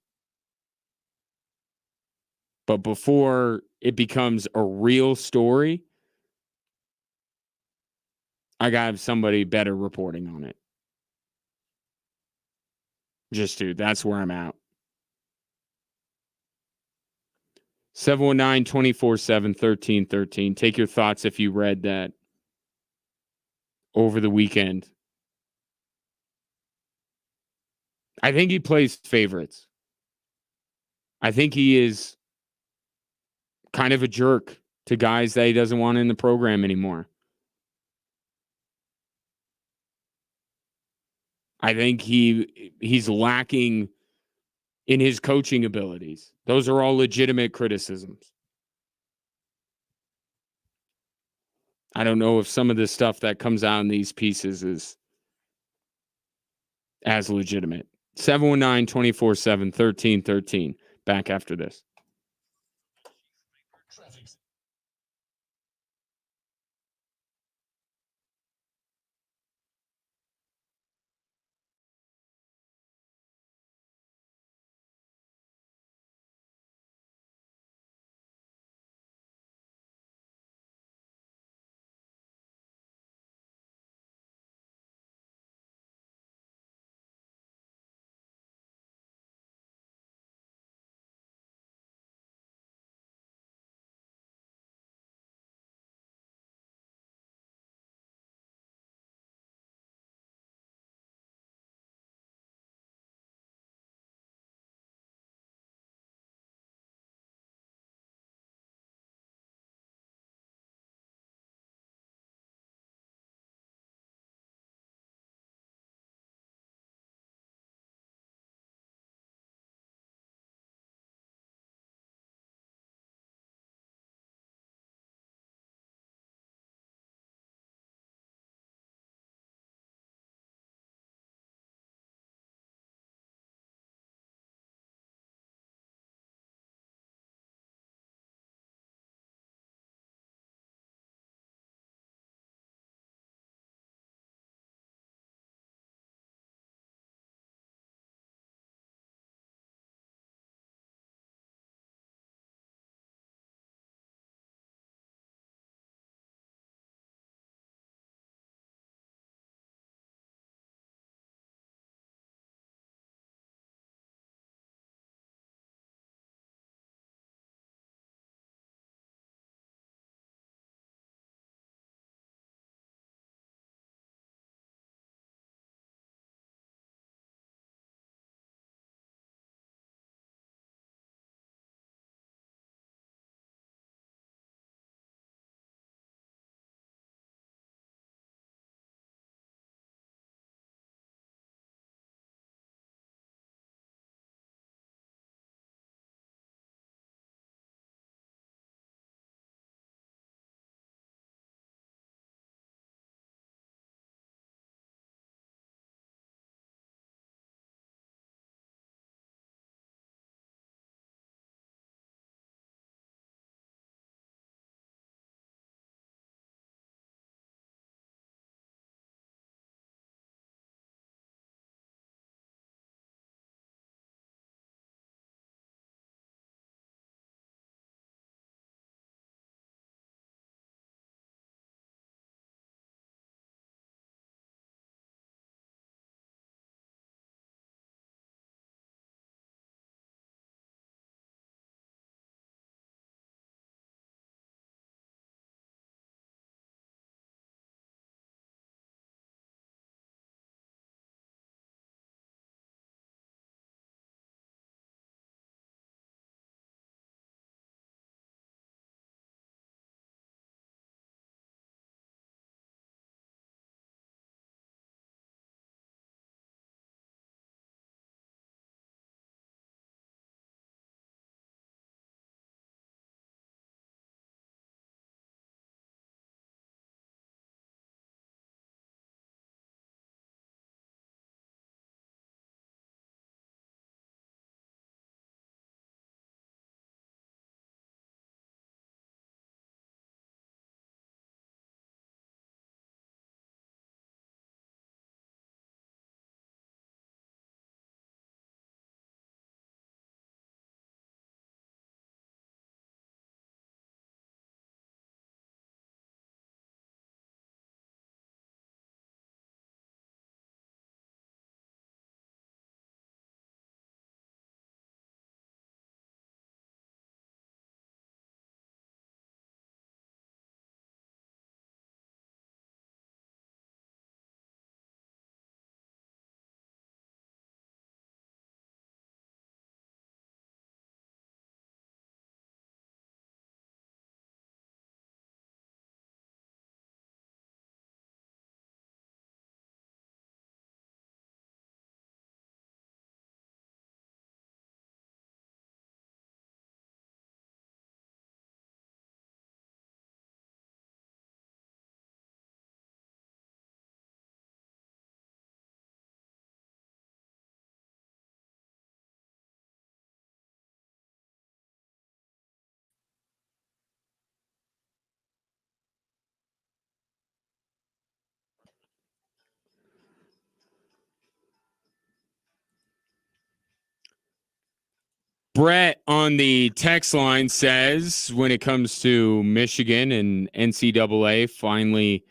But before it becomes a real story, I got to have somebody better reporting on it. That's where I'm at. 719-247-1313. Take your thoughts if you read that over the weekend. I think he plays favorites. I think he is kind of a jerk to guys that he doesn't want in the program anymore. I think he's lacking in his coaching abilities. Those are all legitimate criticisms. I don't know if some of the stuff that comes out in these pieces is as legitimate. 719-247-1313. Back after this. Brett on the text line says when it comes to Michigan and NCAA finally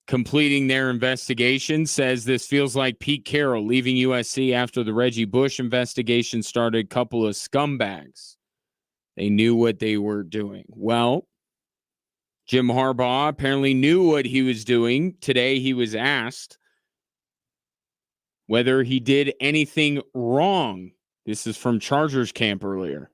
completing their investigation, says this feels like Pete Carroll leaving USC after the Reggie Bush investigation started. A couple of scumbags. They knew what they were doing. Well, Jim Harbaugh apparently knew what he was doing. Today he was asked whether he did anything wrong. This is from Chargers camp earlier.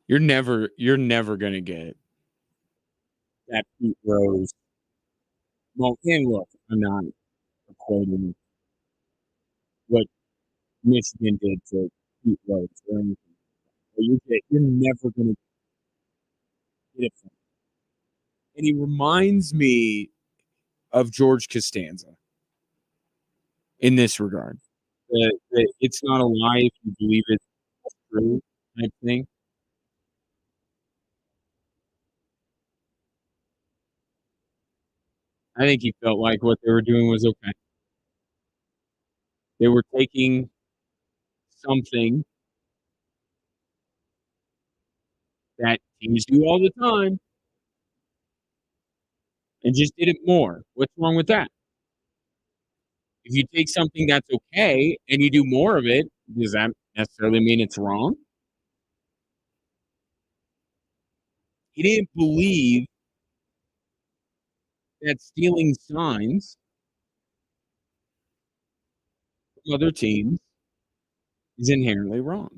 You're never gonna get that Pete Rose. Well, and look, I'm not quoting what Michigan did to Pete Rose or anything. But you're never gonna get it from him. And he reminds me of George Costanza in this regard. That it's not a lie if you believe it's true type thing. I think he felt like what they were doing was okay. They were taking something that teams do all the time and just did it more. What's wrong with that? If you take something that's okay and you do more of it, does that necessarily mean it's wrong? He didn't believe that stealing signs from other teams is inherently wrong.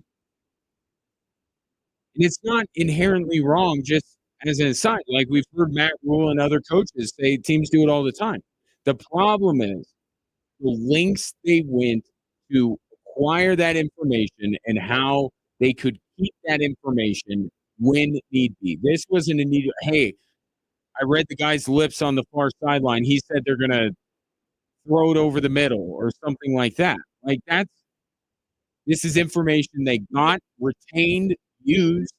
And it's not inherently wrong just as an aside. Like we've heard Matt Rule and other coaches say teams do it all the time. The problem is the lengths they went to acquire that information and how they could keep that information when need be. This wasn't a need. Hey, I read the guy's lips on the far sideline. He said they're going to throw it over the middle or something like that. Like this is information they got, retained, used.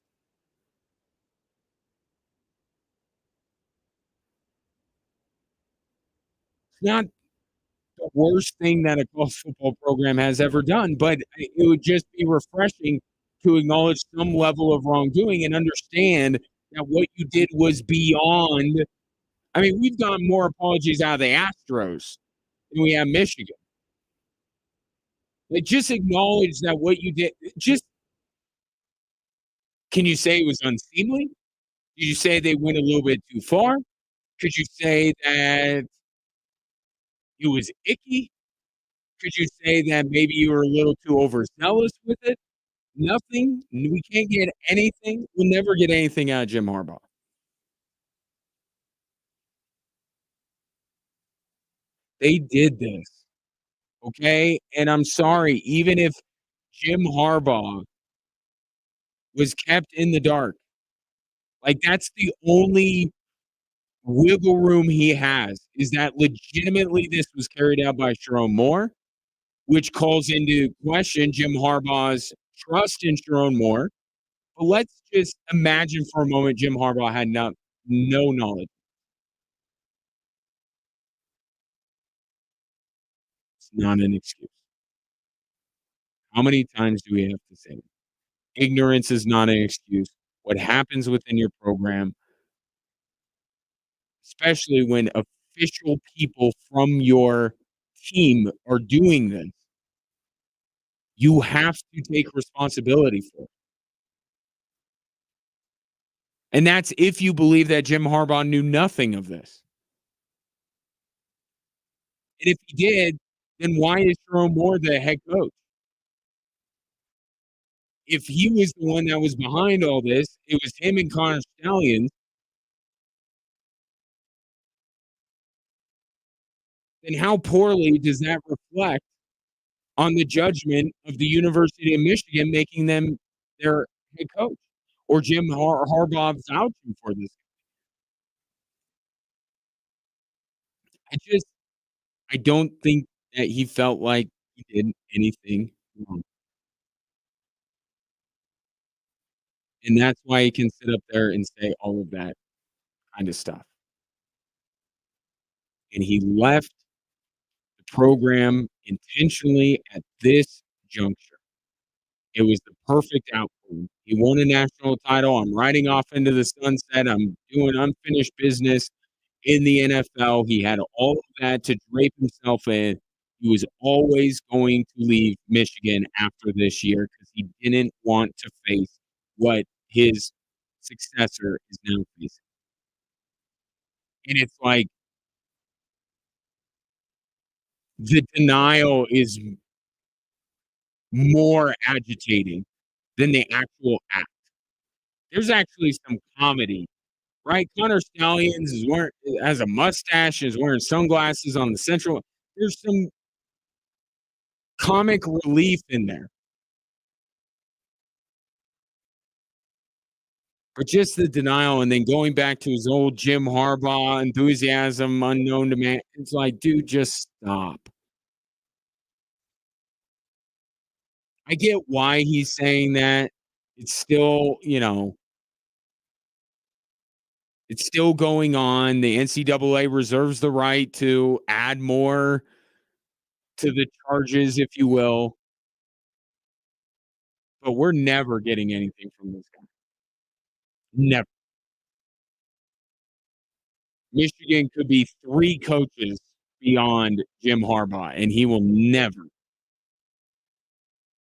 It's not the worst thing that a college football program has ever done, but it would just be refreshing to acknowledge some level of wrongdoing and understand that what you did was beyond. I mean, we've gotten more apologies out of the Astros than we have Michigan. Like, just acknowledge that what you did. Just can you say it was unseemly? Did you say they went a little bit too far? Could you say that it was icky? Could you say that maybe you were a little too overzealous with it? Nothing. We can't get anything. We'll never get anything out of Jim Harbaugh. They did this. Okay. And I'm sorry, even if Jim Harbaugh was kept in the dark, like that's the only wiggle room he has is that legitimately this was carried out by Sharon Moore, which calls into question Jim Harbaugh's trust in Sharon Moore. But let's just imagine for a moment Jim Harbaugh had no knowledge. It's not an excuse. How many times do we have to say it? Ignorance is not an excuse. What happens within your program, especially when official people from your team are doing this, you have to take responsibility for it. And that's if you believe that Jim Harbaugh knew nothing of this. And if he did, then why is Jerome Moore the head coach? If he was the one that was behind all this, it was him and Connor Stallions. then how poorly does that reflect on the judgment of the University of Michigan making them their head coach or Jim Harbaugh vouching for this? I I don't think that he felt like he did anything wrong, and that's why he can sit up there and say all of that kind of stuff. And he left the program intentionally at this juncture. It was the perfect outcome. He won a national title. I'm riding off into the sunset. I'm doing unfinished business in the NFL. He had all of that to drape himself in. He was always going to leave Michigan after this year because he didn't want to face what his successor is now facing. And it's like the denial is more agitating than the actual act. There's actually some comedy, right? Connor Stallions is wearing has a mustache, is wearing sunglasses on the central. There's some comic relief in there. But just the denial and then going back to his old Jim Harbaugh enthusiasm unknown to man. It's like, dude, just stop. I get why he's saying that. It's still, it's still going on. The NCAA reserves the right to add more to the charges, if you will. But we're never getting anything from this guy. Never. Michigan could be 3 coaches beyond Jim Harbaugh, and he will never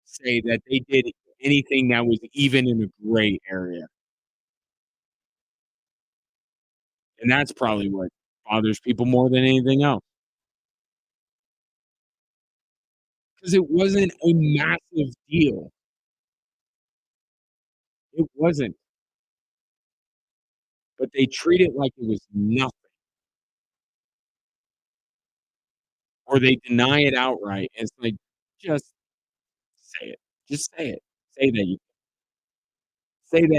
say that they did anything that was even in a gray area. And that's probably what bothers people more than anything else. Because it wasn't a massive deal. It wasn't. But they treat it like it was nothing. Or they deny it outright. It's like, just say it. Just say it. Say that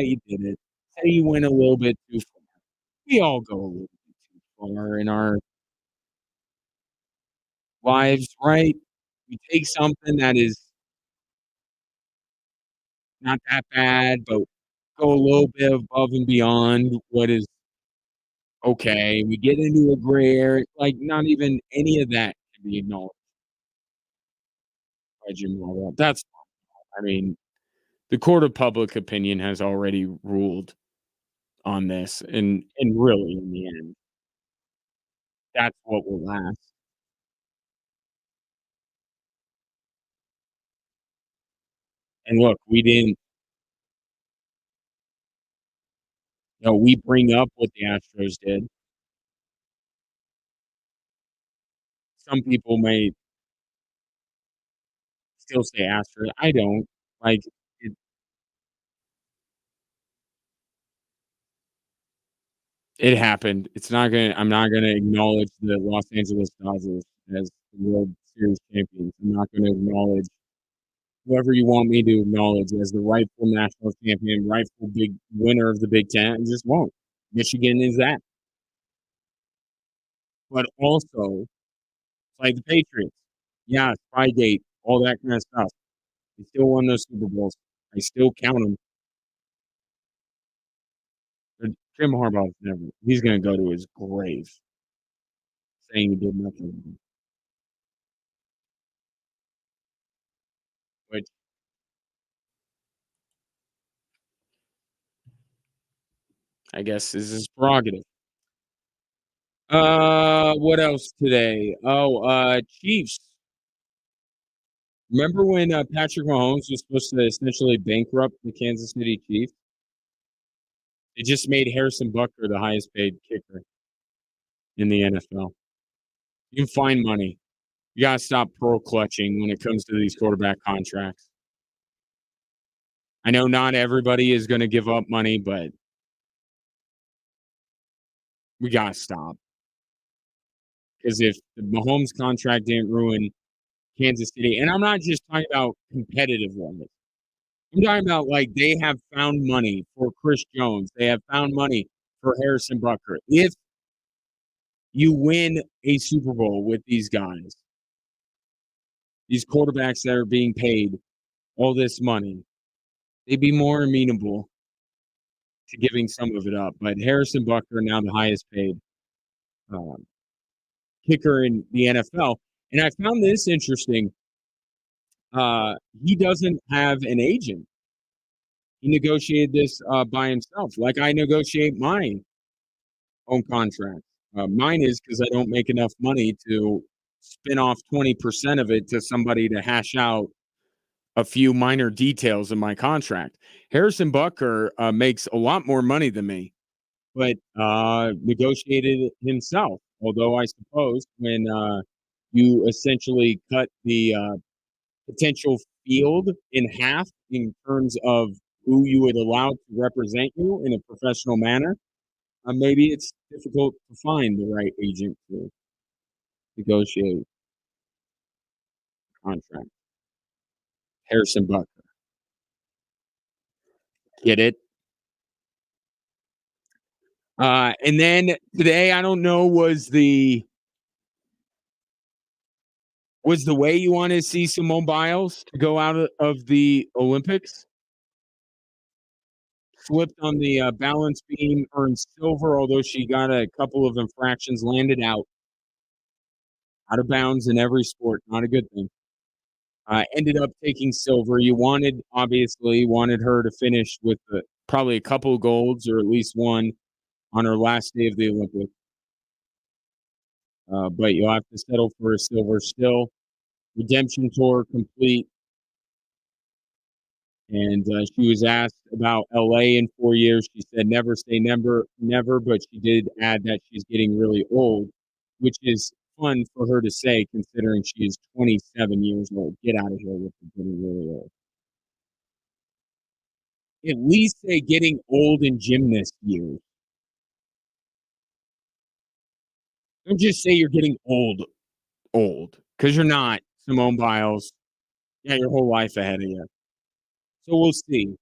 you did it. Say you went a little bit too far. We all go a little bit too far in our lives, right? We take something that is not that bad, but go a little bit above and beyond what is okay. We get into a gray area, like not even any of that can be acknowledged by Jim Harbaugh. That's I mean, the court of public opinion has already ruled on this, and really in the end, that's what will last. And look, we didn't, we bring up what the Astros did. Some people may still say Astros. I don't. Like it, it happened. I'm not gonna acknowledge the Los Angeles Dodgers as the World Series champions. I'm not gonna acknowledge whoever you want me to acknowledge as the rightful national champion, rightful big winner of the Big Ten. I just won't. Michigan is that. But also, like the Patriots. Yeah, Spygate, all that kind of stuff. They still won those Super Bowls. I still count them. But Jim Harbaugh's never. He's going to go to his grave saying he did nothing. Which I guess is his prerogative. What else today? Oh, Chiefs. Remember when Patrick Mahomes was supposed to essentially bankrupt the Kansas City Chiefs? It just made Harrison Butker the highest paid kicker in the NFL. You can find money. You gotta stop pearl clutching when it comes to these quarterback contracts. I know not everybody is going to give up money, but we gotta stop. because if the Mahomes contract didn't ruin Kansas City, and I'm not just talking about competitive wise. I'm talking about like they have found money for Chris Jones. They have found money for Harrison Butker. If you win a Super Bowl with these guys, these quarterbacks that are being paid all this money, they'd be more amenable to giving some of it up. But Harrison Butker, now the highest paid kicker in the NFL. And I found this interesting. He doesn't have an agent. He negotiated this by himself, like I negotiate my own contract. Mine is because I don't make enough money to spin off 20% of it to somebody to hash out a few minor details in my contract. Harrison Butker makes a lot more money than me, but negotiated it himself. Although I suppose when you essentially cut the potential field in half in terms of who you would allow to represent you in a professional manner, maybe it's difficult to find the right agent to negotiate a contract. Harrison Butker. Get it? And then today, I don't know, was the way you want to see Simone Biles to go out of the Olympics? Slipped on the balance beam, earned silver, although she got a couple of infractions, landed out of bounds in every sport. Not a good thing. Ended up taking silver. You obviously wanted her to finish with probably a couple of golds or at least one on her last day of the Olympics. But you'll have to settle for a silver still. Redemption tour complete. And she was asked about LA in 4 years. She said, never say never, never. But she did add that she's getting really old, which is fun for her to say, considering she is 27 years old. Get out of here with the getting really old. At least say getting old in gymnast years. Don't just say you're getting old, because you're not. Simone Biles, yeah, your whole life ahead of you. So we'll see.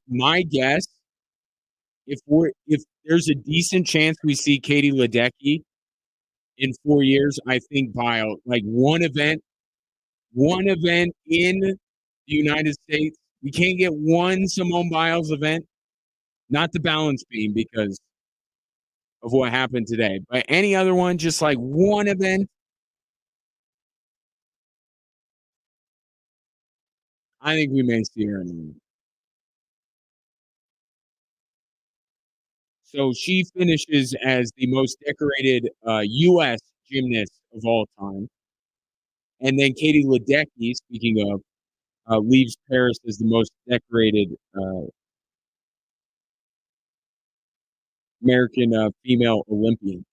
My guess, if there's a decent chance we see Katie Ledecky in 4 years, I think Biles, like one event in the United States. We can't get one Simone Biles event, not the balance beam because of what happened today, but any other one, just like one event. I think we may see her in. So she finishes as the most decorated U.S. gymnast of all time. And then Katie Ledecky, speaking of, leaves Paris as the most decorated American female Olympian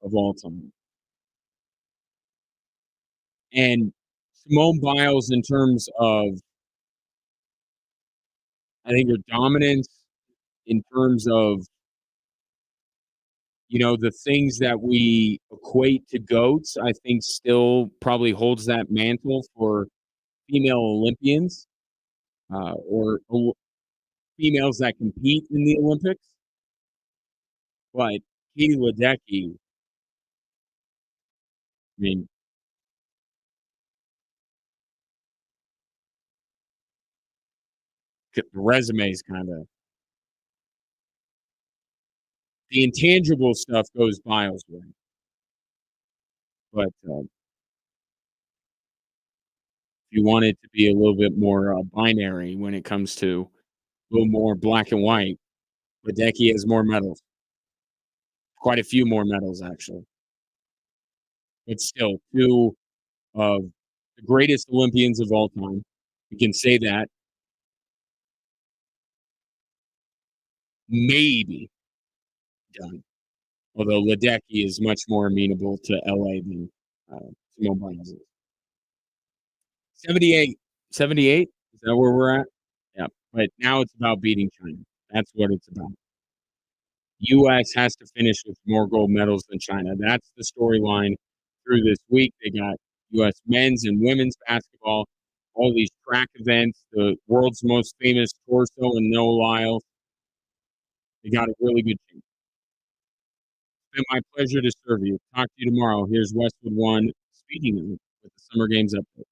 of all time. And Simone Biles, in terms of, I think, her dominance, in terms of, the things that we equate to GOATs, I think still probably holds that mantle for female Olympians or females that compete in the Olympics. But Katie Ledecky, I mean, the resume is kind of, the intangible stuff goes Biles' way. But if you want it to be a little bit more binary when it comes to a little more black and white, Ledecky has more medals. Quite a few more medals, actually. But still, two of the greatest Olympians of all time. We can say that. Maybe done. Although Ledecky is much more amenable to LA than Simone Biles is. 78. 78? Is that where we're at? Yeah. But now it's about beating China. That's what it's about. U.S. has to finish with more gold medals than China. That's the storyline through this week. They got U.S. men's and women's basketball, all these track events, the world's most famous torso and no Lyles. They got a really good team. It's been my pleasure to serve you. Talk to you tomorrow. Here's Westwood One speaking with the Summer Games update.